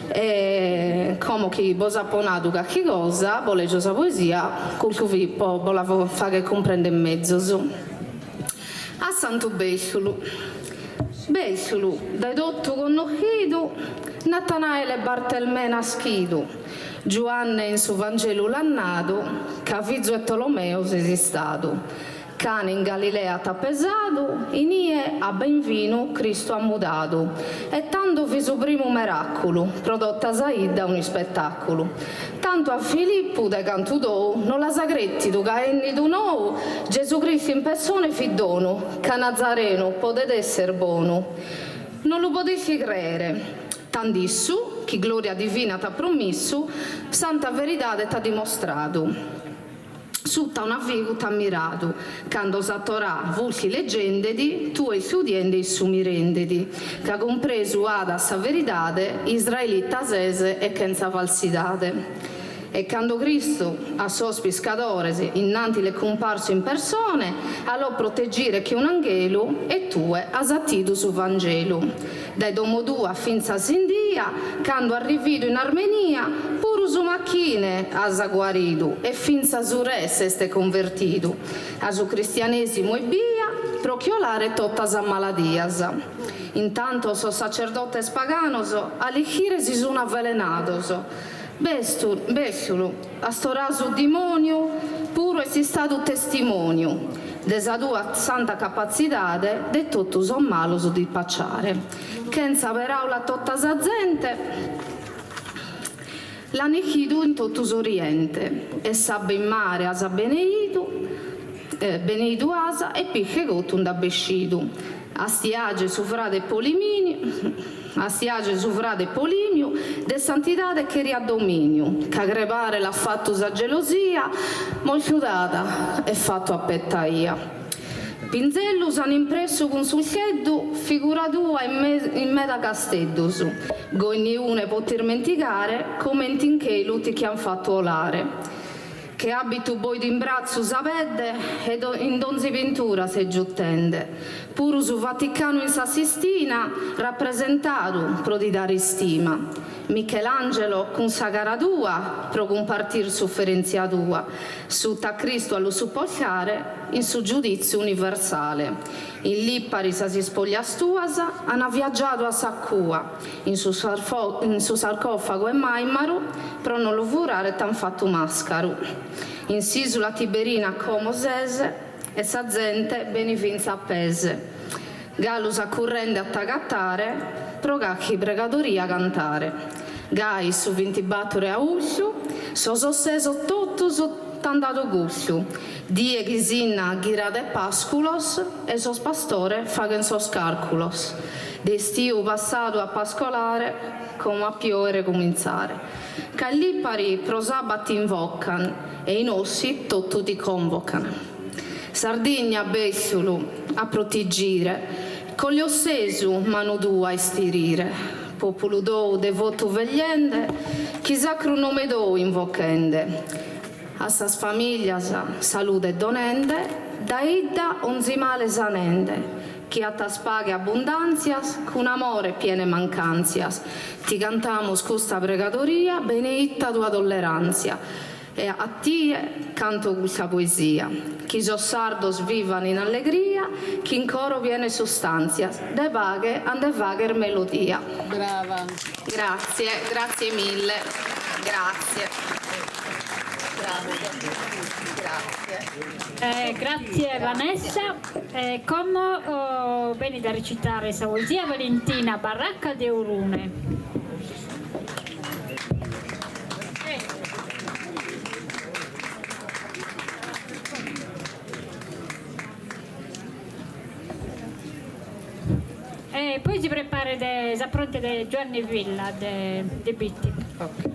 E come chi vi ha ponato qualche cosa, voleggio sa poesia, con cui vi volevo fare comprendere in mezzo. A Santo Becciolo, dai dotto conosciuto, Natanaele Bartelmè nascido, Giovanni in suo Vangelo l'annato, che figlio e Tolomeo si è stato. Cane in Galilea t'ha pesato, in ie a ben vino Cristo ha mudato. E tanto fi su primo miracolo, prodotta Saida un spettacolo. Tanto a Filippo de Cantudò, non la sagretti tu caenni tu no, Gesù Cristo in persona fi dono, che Nazareno potete essere buono. Non lo potessi credere. Tandissu, chi gloria divina t'ha promesso, santa verità t'ha dimostrato. Sutta una figu t'ha ammirato, quando s'attorà vulsi leggende tu e su diende e su mirendedi, che ha compreso ada sa veritade, israelita sese e senza falsidade. E quando Cristo a sos pescadores innanti le comparso in persone, allò proteggere che un angelo e tue asattido su Vangelo. Dai domo tua finza sindia, quando arrivido in Armenia, puru su macchine asa guarido e finza su re ste convertido. A su cristianesimo e via, prochiolare tottas a maladias. Intanto so sacerdotes paganos, alichire si sono avvelenados. Becciolo, a sto raso demonio, puro è stato testimonio desa tua santa capacità de tutto son malos di pacciare. Senza veraula tutta sa gente, l'anichido in tutto oriente, e sabbe in mare asa beneido asa e picche gotto un da bescido. Astiage su frade Poliminio, Astiage su frade Polimio, de santità che riaddominio, che aggrebare l'ha fatto sa gelosia, molchiudata e fatto a pettaia. Pinzellus hanno impresso con sul cheddu figura tua in meda casteddus, gogni une poter menticare, come in che lutti che han fatto olare. Che abito boi d'imbraccio sapedde ed in donzi ventura se giuttende. Puru su Vaticano in sa Sistina rappresentato pro di dare stima. Michelangelo con sa cara tua pro compartir sofferenzia tua. Sutta Cristo allo supplicare in su giudizio universale. In Lippari sa si spoglia stuasa hanno viaggiato a Saccua. In su sarcofago e Maimaro pro non lo furare t'han fatto mascaro. In Sisula Tiberina como sese e sa gente benefinza appese. Gallus accurrende a tagattare, pro cacchi pregadoria cantare. Gai su 20 battore a uscio, so sosseso tutto t'andato guscio. Die chisinna ghirade pasculos e sos pastore faghen sos calculos. D'estiu passato a pascolare, come a piovere cominciare. Callipari pro sabat invocan e i ossi tutto ti convocano. Sardegna Becciolo a proteggere, con gli ossesu mano tua a istirire. Popolo do devoto vegliende, chi sacro nome do invocende. A sas famiglias salute donende, da idda onzi male sanende. Chi a tas paghe abbondanzias, con amore piene mancanzias. Ti cantamos custa pregadoria, beneitta tua tolleranzia. E a tie canto questa poesia. Chi sos sardos vivan in allegria, chi in coro viene sostanzia. De vaghe ande vagher melodia. Brava. Grazie, grazie mille. Grazie. Grazie Vanessa. Come viene da recitare questa poesia Valentina Baracca de Urune. E poi si prepara la pronta di Giovanni Villa de Bitti. Okay.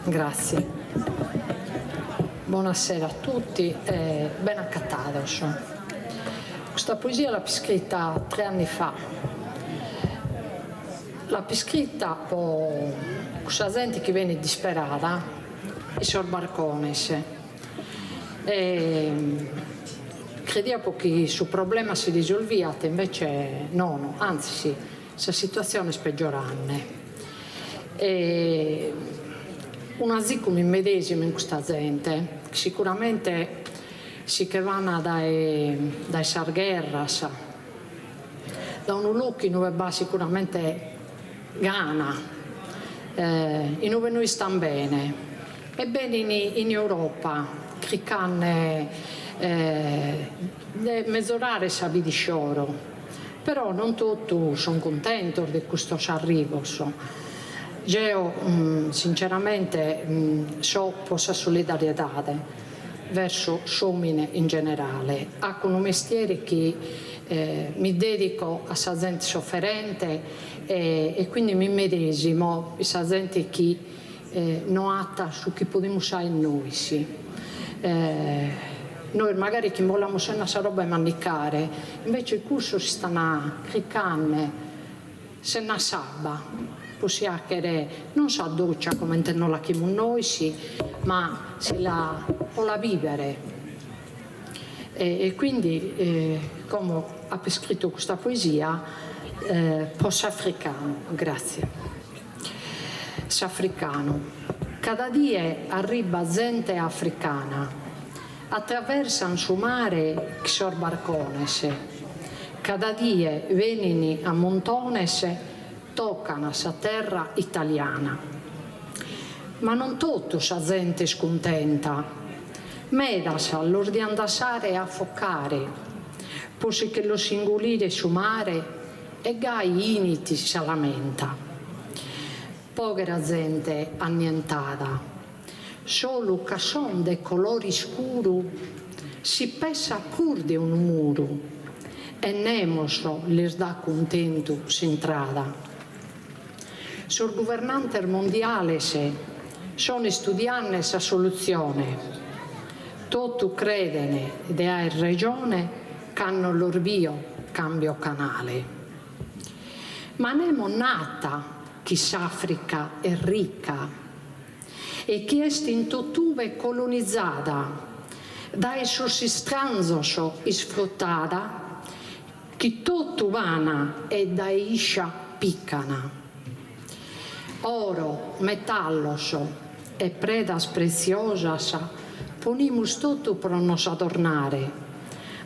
Grazie. Buonasera a tutti e ben accattados. Questa poesia l'ho scritta 3 anni fa. L'ho scritta con questa gente che viene disperata, i sorbarcones. Crediamo che sul problema si risolviate, invece no, anzi sì, questa situazione è peggiorante. Una come medesima in questa gente, sicuramente si che vanno dai sargherras, da un luogo dove va sicuramente Ghana, in dove noi stiamo bene, e bene in Europa, che hanno mezz'orare sabi di scioro, però non tutti sono contenti di questo arrivo. Io sinceramente so possa solidarietà verso Somine in generale, con un mestiere che mi dedico a questa gente sofferente e quindi mi medesimo a questa gente che non ha su chi possiamo usare noi. Sì. Noi magari chi vogliamo se una roba e manicare, invece il corso si sta a cricane, se una sabba, possiamo che non sa doccia come non la chiamiamo noi, sì, ma se la vivere. E quindi, come ha scritto questa poesia, post-africano, grazie. S'africano. Cada dia arriva gente africana. Attraversano su mare xor barcones, cada dia venini a montones, toccano sa terra italiana. Ma non tutto sa gente scontenta, medas all'or di andassare a foccare, posi che lo singolire su mare e gai initi si lamenta. Povera gente annientata, solo che son de colori scuro si pesa pur di un muro e nemoso les dà contento s'entrada. Sul governante mondiale sono studiando sa soluzione, tutto credene de ha regione c'hanno l'orvio cambio canale. Ma nemo nata chi s'Africa è ricca e che è in tuve colonizzata dai sussistranzos sfruttata che tutto vana e da iscia piccana. Oro, metallos e predas preziosas ponimus tutto per nos adornare,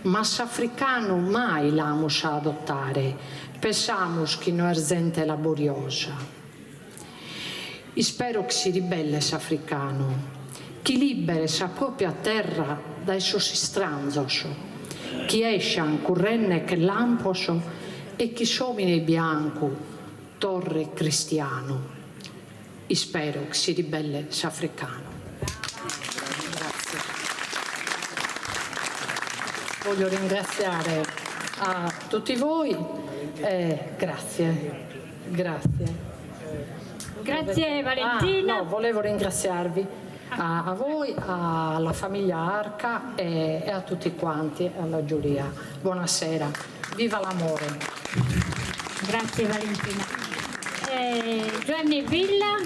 ma s'africano mai l'amus adottare, pensamus che non è gente laboriosa. E spero che si ribelle s'africano, che libere sa propria terra dai sossistranzos, che escian currenne che lamposo e che somine bianco, torre cristiano. E spero che si ribelle s'africano. Grazie. Voglio ringraziare a tutti voi. Grazie. Grazie Valentina. No, volevo ringraziarvi a voi, alla famiglia Arca e a tutti quanti, alla giuria. Buonasera, viva l'amore. Grazie Valentina. Giovanni Villa,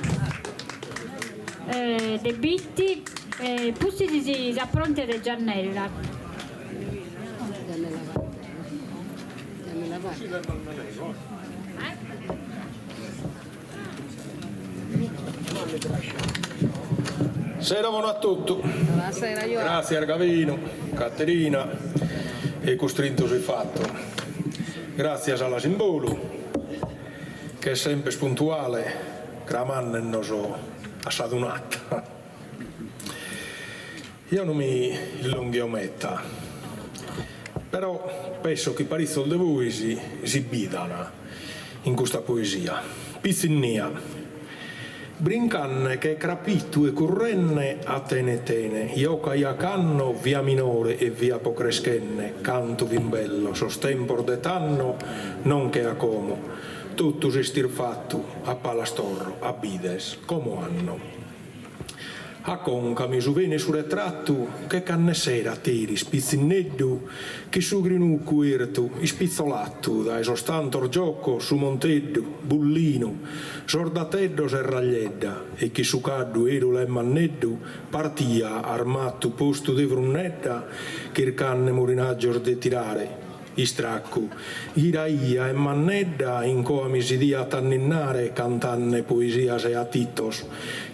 De Bitti, Pussi si appronte De Giannella. Sera buona a tutti. Buonasera, grazie Argavino, Caterina e costrinto sei fatto. Grazie alla Simbolo che è sempre spuntuale, cramando non so assadunata. Io non mi illunghiometta, però penso che parizzo di voi si bidano in questa poesia. Pizzinnia. Brincanne che crapittu e currenne a tene, ioca iacanno via minore e via pocreschenne, canto vimbello, sostempor de tanno, non che a como, tutto si stirfattu a palastorro, a bides, como anno. A concami su vene su retratto, che canne sera tiri, spizzineddu, che su grinuccu irtu, ispizzolattu, dai sostantor gioco, su monteddu, bullino, sordateddo serragliedda, e che su caddu erula e manneddu, partia armattu posto de frunnedda, che il canne morinaggio de tirare. Istraccu, iraia e mannedda in coami si dia a tanninnare cantanne poesia se a tittos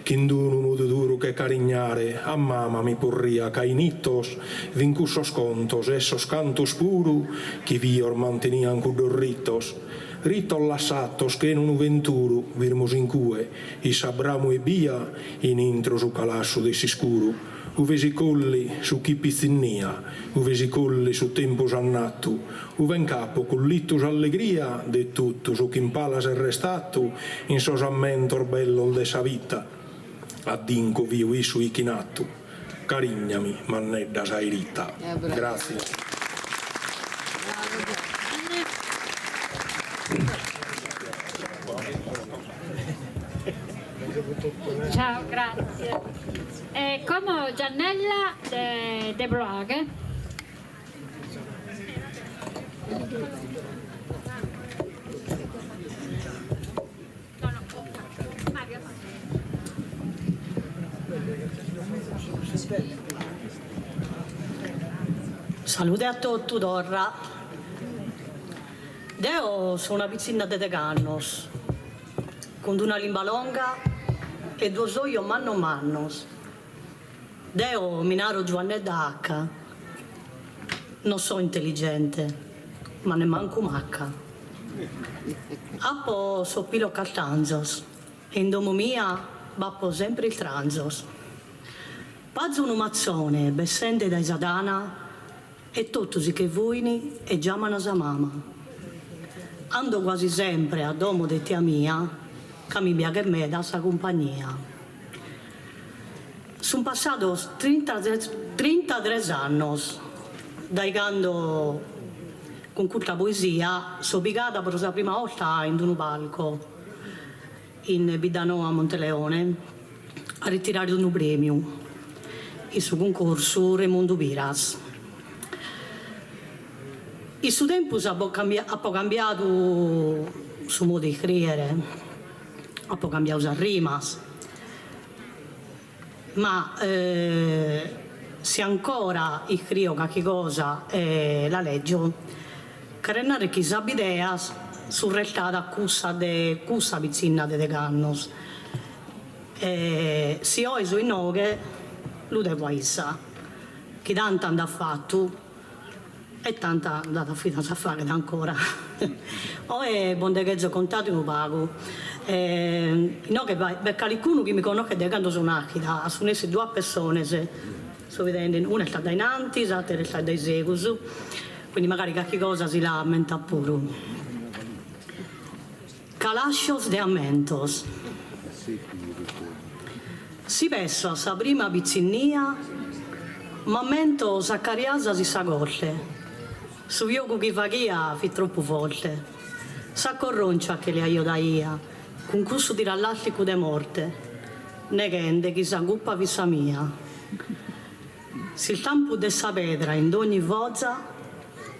chindunu mudu duru che carignare a mama mi porria cainittos vincussos contos essos cantus puru chi vior mantenian cudorritos rito lassatos che non venturu virmus in cue i sabramu e bia in intro su calasso de siscuru u vesicolli su chi pizzinnia, u vesicolli su tempus annattu, u ven capo collittus allegria, de tutto su chi impala se restattu, in sosammentor bello de sa vita, addinco viu isu ichinattu, carignami, mannedda sairita. Grazie. Ciao, grazie. Come Giannella de Bloaghe. Salute a tutti, Dorra. Io sono una pizzina de Tegannos, con una limba longa e due soio mannos. Deo minaro Giovannetta H. Non so intelligente, ma ne manco macca. Appo so pilo Castanzos, e in domo mia bappo sempre il tranzos. Pazzo un mazzone, bessende da Isadana, e tutti che vuini e chiamano sa mamma. Ando quasi sempre a domo de tia mia, che mi piace me da sa compagnia. Sono passati 33 anni da quando con questa poesia sono piegata per la prima volta in un palco in Bidano a Monteleone a ritirare un premio il suo concorso Raimondo Piras. Il suo tempo ha cambiato il suo modo di scrivere, ha cambiato le rimas, ma se ancora scrivo qualche cosa la leggo, carrenare chi sa idea sul restata cussa pizzina de Tegannos. Se ho i suoi noghe, lui devo issa, che tanta andà fatto e tanta andata a fare ancora. O è bondegheggio contato in un pago. No, che per qualcuno che mi conosce da quando sono nata, sono essere due persone, sto vedendo, una è stata in Antis, l'altra è stata in Segus, quindi magari qualche cosa si lamenta pure. Calascios de Amentos. Si pensa a sa prima pizzinnia, ma mento Zaccariasa si sa corte. Su io che faghia fi troppo forte. Sa corroncia che le aiutaia, con cusso di rallatico de morte, neghende chi sa guppa vissa mia. Si il tampo de sa pedra in ogni vozza,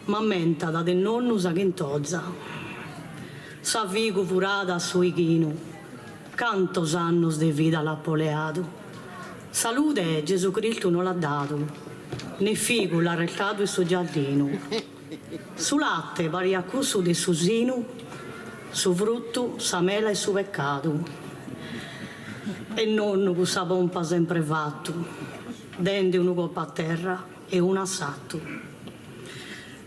ma menta da del nonno sa chintozza. Sa vigo furata su ichino, cantos annos de vita l'ha poleato. Salute Gesù Cristo non l'ha dato, né figo l'ha restato il suo giardino. Su latte pari a cusso di suo sino, su frutto sa mela e su peccato. E nonno con sa pompa sempre fatto, dente una coppa a terra e una a satto.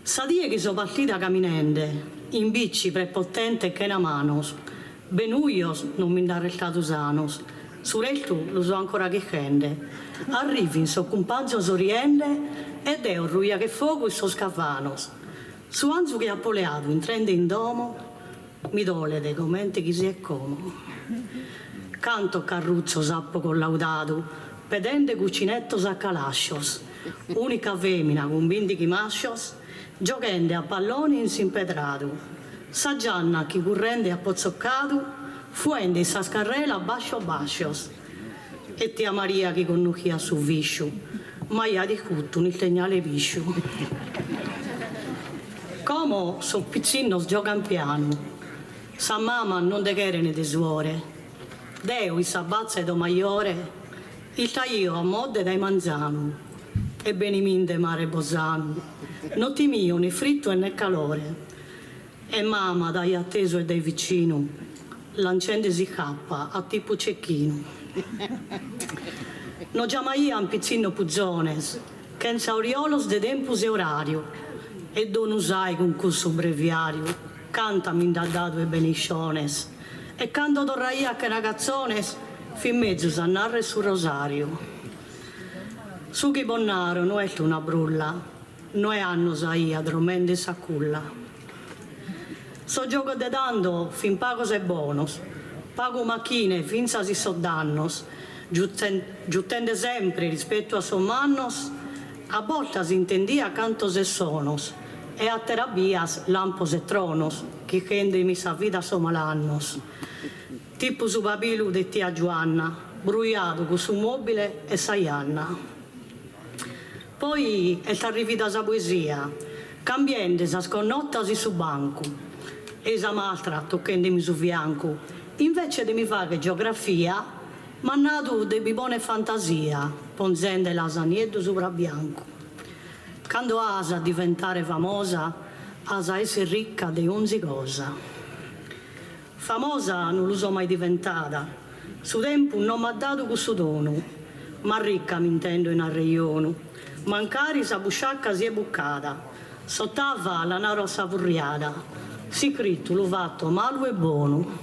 Sa die che so partita camminende, in bici prepotente che na manos, benuios non mi da restato sanos, su resto lo so ancora che scende. Arrivi in so compagno soriende ed è un ruia che fuoco e so scavanos. Su anzu che ha poleato in trende in domo, mi dole dei commenti chi si è como. Canto carruzzo sappo collaudato, pedente cucinetto sa calascios, unica femmina con bindichi mascios, giocende a palloni in simpedrato, sa Gianna chi currende a pozzoccato, fuende sa scarrela bascio bascios. e tia Maria che conoscia su viscio, ma io di tutto nel segnale viscio. Come so piccino giocan piano, sa mamma non de querene de suore, deo i sabazze do maiore, il taglio a modde dai manzano, e beniminde mare bosano, non ti mio né fritto e né calore, e mamma dai atteso e dai vicino, l'ancende si cappa a tipo cecchino. No già mai un piccino puzzones, che in sauriolos de tempus e orario, e don usai con cusso breviario, cantami in dadato e benisciones, e canto torraia che ragazzones, fin mezzo s'annarre sul rosario. Su chi bonnaro no è una brulla, no è anno saia dromende sa culla. So gioco de dando fin pagos e bonos, pago macchine fin sa si so dannos, giuttende sempre rispetto a sommannos, a volta si intendia cantos e sonos, e a terapias lampos e tronos, che rende mi sa vita somalannos. Tipo su papilu de tia Giovanna, bruiato con su mobile e saianna. Poi è arrivata sa poesia, cambiando sa sconnotasi su banco, e sa mastra toccandemi su fianco, invece di mi fare geografia, ma nato de bibone fantasia, ponzende lasagneto sopra bianco. Quando asa diventare famosa, asa essere ricca di ogni cosa. Famosa non lo so mai diventata, su tempo non mi ha dato questo dono, ma ricca mi intendo in arreione, mancari sa busciacca si è buccata, sottava la naro savurriata, si critto lo fatto malo e buono,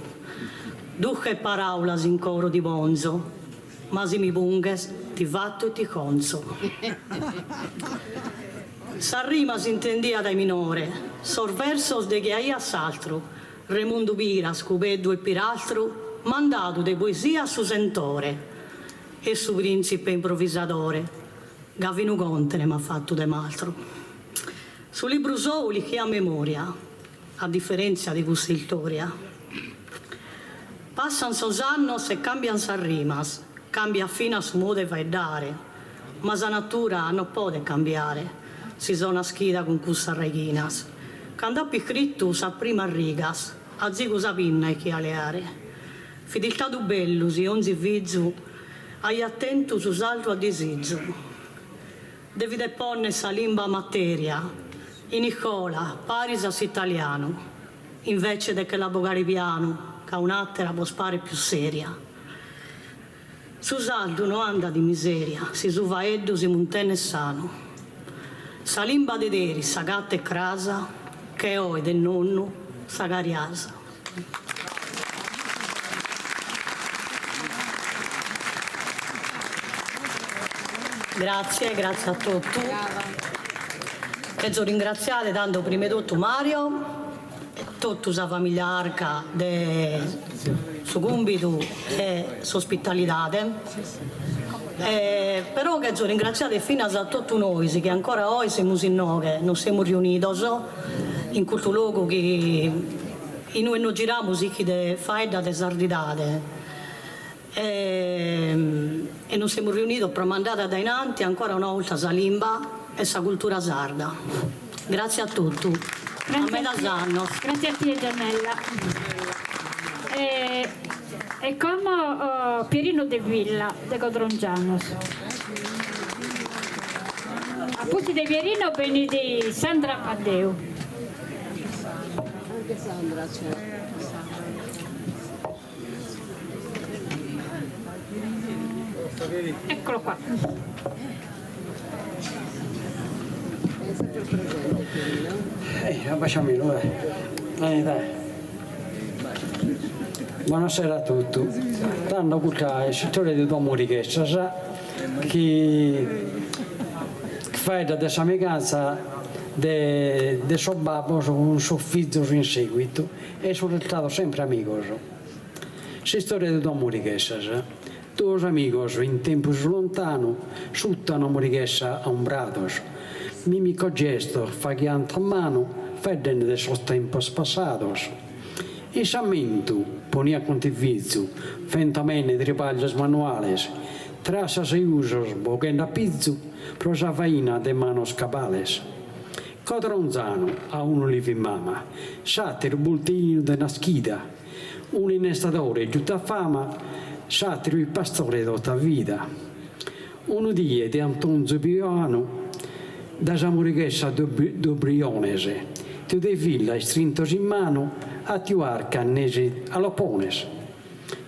duche paraulas in coro di bonzo, ma si mi punghes ti fatto e ti conso. Sa rima si intendia dai minore, sorversos de che hai assaltro, Remundo Pira, Scupeddu e Pirastro, mandato de poesia su sentore, e su principe improvvisatore, Gavino Conte ne m'ha fatto de maltro. Su libro soli che ha memoria, a differenza di questa storia. Passan sos annos e cambian sa rimas, cambia fino a su modo vai dare, ma sa natura non può cambiare. Si sono schida con cussa reghinas. Quando ha scritto sa prima rigas, a zigo sa pinna e chi aleare. Fideltà du bello, si onzi vizzu, hai attento su salto a disizzo. Devi deponne sa limba materia, in Nicola, parisas italiano, invece de che la bogari piano, che un'attera può spare più seria. Su saldo non anda di miseria, si su vaeddo si montenne sano. Sa limba de deri, sa gatta e crasa, che oi del nonno, sa cariasa. Grazie a tutti. Chiedo ringraziare tanto prima di tutto Mario e tutta la famiglia Arca del suo compito e ospitalità. Però chiedo ringraziare fino a tutti noi che ancora oggi siamo in noi, non siamo riuniti in questo luogo che noi non giriamo di faida di sardità. E non siamo riuniti per mandare da innanzi ancora una volta la limba e la cultura sarda. Grazie a tutti. Grazie a te Gianella. E come Pierino De Villa de Codrongianos. A posti di Pierino bene di Sandra Matteo. Anche Sandra c'è. Eccolo qua. È sempre presente Pierino. Abbasciamelo, dai. Buonasera a tutti. Tanto questa è il settore di Don Morichessa, sa che fa da questa amicanza di suo babbo un suo figlio in seguito e sono stato sempre amico. La storia di Don Morichessa, sa. Dos amigos in tempos lontano suttano Morichessa a un brados. Mimico gesto fagiante a mano fedden de sos tempos passados. In sammentu ponia contivizio, fentamene tripaglios manuales, trasas e usos boghenda pizzu pro sa faina de manos cabales. Codronzano a un livi mama, satiro bultino de naschida, un innestatore giutta fama, satiro il pastore d'ota vita. Uno die di Antonio Piano, da Samurighessa d'Obrionese, tu dei villa strintos in mano, a tuar cannesi all'opones.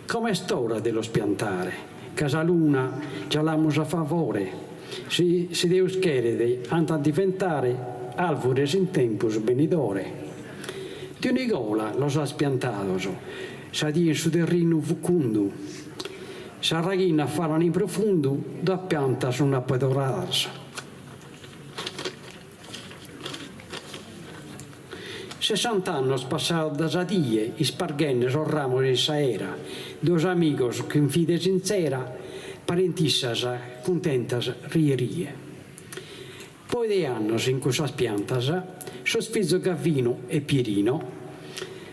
Come storia dello spiantare, Casaluna già l'amos a favore, si deus cherede anta diventare alvures in tempus benidore. Di Nicola lo sa spiantados, sa di in su terreno fucundu, sa raghina faran in profondo, da pianta su una pedoradas. 60 anni passati da sadie, isparghennes o ramos in saera, dos amigos che in fide sincera, parentissas contentas rierie. Poi dei anni in questa spiantas, sospizzo Gavino e Pierino,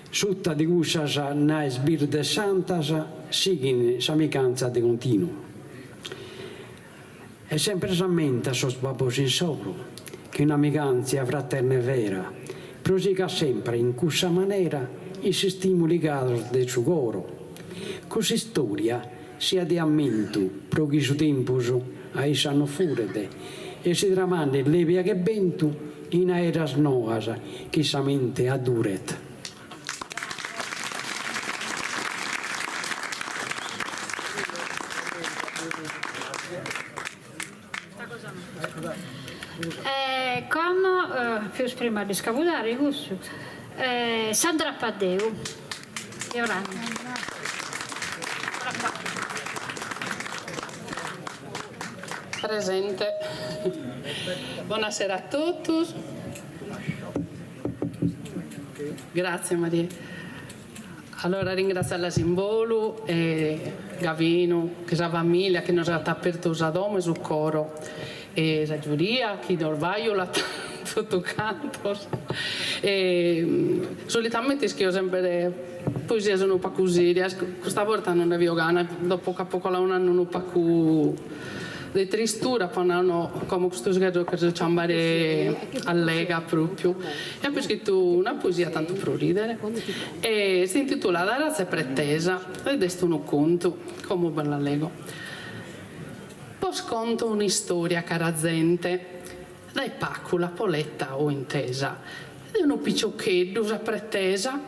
sutta di gussas na sbir de santas, sigin s'amicanza de continuo. E sempre s'ammenta sos babos in solo, che un'amicanza fraterna e vera, prosiga sempre in questa maniera i stimoli ligados del suo coro. Questa storia sia di ammento, pro chi su tempus a essa non furede, e si tramanda levia che vento in aeras noas che sa mente aduret. Come più prima di scavudare Sandra Paddeu e Oranje. Presente. Buonasera a tutti. Grazie Maria. Allora ringrazio la Simbolu e Gavino, che sa famiglia che nos ha aperto a dome sul coro, e la giuria che orvaio la tutto canto. Solitamente scrivo sempre poesie sono un po' così, questa volta non ne avevo gana, dopo che poco la un anno un po' di tristura, poi hanno come questo scherzo che ci ambare allega proprio. E ho scritto una poesia tanto per ridere e si intitola La razza è pretesa ed è un conto, come ben la leggo. Poi sconto una storia cara gente, dai pacula, poletta o intesa, di uno piccioccheddo sa pretesa,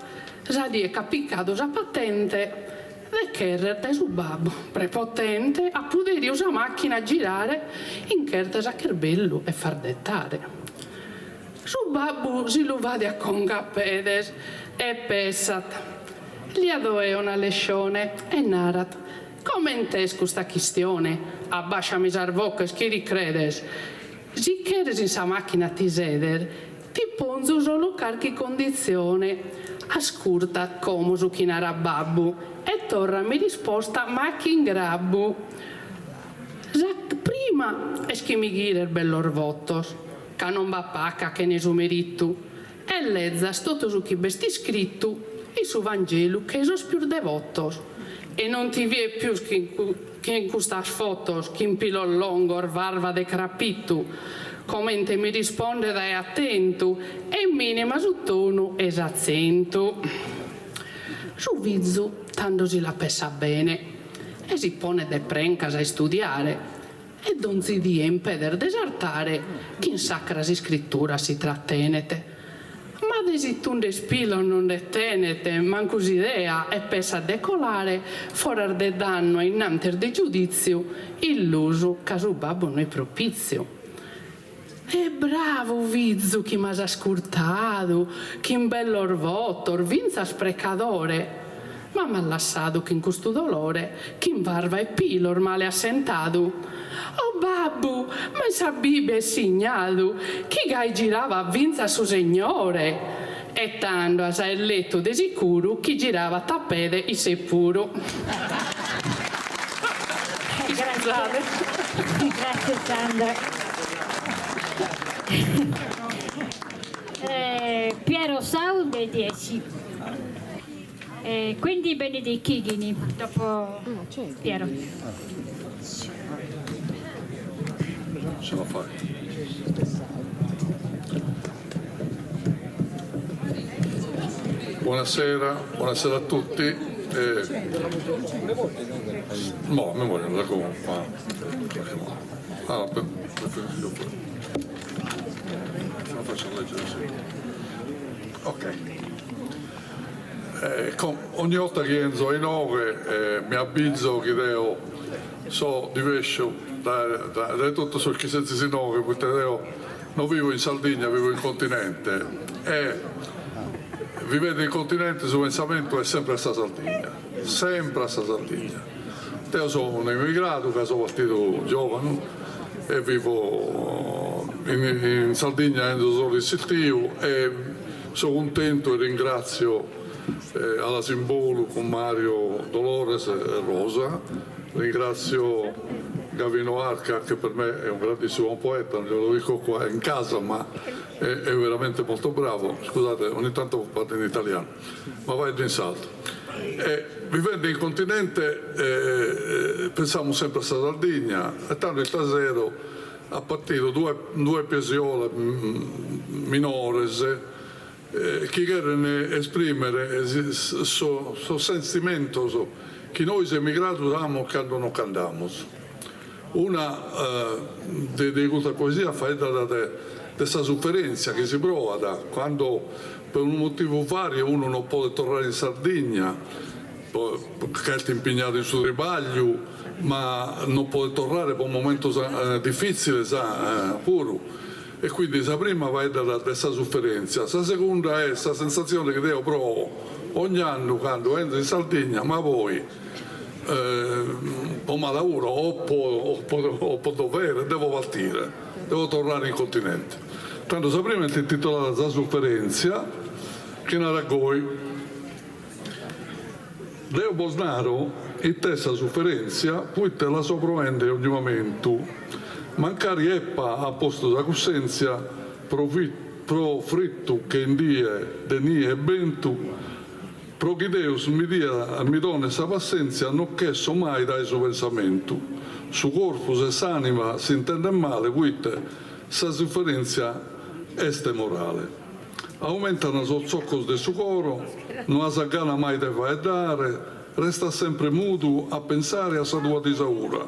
sa di capiccato sa patente, e che da su babbo prepotente a poter usare macchina a girare in kertes a cherbello e far dettare. Su babbo si lo vade a congapedes e pesat. Gli adoe una lescione e narat. Come intesco questa questione? Abbasciami sarvocche chi ricredes. Si cheres in sa macchina ti seder, ti ponzo solo carchi condizione. Ascurta come su chinara babbo. E torna mi risposta ma chi in grabbu. Prima e schimighire il bello orvottos, che non va pacca che ne su merittu, e lezza stotto su chi besti scritto, e su Vangelo che so più devottos, e non ti vie più che in questa fotos, che in pilo longo varva de crapittu, commente mi risponde dai attento, e minima su tono esaccento. Su vizzo tanto si la pessa bene e si pone de prencas a studiare e non si die impeder desertare chi in sacra scrittura si trattenete. Ma desittun de spilo non ne tenete, mancus idea e pessa a decolare, forar de danno e innanter de giudizio, illuso caso babbo noi propizio. E bravo vizzo chi m'ha ascoltato, chi in bello orvotto, vinza sprecadore, ma m'ha lasciato che in questo dolore, chi in varva e pilor male assentato. Oh babbo, ma sa Bibbia è segnato, chi gai girava a vinza su signore, e tanto a sa il letto de sicuro, chi girava a tappede i seppuro. Grazie. Grazie Sandra. Piero Sau dei 10. Quindi Benedì Chighini dopo Piero. Ce la fai. Buonasera a tutti. No, mi voglio da comunque. Allora, preferisco poi. Ce la faccio leggere, sì. Ok. Ogni volta che entro in ore mi avviso che devo so diverso da tutto ciò che si sinore, perché non vivo in Sardegna, vivo in continente e vivendo in continente il suo pensamento è sempre a Sardegna, sempre a Sardegna. Io sono un immigrato che sono partito giovane e vivo in Sardegna entro solo il sitio e sono contento e ringrazio alla Simbolo con Mario Dolores e Rosa, ringrazio Gavino Arca che per me è un grandissimo poeta, non lo dico qua in casa ma è veramente molto bravo, scusate ogni tanto parlo in italiano, ma vai in salto. Vivendo in continente pensiamo sempre a Sardegna e tanto il Tasero ha partito due pesiola minores che vogliono esprimere il suo sentimento che noi emigrati abbiamo quando non cantiamo. Una di questa poesia fa di questa sofferenza che si prova quando per un motivo vario uno non può tornare in Sardegna perché è impegnato in suo ribaglio ma non può tornare per un momento difficile pure. E quindi la prima va da questa sofferenza, la seconda è questa sensazione che io provo ogni anno quando entro in Sardegna, ma poi o ma lavoro o po' dovere, devo partire, devo tornare in continente. Tanto la prima è intitolata La sofferenza, che ne raggoi. Leo Bolsonaro, in testa sofferenza, poi te la sopravvende ogni momento. Mancari eppa a posto da cossenza pro fritto che in die denie e bentu pro chi Deus mi dona sa pazienza non chesso mai dai suo pensamento su corpo se s'anima si intende male quite sa sofferenza este morale aumentano sul zocco del suo coro non ha sagana mai da fare dare resta sempre muto a pensare a sa tua disaura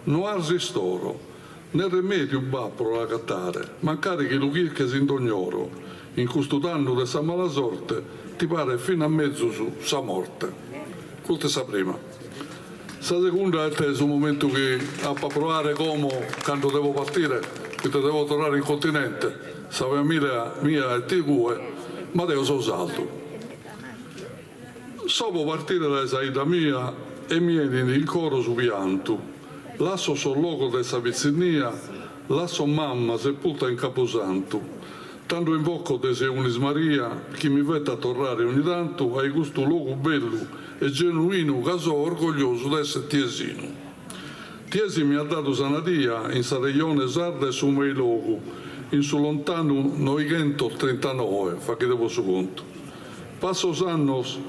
non ha ristoro nel rimedio bappro a cattare, mancare che lo che si indognoro, in questo danno di sa mala sorte, ti pare fino a mezzo su sa morte. Questa è la prima. La seconda è il momento che a provare come quando devo partire, che devo tornare in continente, sa famiglia mia e tua, ma devo so salto. Dopo partire dalla saida mia e mi vieni in coro su pianto. Lasso sul loco della pizzinia, lasso mamma sepolta in Caposanto. Tanto invoco de Seunis Maria, che mi vede a tornare ogni tanto a questo luogo bello e genuino che sono orgoglioso di essere tiesino. Tiesi mi ha dato sanadia in Sareglione sarda e su mei logo, in su lontano 939, fa che devo su conto. Passo annos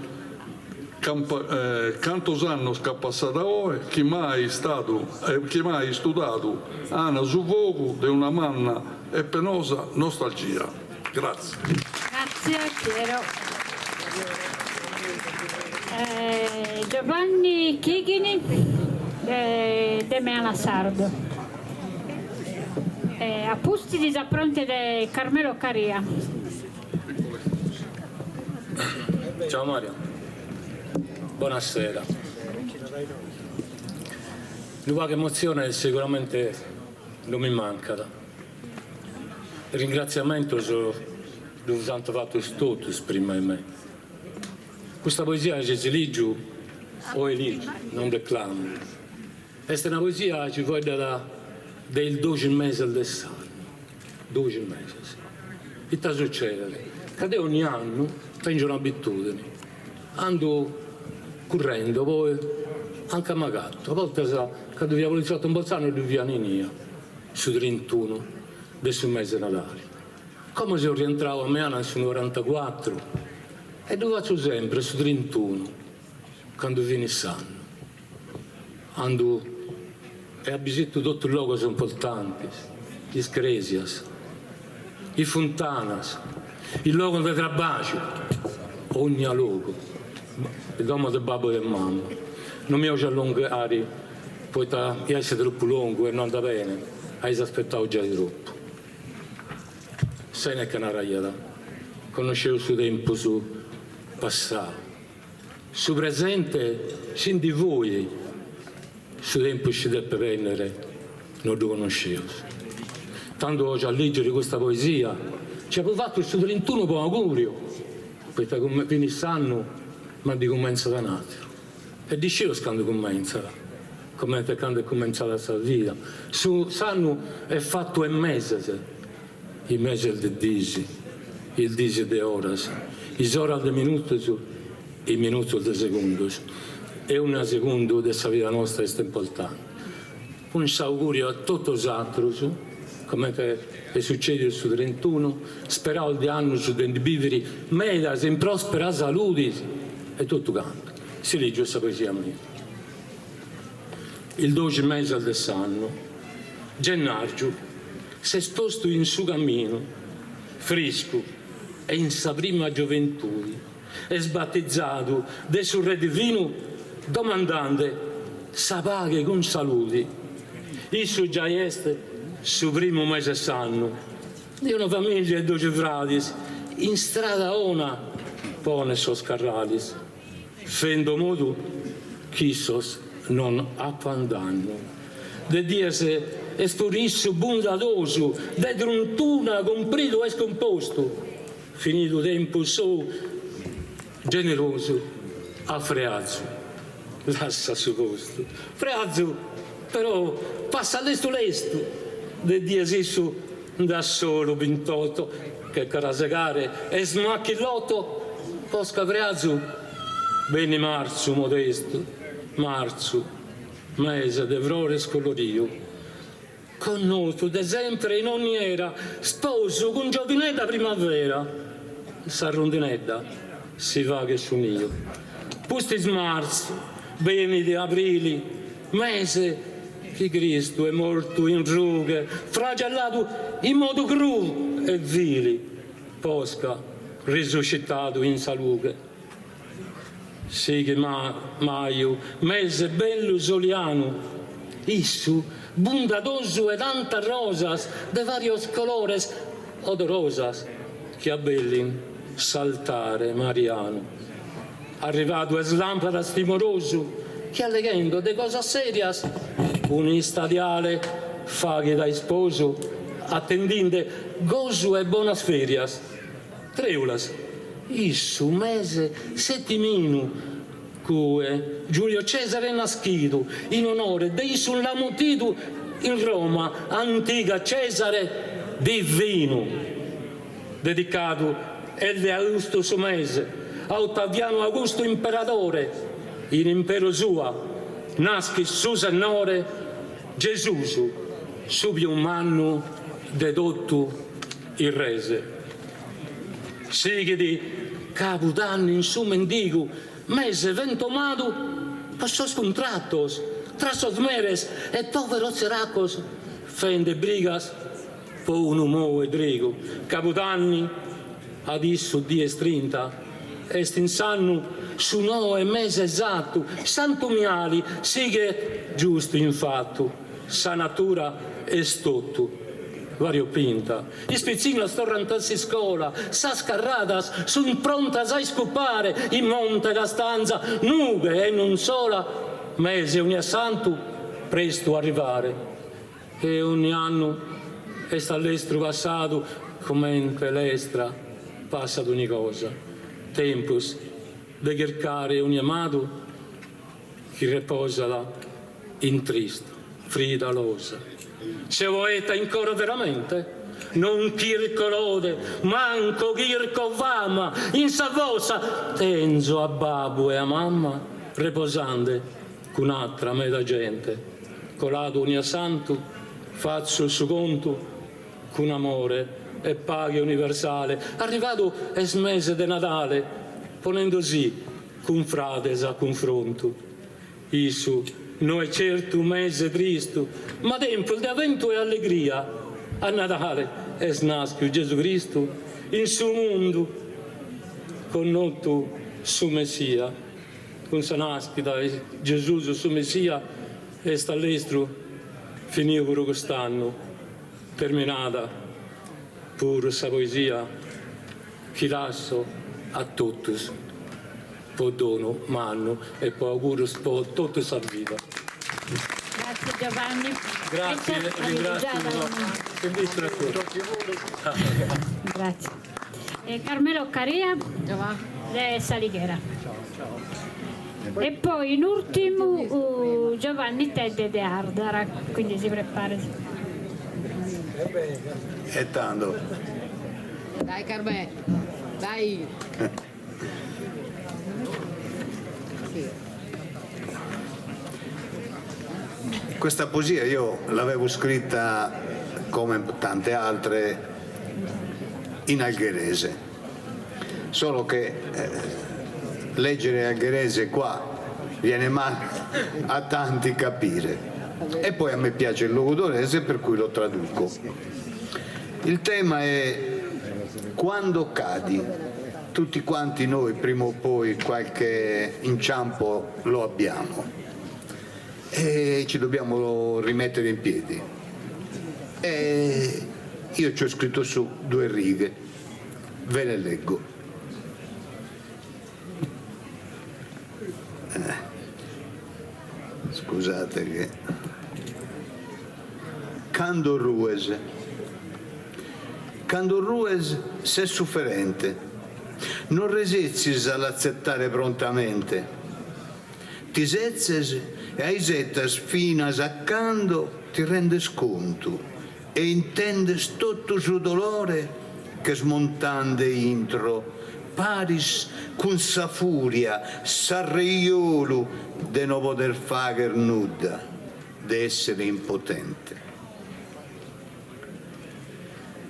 cantos annos che passata ora chi mai studiato Anna su fuoco di una manna e penosa nostalgia. Grazie. Grazie Piero. Giovanni Chighini de Meana Sardo. Appusti disappronti di Carmelo Caria. Ciao Mario. Buonasera. L'unica emozione sicuramente non mi manca. Il ringraziamento l'ho tanto fatto tutto prima di me. Questa poesia che si legge o eligio, non declamo. Questa è una poesia che ci vuole del 12 mesi dell'anno. 12 mesi, sì. Che sta succedendo? Che ogni anno tengo un'abitudine. Ando correndo, poi anche a Magatto. A volte quando via poliziotto un Bolzano e via Ninia, su 31 del mese Natale. Come se io rientravo a Meana sul 94 e lo faccio sempre su 31 quando viene il sanno. Ando e ha visitato tutti i luoghi importanti, le scresias, i fontanas, il luogo di trabajo, ogni luogo, il domo del babbo e del mamma. Non mi ho già allungare, poi essere troppo lungo e non andava bene, hai aspettato già di troppo. Se ne è che una raiata, conoscevo il suo tempo su passato, su presente, sin di voi, su tempo ci deve prendere, non lo conoscevo. Tanto oggi a leggere questa poesia, ci avevo fatto il suo 31 buon augurio, perché come finissanno, ma di comincia da un altro. E dicevo quando comincia, come quando è cominciata la sua vita. Su sanno è fatto un mese, il mese del disi, il disi de horas, il ora de minutos, il minuto de segundos. E un secondo della vita nostra è importante. Un augurio a tutti gli altri, come è successo su 31, speravo di anno su di vivere meglio, in prospera salute e tutto quanto. Si legge questa poesia mia. Il 12 mese dell'anno, gennaio, si è sposto in suo cammino, fresco e in sa prima gioventù, è sbattezzato del suo re divino, domandante sa paga con saluti. Isso già è su primo mese sanno di una famiglia e 12 frati in strada ona pone sos carralis fendo modo chissos non appandanno de diese estorisso bondadoso de druntuna compredo e scomposto finito tempo so generoso a Freazzo lascia su posto. Freazzo però passa all'esto lesto de diesesso da solo 28 che carasegare e smaccillotto posca Freazzo bene marzo modesto marzo mese d'evrore scolorio connoto de sempre in ogni era sposo con giovinetta primavera sa rondinetta si va che su mio pusti marzo bene di aprile, mese che Cristo è morto in rughe, flagellato in modo crudo e vile, posca risuscitato in salute. Sì che maio, mese bello soliano, issu, bondadoso e tanta rosas de varios colores odorosas che abbellin saltare Mariano. Arrivato a slampadas timoroso, che allegando de cose serias, un istadiale faghe da sposo, attendinde gozo e buonas ferias. Treulas, issu mese settimino, cue Giulio Cesare nascido, in onore de issu lamutito in Roma, antica Cesare divino, dedicato el Augusto suo mese, a Ottaviano Augusto imperatore, in impero sua, nasci su Sennore, Gesù, subito un anno dedotto il rese. Sighi di capodanno in su mendigo, mese ventomato, passò scontrattos, tra sos meres e povero seracos, fende brigas, po un umo e drigo, capodanni, adesso dies 30, est insanno su 9 mese esatto, santo miali, sighe giusto infatto, sa natura est tutto, variopinta. I spezzini la storrantassi scola, sa scarradas, son prontas a scopare, in monte la stanza, nube e non sola, mese ogni santo, presto arrivare. E ogni anno est all'estro passato, come l'estra, passa ad ogni cosa. Tempus de cercare ogni amato che riposa in tristo, fridalosa. Se volete ancora veramente, non chirco lode, manco chirco fama, in savosa tenzo a babbo e a mamma, riposande con altra meta gente, colato ogni santo, faccio il suo conto con amore e paghe universale, arrivato es mese de Natale, ponendosi con frates a confronto. Isu non è certo un mese tristo, ma tempo di avvento e allegria. A Natale è nasce Gesù Cristo in suo mondo, con noto suo Messia, con sa nascita Gesù suo Messia e sta all'estero finì pure quest'anno, terminata pure sa poesia che lascio a tutti, per dono, manno e per auguro per tutta la vita. Grazie Giovanni. Grazie, ringrazio l'invito a tutti. Grazie. Carmelo Caria e Salighera. E poi in ultimo Giovanni Tedde de Ardara, quindi si prepari. E tanto. Dai Carmelo, dai. Questa poesia io l'avevo scritta, come tante altre, in algherese, solo che leggere algherese qua viene male a tanti capire, e poi a me piace il logudorese, per cui lo traduco. Il tema è quando cadi. Tutti quanti noi prima o poi qualche inciampo lo abbiamo e ci dobbiamo rimettere in piedi. E io ci ho scritto su 2 righe, ve le leggo. Scusate che... Cando rues se sofferente, non resezis all'accettare prontamente, ti sezzes e ai settas finas accando ti rendes conto e intendes tutto su dolore che smontande intro paris con sa furia s'arreiolo de no poter fager nuda, de essere impotente.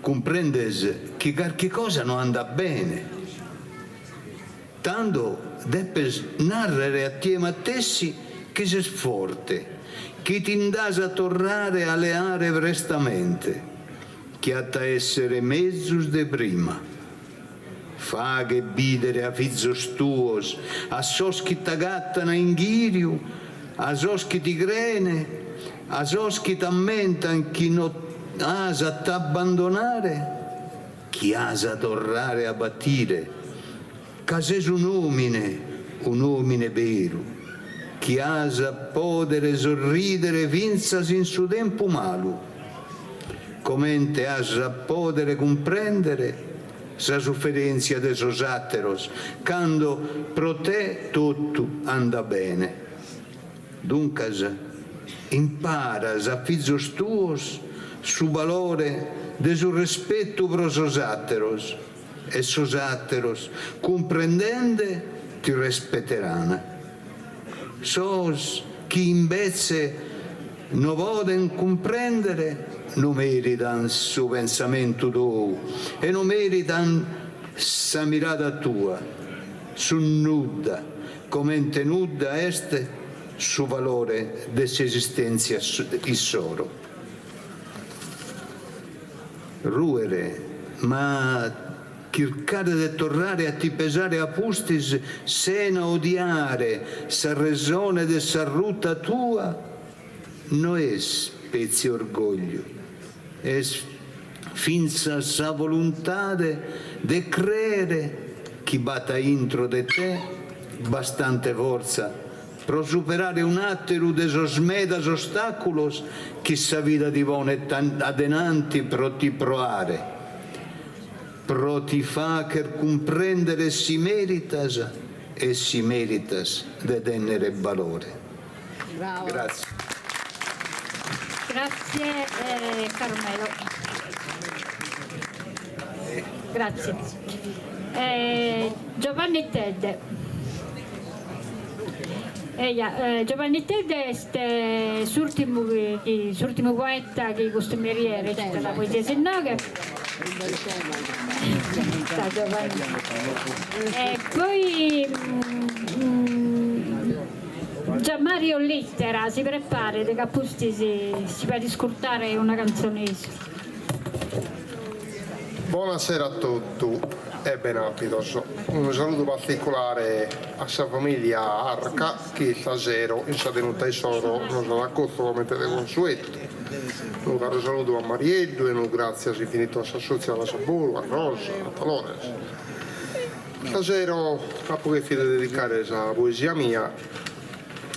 Comprendes che qualche cosa non anda bene, tanto deppes narrare a tie mattessi che sei forte, che ti indas a tornare alle aree prestamente, che a ta essere mezzus de prima. Fa che bidere a fizzos tuos, a sos chi t'agattano in ghiriu, a sos chi ti grene, a sos chi t'ammentan chi non asa t'abbandonare, chi asa tornare a battire, ca ses un umine vero, chi asa podere sorridere vinzas in su tempo malu, commente asa podere comprendere sa sofferenza de sos atteros, quando pro te tutto anda bene. Duncas imparas a fizzos tuos su valore de su rispetto pro sos atteros, e sos atteros comprendende ti rispetteranno. Sos chi invece non volen comprendere non meritan su pensamento tuo e non meritan sa mirata tua, su nuda, commente nuda este su valore dell'esistenza issoro. Ruere, ma cercare di tornare a ti pesare a pustis sena odiare sa ragione de sa ruta tua non è spezio orgoglio, è finza sa volontà de credere chi batta intro de te bastante forza per superare un attero de sos medas ostaculos chi sa vita divone adenanti pro ti proare, pro ti facer comprendere si meritas e si meritas de tenere valore. Bravo. Grazie. Grazie Carmelo. Grazie. Giovanni Tedde. Giovanni Tedde è l'ultimo poeta che costumeria recita la poesia sinnoga. Sta Giovanni. E poi Gianmario Littera si prepari, De Cappusti si può discurtare una canzonese. Buonasera a tutti e benapidos. Un saluto particolare a sua famiglia Arca che stasera in sta tenuta di soro non sarà accorto come te consueto. Un caro saluto a Mariello e un grazie a si finito a Sassuzia alla Sabolo, a Rosa, a Talores. Stasera capo che fide dedicare questa poesia mia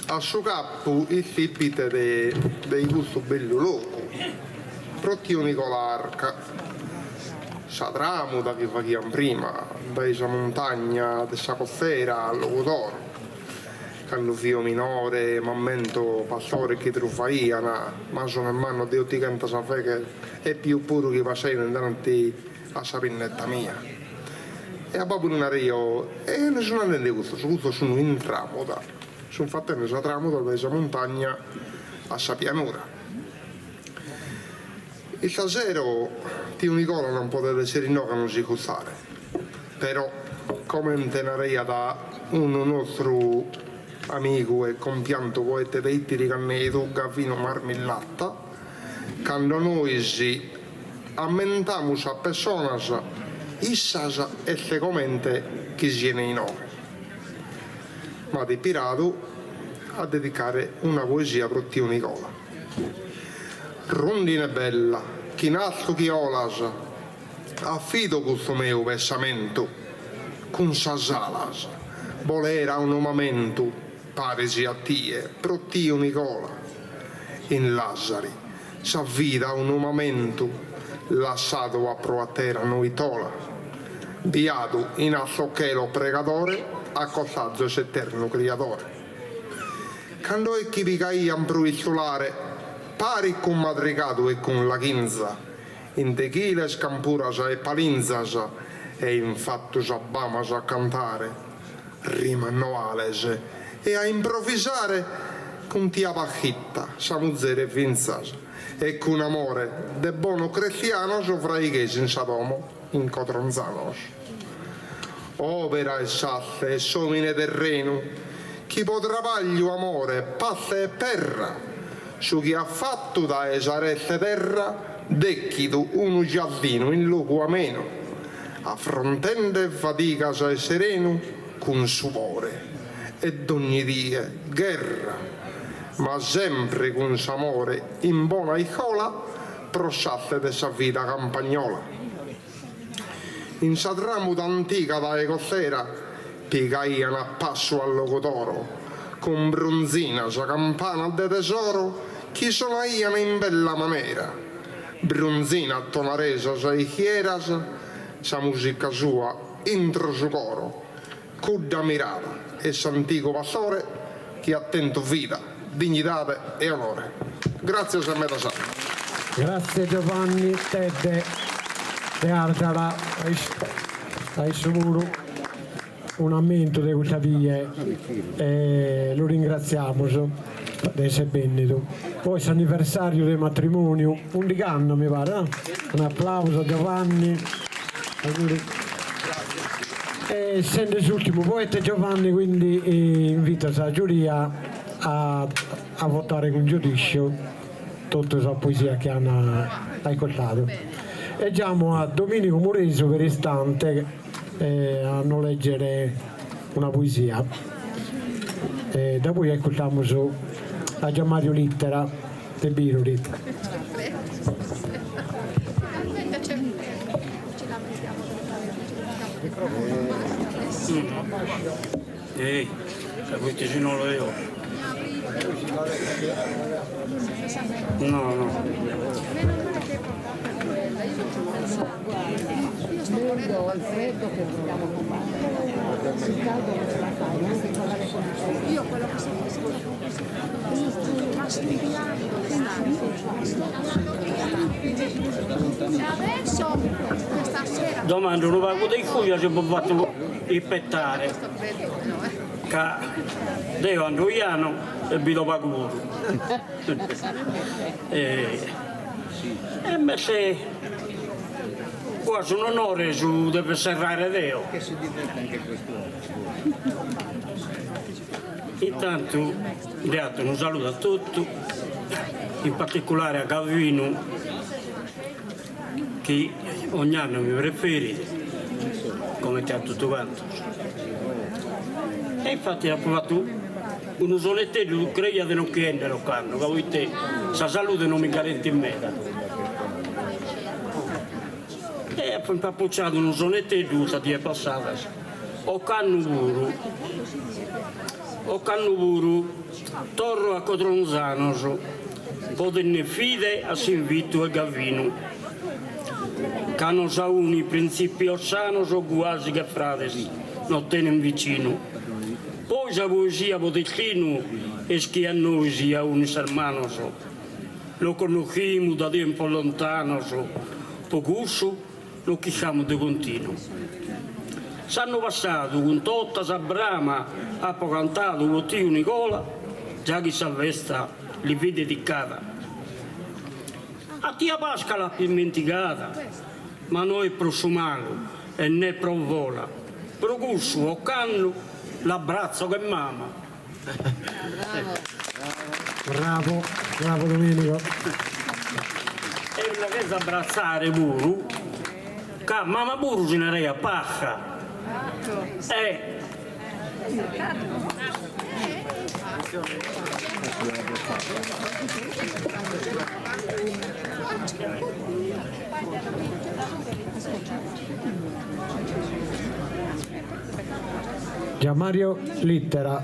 a suo capo il tippite dei gusto bello loco. Protio Nicola Arca. Sadramo da che facciamo prima, da questa montagna, dessa costiera al Locutoro, quando figlio minore, mammento pastore che trufaiana, ma sono in mano Dio ti canta sa fe che è più puro che passaino davanti a sa pinnetta mia. E a babbo non io, e nessuno ne questo, sono in tramuta, sono fatte in questa tramuta da questa montagna a sa pianura. Il stasera Tio Nicola non poteva essere no che non si costare, però come intenarei da un nostro amico e compianto poeta dei tiri canneto Gavino Marmillatta, quando noi si ammentamo a persone issas effettivamente chi si è nei nome, ma di pirato a dedicare una poesia per Tio Nicola. Rondine bella, chi nasco chi olas, affido questo mio versamento, con sasalas, volera un momento, paresi a tie, pro Tio Nicola, in Lazzari, s'avvida un momento, lasciato a pro a terra noitola, viato in assocchelo pregatore, accostato s'eterno creatore. Quando è chi vi caian pro il solare, pari con madrigato e con la chinza, in tequila scampuras e palinzas, e infatti s'abbamas a cantare, rimannoales, e a improvvisare con tia bajitta, samuzzere e vinzas, e con amore de buono cristiano sopra i che in Sadomo, in Cotronzanos. Opera e sasse e somine terreno, chi potrà vaglio amore, passe e perra, su chi ha fatto da esareste terra decchido un giardino in luogo ameno, affrontende fatica e sereno con sudore ed ogni dia guerra, ma sempre con s'amore in buona icola prosciatte de sa vita campagnola. In sa tramuta antica da costiera piegaiano a passo al Locutoro, con bronzina sa campana de tesoro chi sonaiano in bella maniera, bronzina a tonaresa sa chieras, sa musica sua intro su coro, cudda mirata e s'antico pastore che ha attento vita, dignità e onore. Grazie a me da sa. Grazie Giovanni, Tedde e Ardala, hai sicuro un aumento di questa via e lo ringraziamo di essere venuto. Poi è anniversario del matrimonio, 11 anni mi pare, no? Un applauso a Giovanni. E essendo l'ultimo poeta Giovanni, quindi invito la giuria a votare con giudizio tutta la poesia che hanno ascoltato. E andiamo a Domenico Mureso per istante a leggere una poesia. E da poi ascoltiamo a Gianmario Littera de Biroli. Ehi, capite se non lo io. No. Il freddo che vogliamo combattere, il caldo che ce la fai, io quello che ma studiando adesso questa sera Domani non pago dei cui ci può fatto il pettare. Che devo andare e vi lo pago. E invece quasi un onore su deve serrare Deo. Intanto Intanto un saluto a tutti, in particolare a Gavino, che ogni anno mi preferite, come te a tutto quanto. E infatti ho provato uno sonettello, tu credi che non chiede lo canno, che voi te, sa salute non mi garante in meta. E poi mi ha appoggiato uno sonettello, sta di passata. O canno puro, torro a Cotronzano, potenne fide a Sinvitto e Gavino. Cano sauni principi ossano so quasi che fratesi, non tenen vicino. Poi sa poesia potecchino e che a noi sia un sermano so. Lo conosciamo da tempo lontano so, pocusso lo chiamiamo di continuo. S'hanno passato con tutta sa brama, ha cantato lo tio Nicola, già che s'avvesta li vede dedicata. A tia Pasca l'ha dimenticata, ma noi prosumano e ne provola. Procusso o canno l'abbraccio che mamma. Bravo, bravo Domenico. E la che s'abbrazzare pure, che mamma pure se ne re a pacca. Gianmario Littera.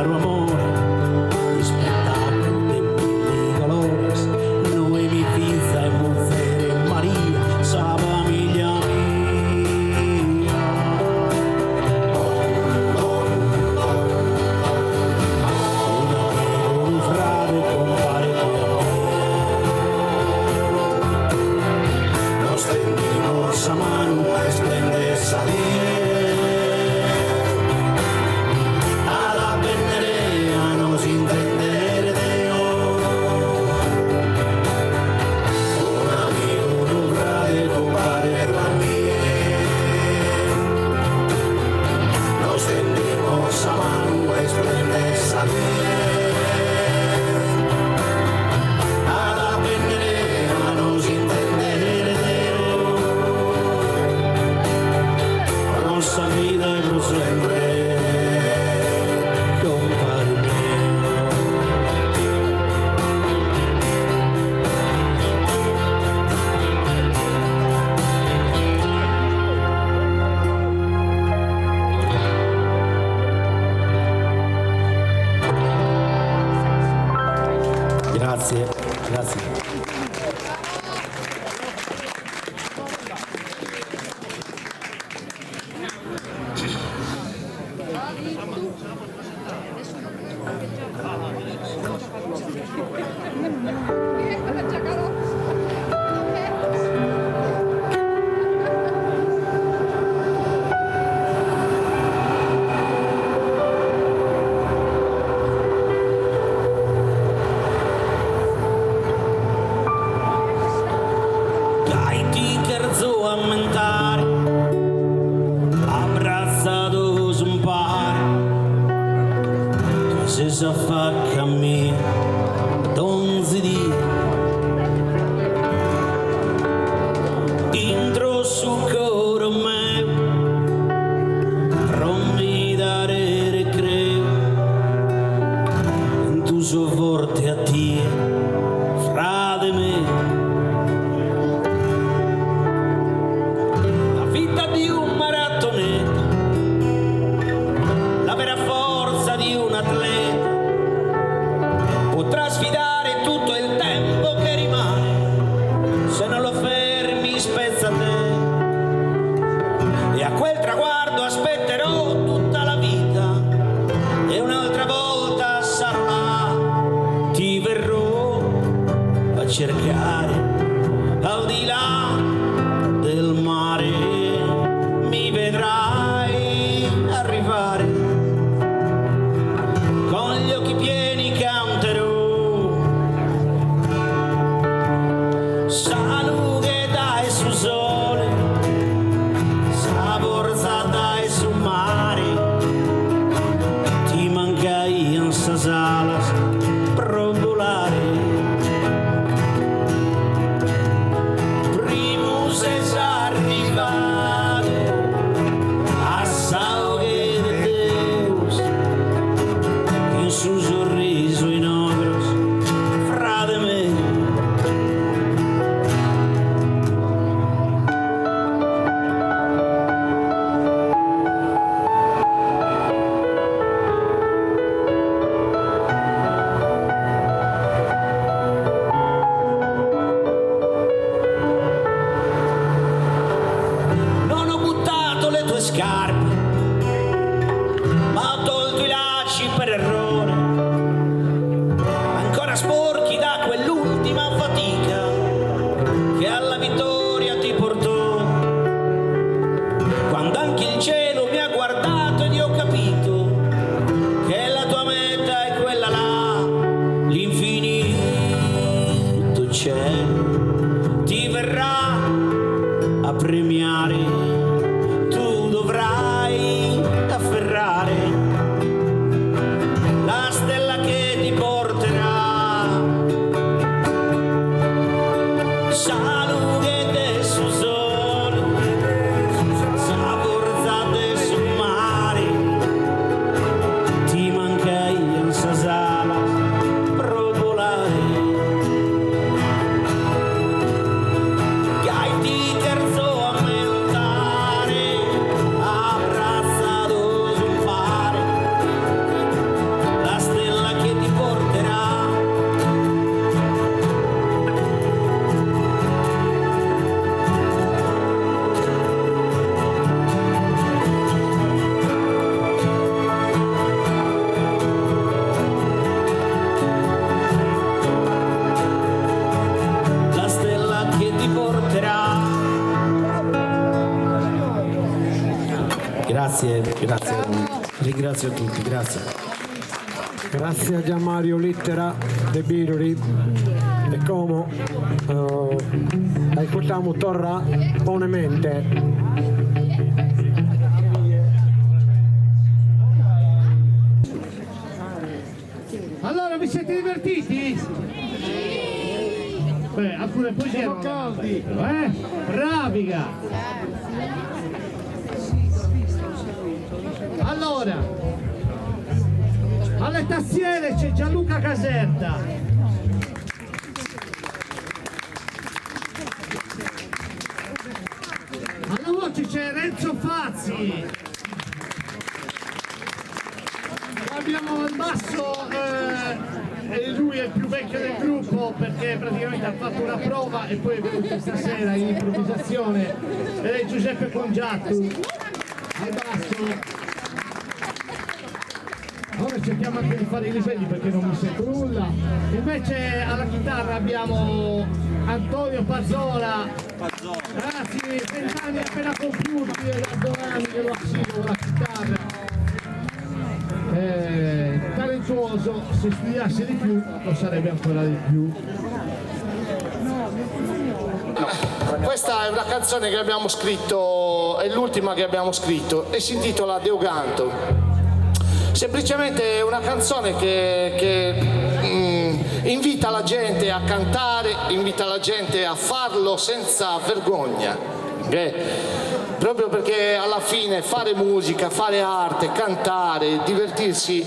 Amore, sa fa cammino donzi di intro su coro me rommi dare recreo in tu so forte a te fra de me la vita di un maratoneta la vera forza di un atleta potrà sfidare tutto il tempo che rimane, se non lo fermi spezza te, e a quel traguardo aspetterò tutta la vita, e un'altra volta sarò là, ti verrò a cercare, al di là del mare, mi vedrai arrivare, con gli occhi pieni canterò. Salute dai su sole, saborza dai su mare, ti manca in sa sala pro volare. Primo se sa arrivare a salve de Deus, in su sorriso in ogros fra de me. Non ho buttato le tue scarpe, ma ho tolto i lacci per errore, ancora sporchi da quell'ultima fatica che alla vittoria ti portò, quando anche il cielo mi ha guardato ed io ho capito che la tua meta è quella là, l'infinito cielo ti verrà a premiare, tu dovrai afferrare la stella che ti porterà. Salute de su sole, saborza de su mare, ti manca in sa sala pro volare. Gai ti terzo a mentare, abbracciato sul mare, la stella che ti porterà. La stella che ti porterà. Grazie, ringrazio tutti, grazie. Grazie a Gianmario Littera De Biroli e come ascoltiamo torra ponemente. Allora, vi siete divertiti? Beh, alcune poesie erano caldi, Braviga! Allora, alle tastiere c'è Gianluca Caserta. Alla voce c'è Renzo Fazzi. Abbiamo al basso, e lui è il più vecchio del gruppo perché praticamente ha fatto una prova e poi è venuto stasera in improvvisazione, ed è Giuseppe Congiattu al basso. Ora cerchiamo anche di fare i livelli perché non mi sento nulla. Invece alla chitarra abbiamo Antonio Pazzola, ragazzi, 20 anni appena compiuti e da 2 anni che lo assido con la chitarra. Talentuoso, se studiasse di più lo sarebbe ancora di più. Questa è una canzone che abbiamo scritto, è l'ultima che abbiamo scritto e si intitola Deoganto. semplicemente è una canzone che invita la gente a cantare, invita la gente a farlo senza vergogna, proprio perché alla fine fare musica, fare arte, cantare, divertirsi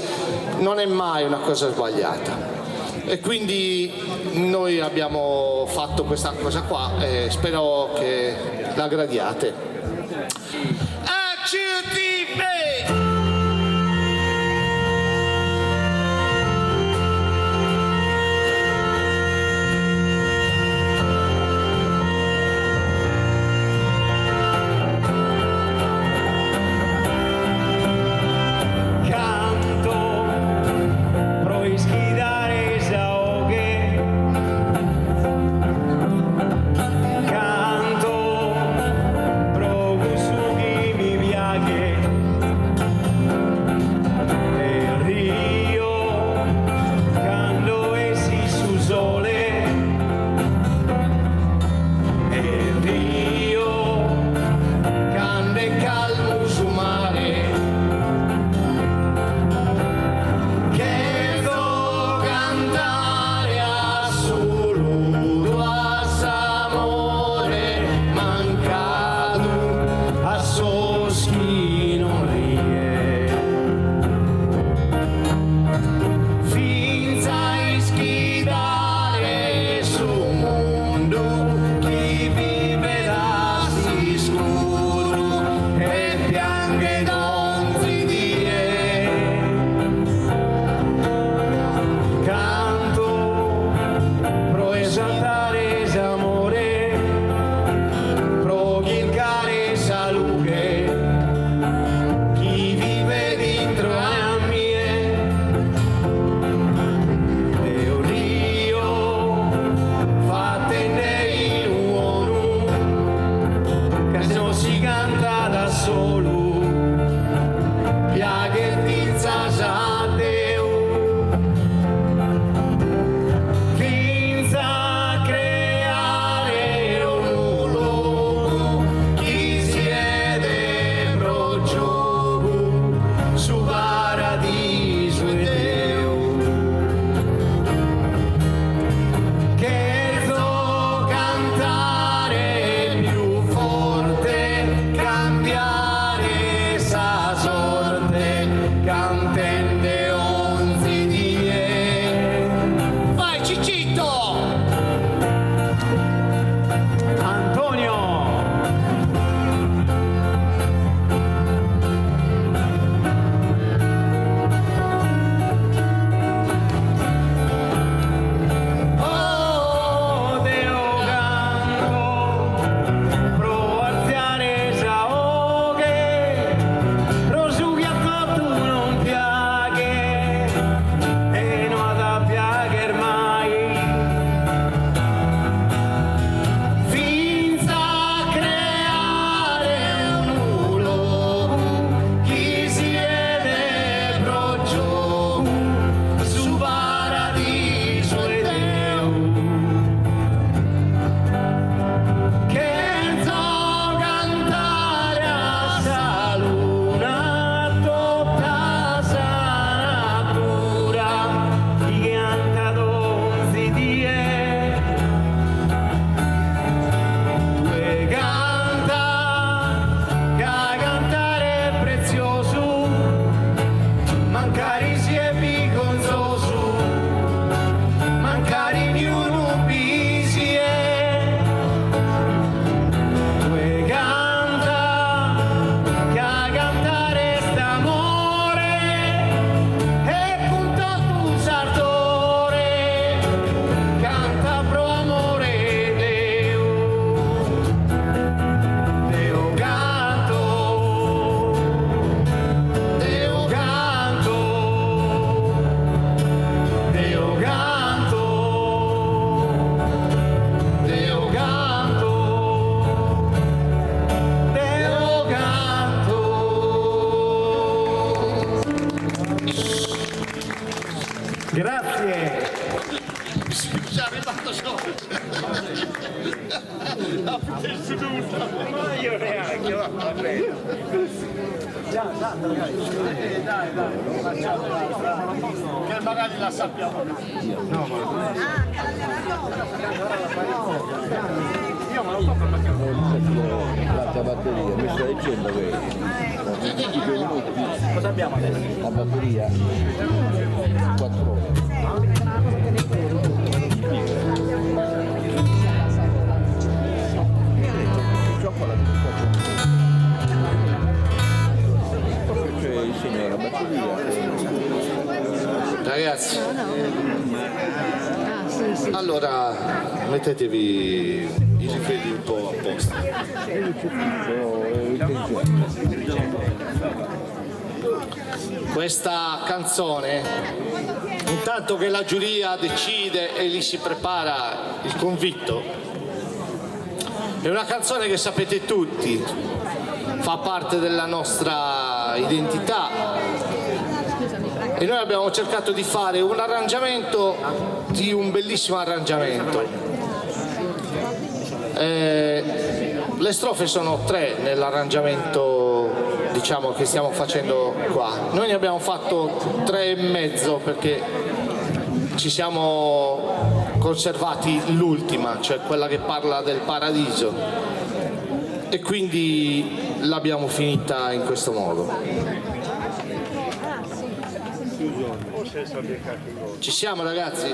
non è mai una cosa sbagliata. E quindi noi abbiamo fatto questa cosa qua e spero che la gradiate. Grazie. Scusa, mi fatto solo. Io neanche, va bene. che magari la sappiamo. No, ma io me lo so perché l'altra batteria, mi sta dicendo che cosa abbiamo adesso? La batteria 4 ore. Ragazzi, allora mettetevi i rifledi un po' a posto. Questa canzone, intanto che la giuria decide e lì si prepara il convitto, è una canzone che sapete tutti, fa parte della nostra identità. E noi abbiamo cercato di fare un arrangiamento di un bellissimo arrangiamento. Le strofe sono 3 nell'arrangiamento, diciamo, che stiamo facendo qua. Noi ne abbiamo fatto 3 e mezzo perché ci siamo conservati l'ultima, cioè quella che parla del paradiso, e quindi l'abbiamo finita in questo modo. Ci siamo, ragazzi?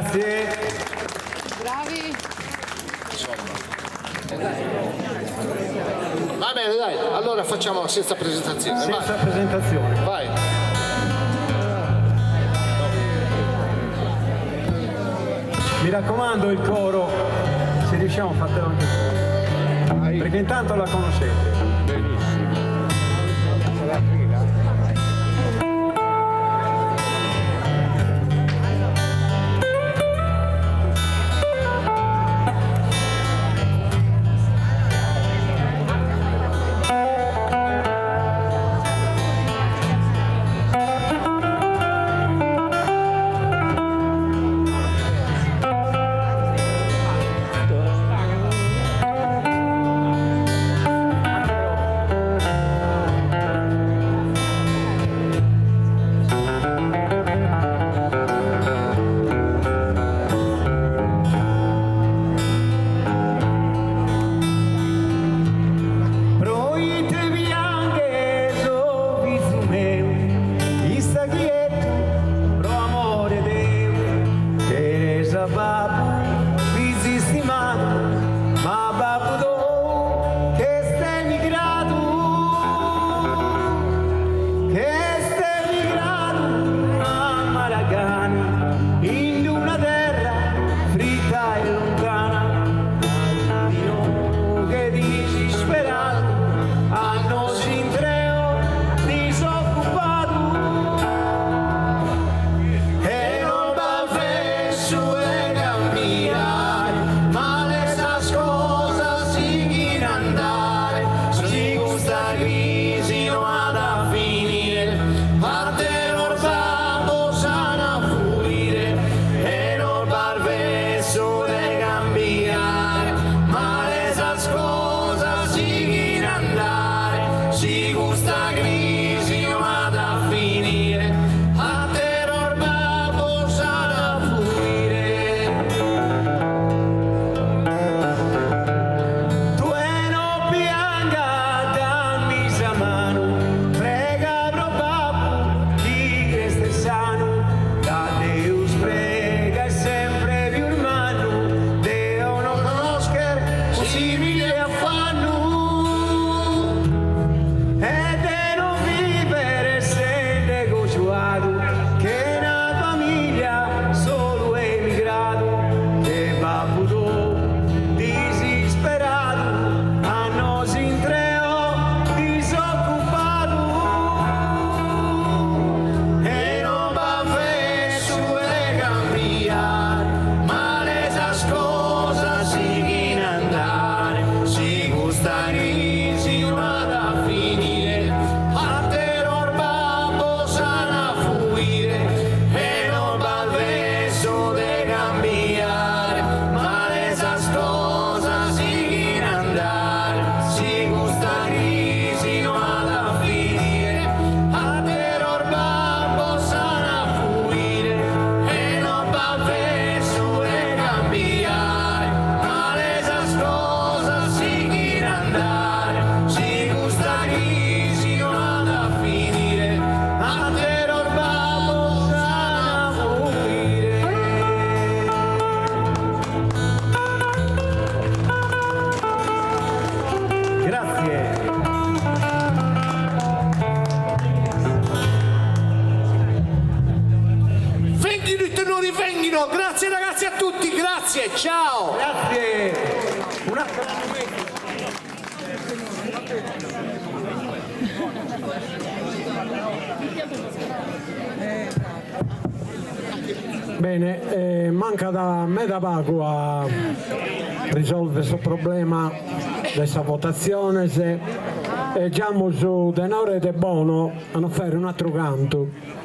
Grazie. Bravi. Va bene, dai, allora facciamo senza presentazione. Senza presentazione. Vai. Mi raccomando il coro, se riusciamo fatelo anche voi, perché intanto la conoscete. Grazie ragazzi a tutti, grazie, ciao. Grazie. Bene, manca da me da poco a risolvere questo problema di questa votazione, se giamo su denore de buono a fare un altro canto.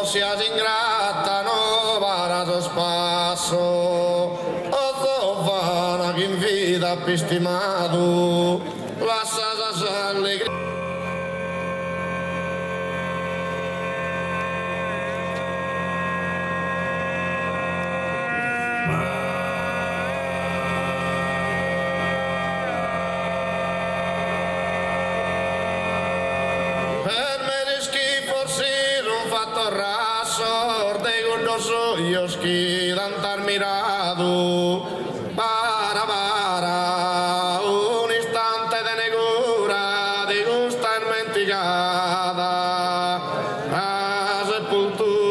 sia si ingrattano parato spasso o zofana che invita più stimato lascia sa allegria. Io schi tanto mirado para un istante de negura di gusta inventicata la sepoltura.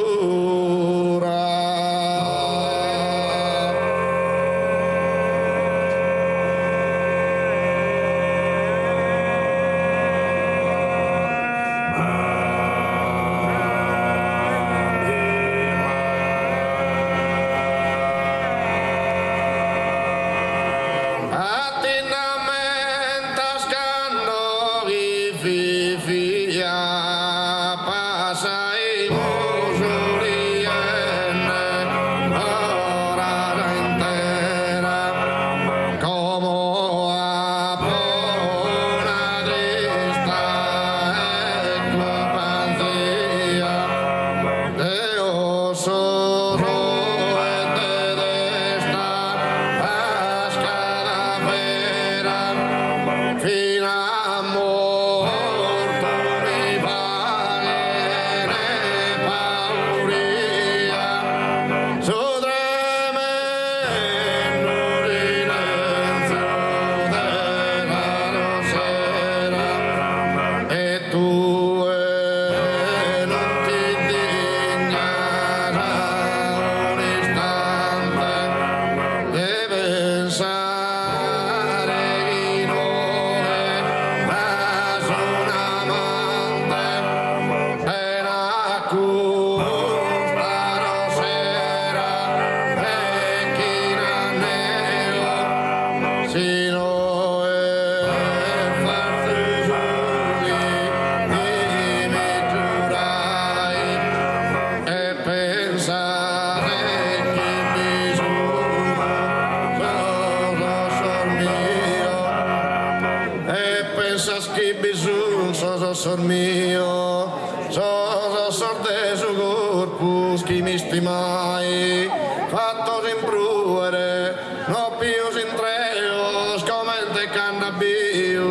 Sor mio, so sorte su corpus chi mi stimai, fatto s'imbruere, no più s'intreo, scomente cannabiu,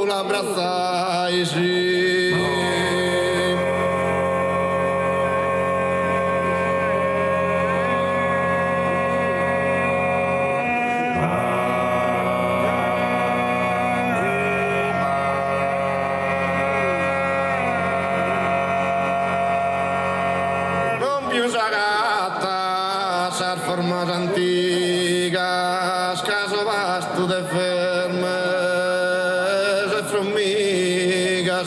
l'abbrazzai sì. Formata antica, scaso vasto de ferme, se formica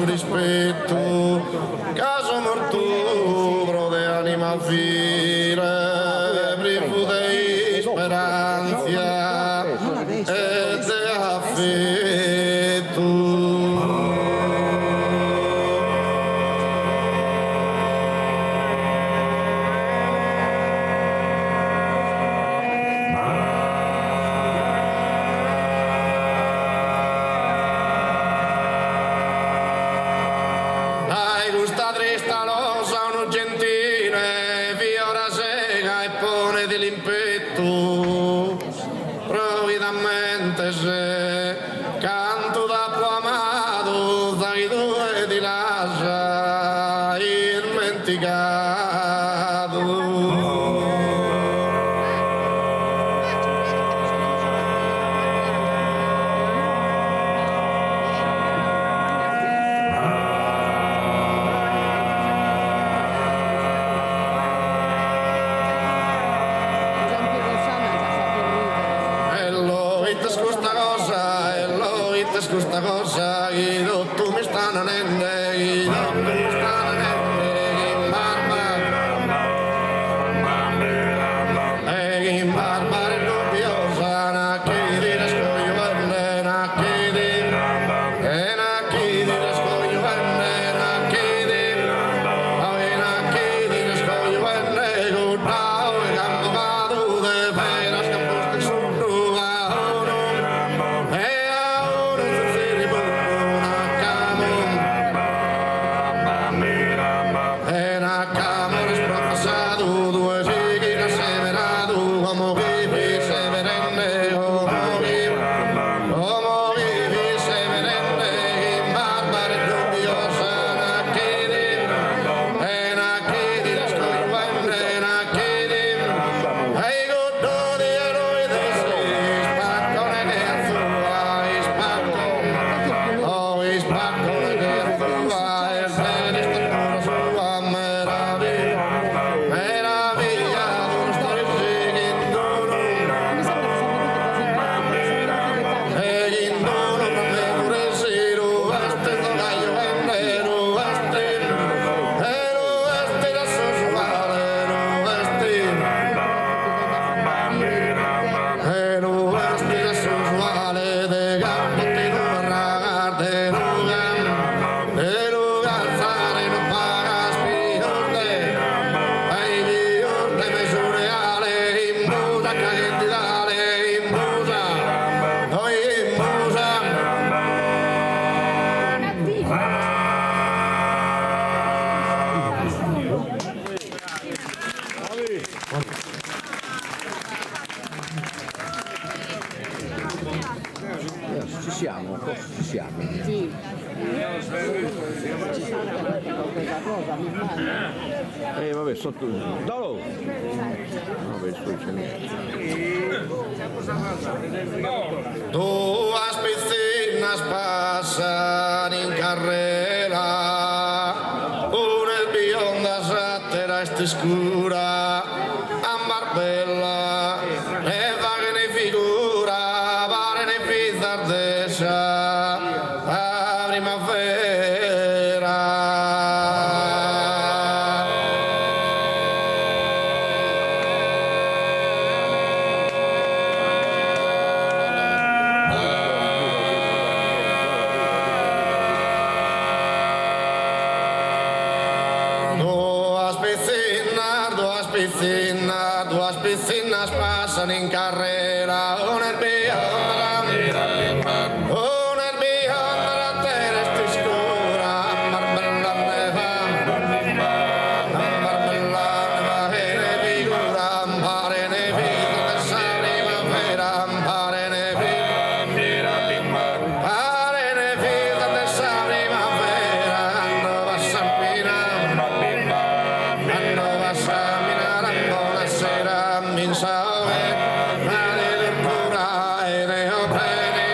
rispetto, caso mortubro de anima file, privo de speranza e di affetto. Canto da amato dai due di lascia dimenticato. Questa cosa che tu mi stanno nelle, che tu mi stanno nelle, in barba e dubbiosa, na che di nascoglio venne, na che di, na che di nascoglio venne, na che di nascoglio venne, con tao e campo vado de pena, scamposte su Ci siamo, forse ci siamo. Sì. Vabbè, sotto. Dallo! Vabbè, sto c'è niente. Duas piscinas pasan in carrera, una è bionda, l'altra è scura, a Marbella, e va che ne figura, pare ne pizzardessa, a primavera. Duas piscinas pasan in carrera, una è bionda, la terra è scura, a Marbella ne va, e ne figura, pare ne vita, che sa primavera, pare ne vita, che sa primavera, andava a Sampina, andava a Sampina. Buonasera, min sawe, male per cura, e ne ho bene,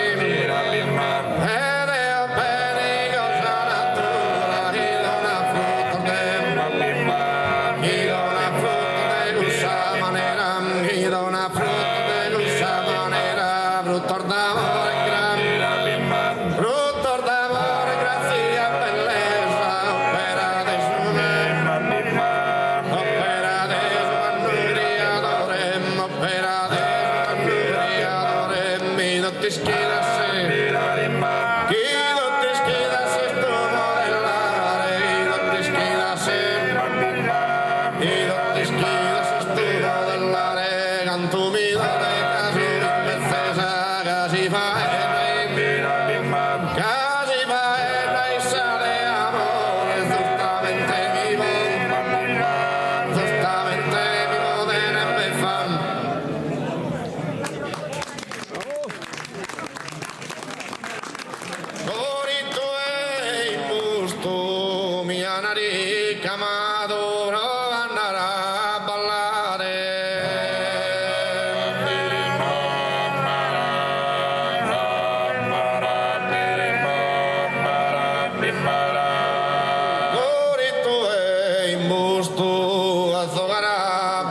cosa natura, e dona frutto de gusta manera, e dona frutto de gusta manera, frutto d'amore grazia, bellezza, opera de sume, opera de opera de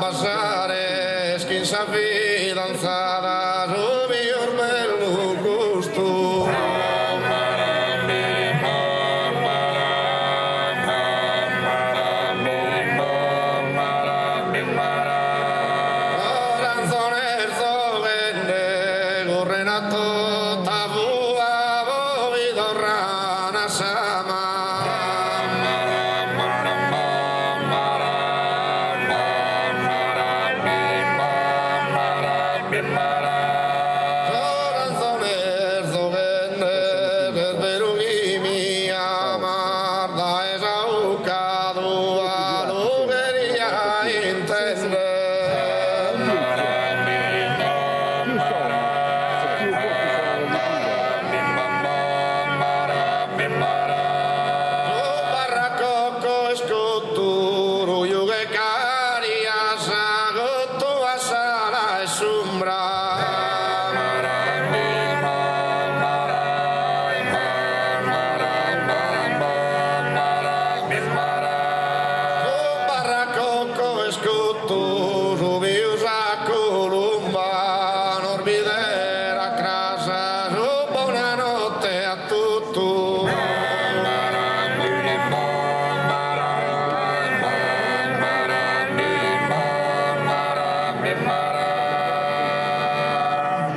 abbassare, schincia fidanzata, il mio bello gusto.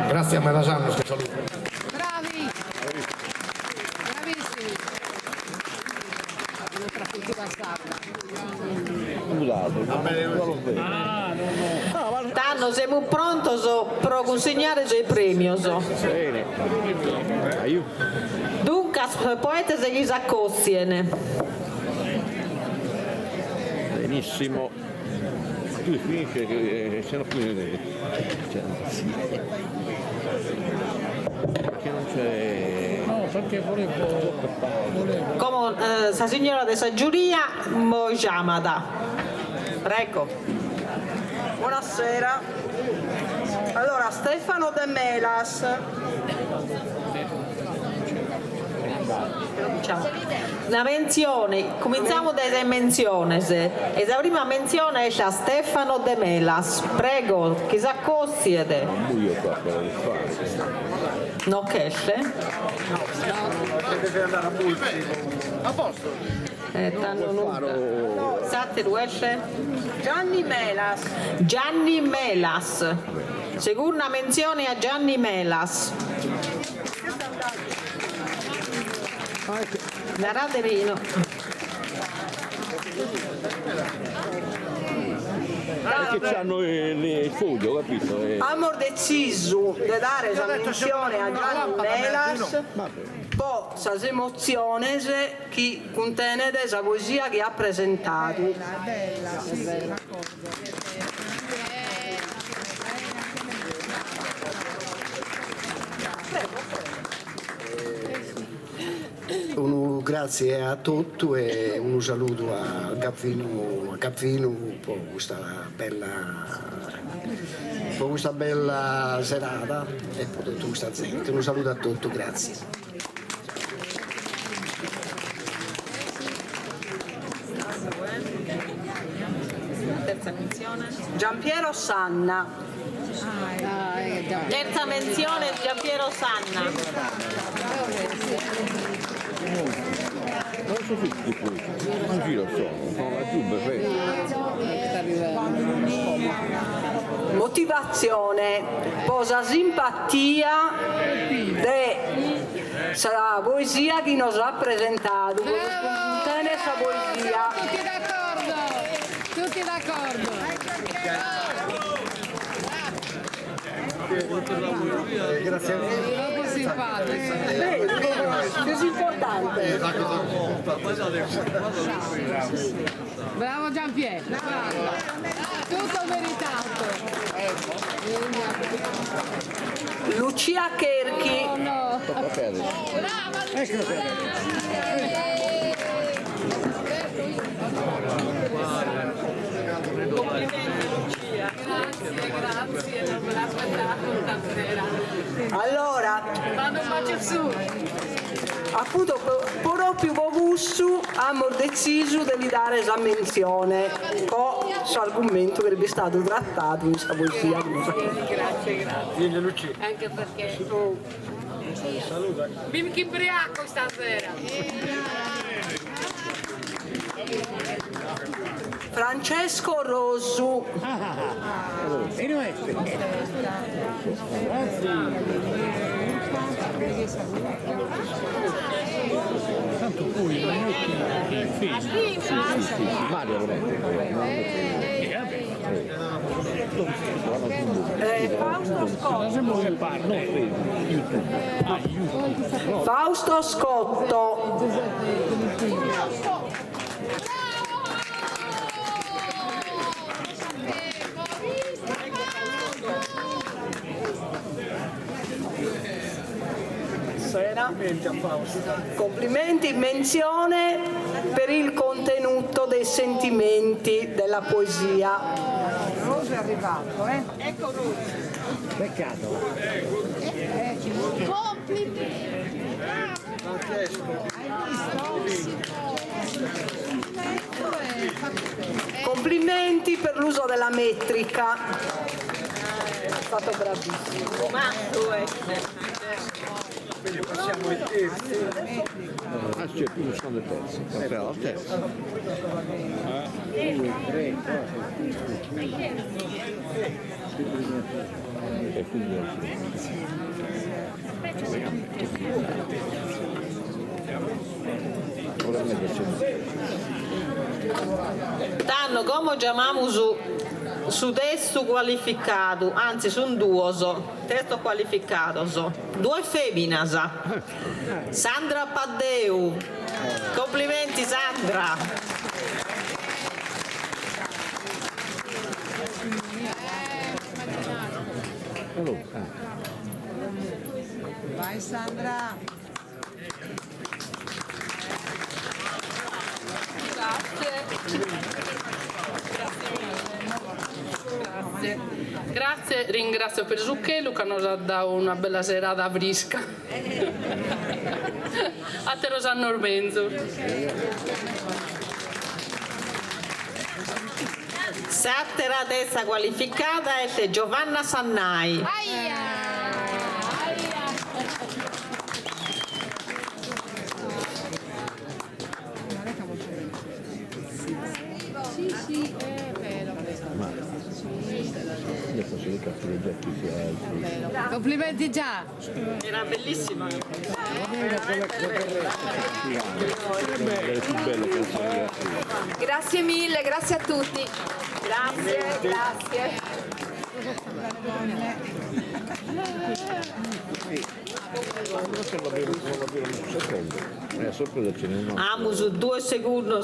Grazie a Melasano, che saluto. Bravi! Bravissimi! La nostra cultura sarda. Tanno siamo pronti per consegnare il premio. Bene. Dunque, poeta se gli s'accossiene. Benissimo. Tu finisce che se no qui perché non c'è. No, perché volevo. Come la signora della giuria mi chiama. Prego. Buonasera. Allora, Stefano De Melas. La menzione, cominciamo dalle menzioni. E la prima menzione è a Stefano De Melas. Prego, chi sa cossiede? No, che c'è? Deve andare a Bulci. A posto. Sate ruesce? Gianni Melas. Gianni Melas. Seconda menzione a Gianni Melas. Da Raderino. Perché c'hanno il foglio, capito? Abbiamo deciso di dare la menzione a Gianni Melas po' sa emozioni che contiene la poesia che ha presentato. Grazie a tutti e un saluto a Gaffino per questa bella serata e per tutta questa gente. Un saluto a tutti, grazie. Terza menzione. Giampiero Sanna. Terza menzione Giampiero Sanna. Non so tutti qui, non giro sono laggiù Motivazione, posa simpatia della poesia che nos ha presentato, contiene questa poesia. Tutti d'accordo. Grazie a Troppo simpatico. Che è importante. Bravo Giampiero. Tutto meritato. Lucia Cherchi. No. Grazie, non me l'aspettavo stasera. Allora, Vado un bacio su. appunto proprio per questo abbiamo deciso di dare la menzione con stesso argomento che è stato trattato in questa poesia. Grazie. Anche perché mi ubriaco stasera. Francesco Rosu. Tanto poi Mario lo mette. Fausto Scotto. Complimenti, menzione per il contenuto dei sentimenti della poesia. Rosa è arrivato, eh? Ecco Rosa. Peccato. Complimenti. Complimenti per l'uso della metrica. È stato bravissimo. Ma quindi passiamo ai terzi. C'è più un sono terzi. Però al terzo. 1, 2, 3, 4. Danno come chiamiamo su testo qualificato, anzi su un duoso, testo qualificato, due femminas, Sandra Paddeu, complimenti Sandra. Vai Sandra. Grazie, ringrazio per Zucchello che ci ha dato una bella serata fresca. A te Rosanna Ormenzo. Sattera testa qualificata è Giovanna Sannai. Sì, è vero. Io faccio dei cartoleggetti più alti. Complimenti già. Era bellissima. Le più belle canzoni. Grazie mille, grazie a tutti. Grazie. Amus due secondi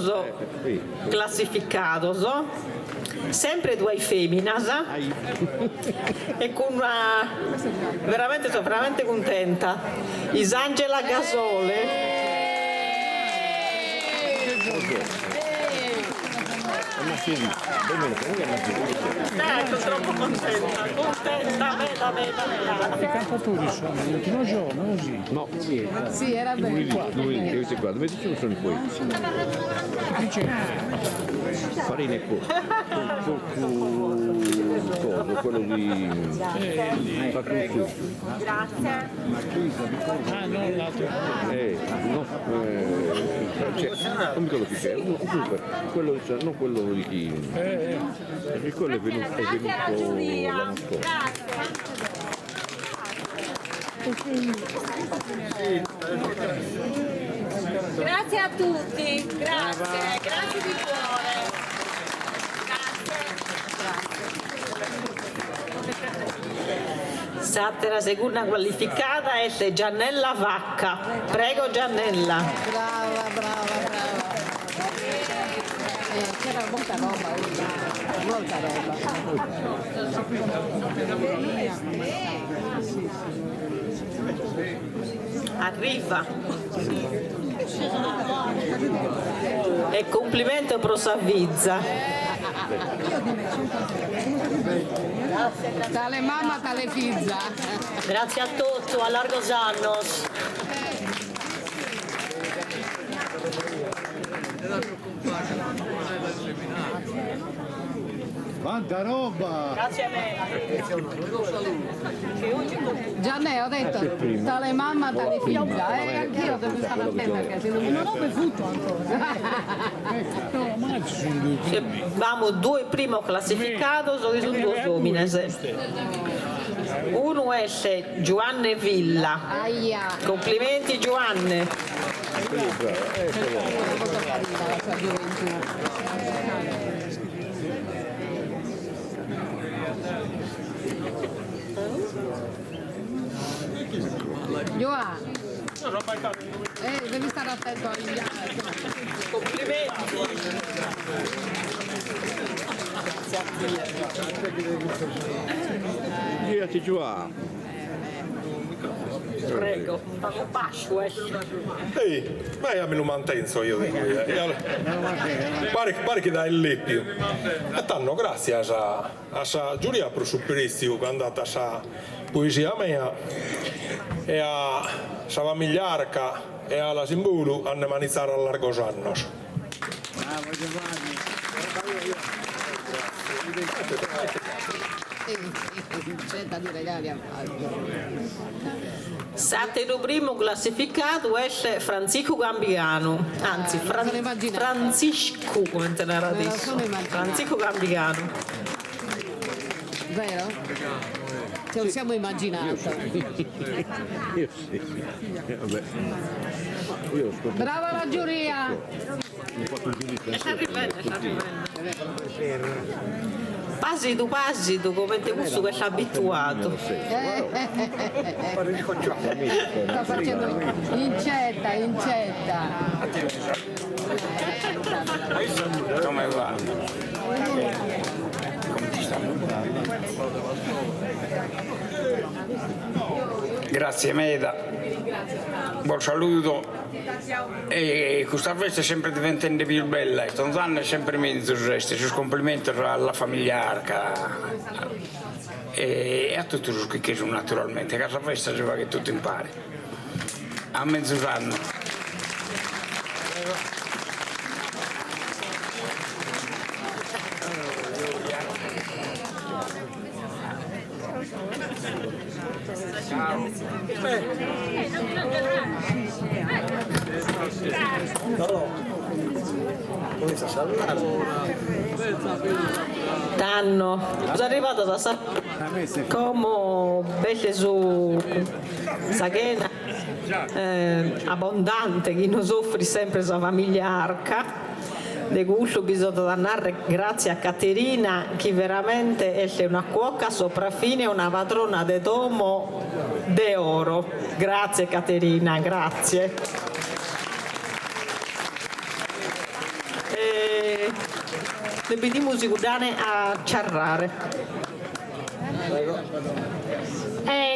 classificados, sempre due femminas e con una veramente sono veramente contenta. Isangela Gasole. Ecco, troppo contenta, bella. I cantatori sono l'ultimo giorno, così? No. Sì, era bello. Lunedì, questi qua, dove ci sono i poeti? Farina e coso, quello di fatto un succo. Grazie. Ah, no, l'altro. Non mi ricordo chi c'è, comunque, quello, non quello di chi. Perché quello è venuto l'anno scorso. Grazie a tutti, grazie di cuore. Sattera seconda qualificata è Giannella Vacca. Prego Giannella. Brava. C'era molta roba. Arriva. E complimento pro Savizza. Tale mamma, tale figlia. Grazie a tutti, a largos annos. Quanta roba! Grazie a me. Gianni, ho detto, tale mamma, tale figlia, anch'io devo stare attenta perché se non ho bevuto ancora. Abbiamo due primo classificados, sono due uomini. Uno è Giovanni Villa. Complimenti Giovanni. Molto carina la sua gioventù. Giovanni, devi stare attento all'indiano. Complimenti. Girati giù a. Prego, pago basso. Ehi, ma io me lo mantengo io di qui. Pare che dai il leppio. E tanto grazie a giuria per superistico che è andata a poesia mia e a Savamigliarca e alla Simbulu hanno manizzare a largos annos. Bravo Giovanni. C'è di regali a Satero primo classificato esce Francisco Gambiano, anzi Francisco, come te l'era detto. Francisco Gambiano. Vero? Ce lo siamo immaginati. Io sì. Vabbè. Io ho scoperto. Brava la giuria! Ho fatto un giudizio. Pasido, come te gusto che sei abituato. Sta facendo incetta. Come va? Grazie Meda, buon saluto e questa festa è sempre diventando più bella, questo anno è sempre mezzo resto, ci complimenti alla famiglia Arca e a tutti i che sono naturalmente, questa festa si fa che tutto impari, a mezzogiorno. Tanno, sono arrivato da come invece su Saghena abbondante che non soffri sempre la famiglia Arca. Di questo bisogna dare grazie a Caterina che veramente è una cuoca sopraffine, una padrona di domo de oro. Grazie Caterina, grazie. Le vediamo musicudane a Ciarrare.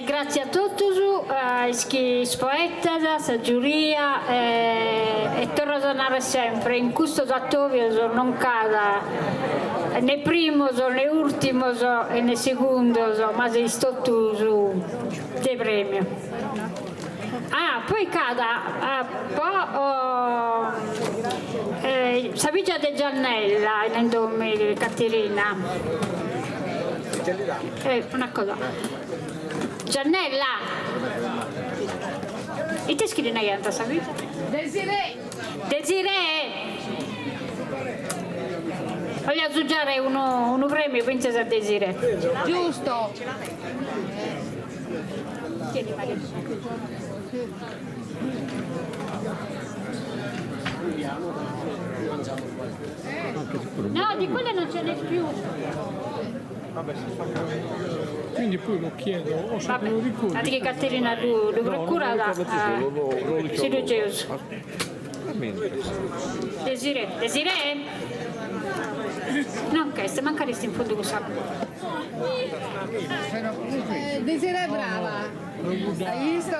Grazie a tutti, a chi spoetta, a giuria e torno a tornare sempre. In questo dattovio non cada né primo, né ultimo e né secondo, ma sei stato su dei premi. Poi cada Savigia de Giannella in nome Caterina. Una cosa. Giannella. E te scrivi una ghianta, Savigia? Desiree. Voglio aggiungere uno premio, princesa Desiree. Giusto. Tieni Maria. No, di quelle non ce n'è più. Quindi poi lo chiedo, o se me lo ricordi. Anche che Caterina tu procura da Sirugeuso. Desiree? Non che, se mancaresti in fondo così. Desiree è brava. Hai visto?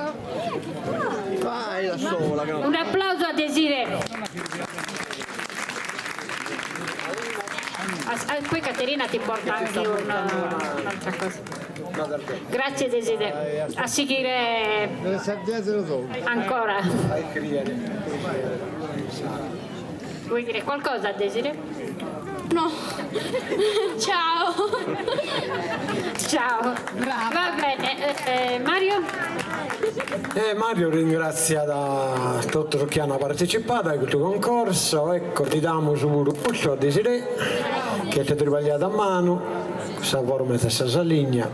Vai da sola. Un applauso a Desiree. Poi Caterina ti porta anche un'altra cosa. Grazie Desiree. A seguire ancora. Vuoi dire qualcosa Desiree? No. Ciao. Ciao. Va bene, Mario? Mario ringrazia da tutto chi hanno partecipato a questo concorso. Ecco, ti diamo subito a Desiree che ti ha travagliato a mano, questa forma di questa saligna.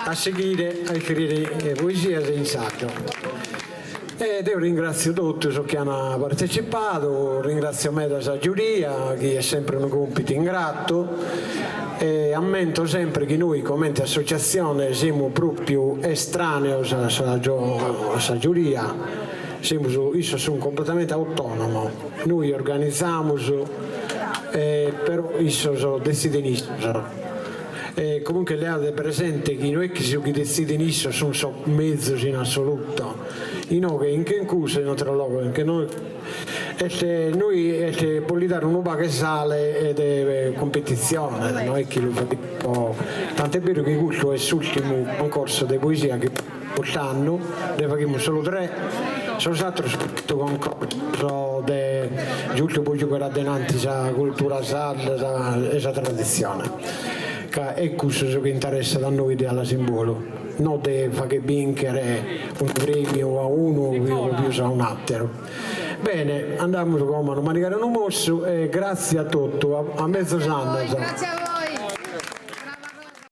A seguire a scrivere poesia sensato. Ed io ringrazio tutti che hanno partecipato, ringrazio me della giuria, che è sempre un compito ingrato, e ammento sempre che noi come associazione siamo proprio estranei alla giuria, io sono completamente autonomo, noi organizziamo, però io sono decisionista. Comunque le avete presente che non è che si decide sono mezzi in assoluto, in che incuse non trologo, che noi può dare un uomo che sale ed è competizione, non è che lo fa tipo, tant'è vero che questo è l'ultimo concorso di poesia che quest'anno, ne facciamo solo 3, sono stato tutto concorso di giusto poi giocare adenanti la cultura sala e la tradizione. E questo che interessa da noi alla simbolo, non di fare vincere un premio a uno o più a un altro. Bene, andiamo come a manicare un mosso e grazie a tutti, a mezzo sanno. Grazie a voi.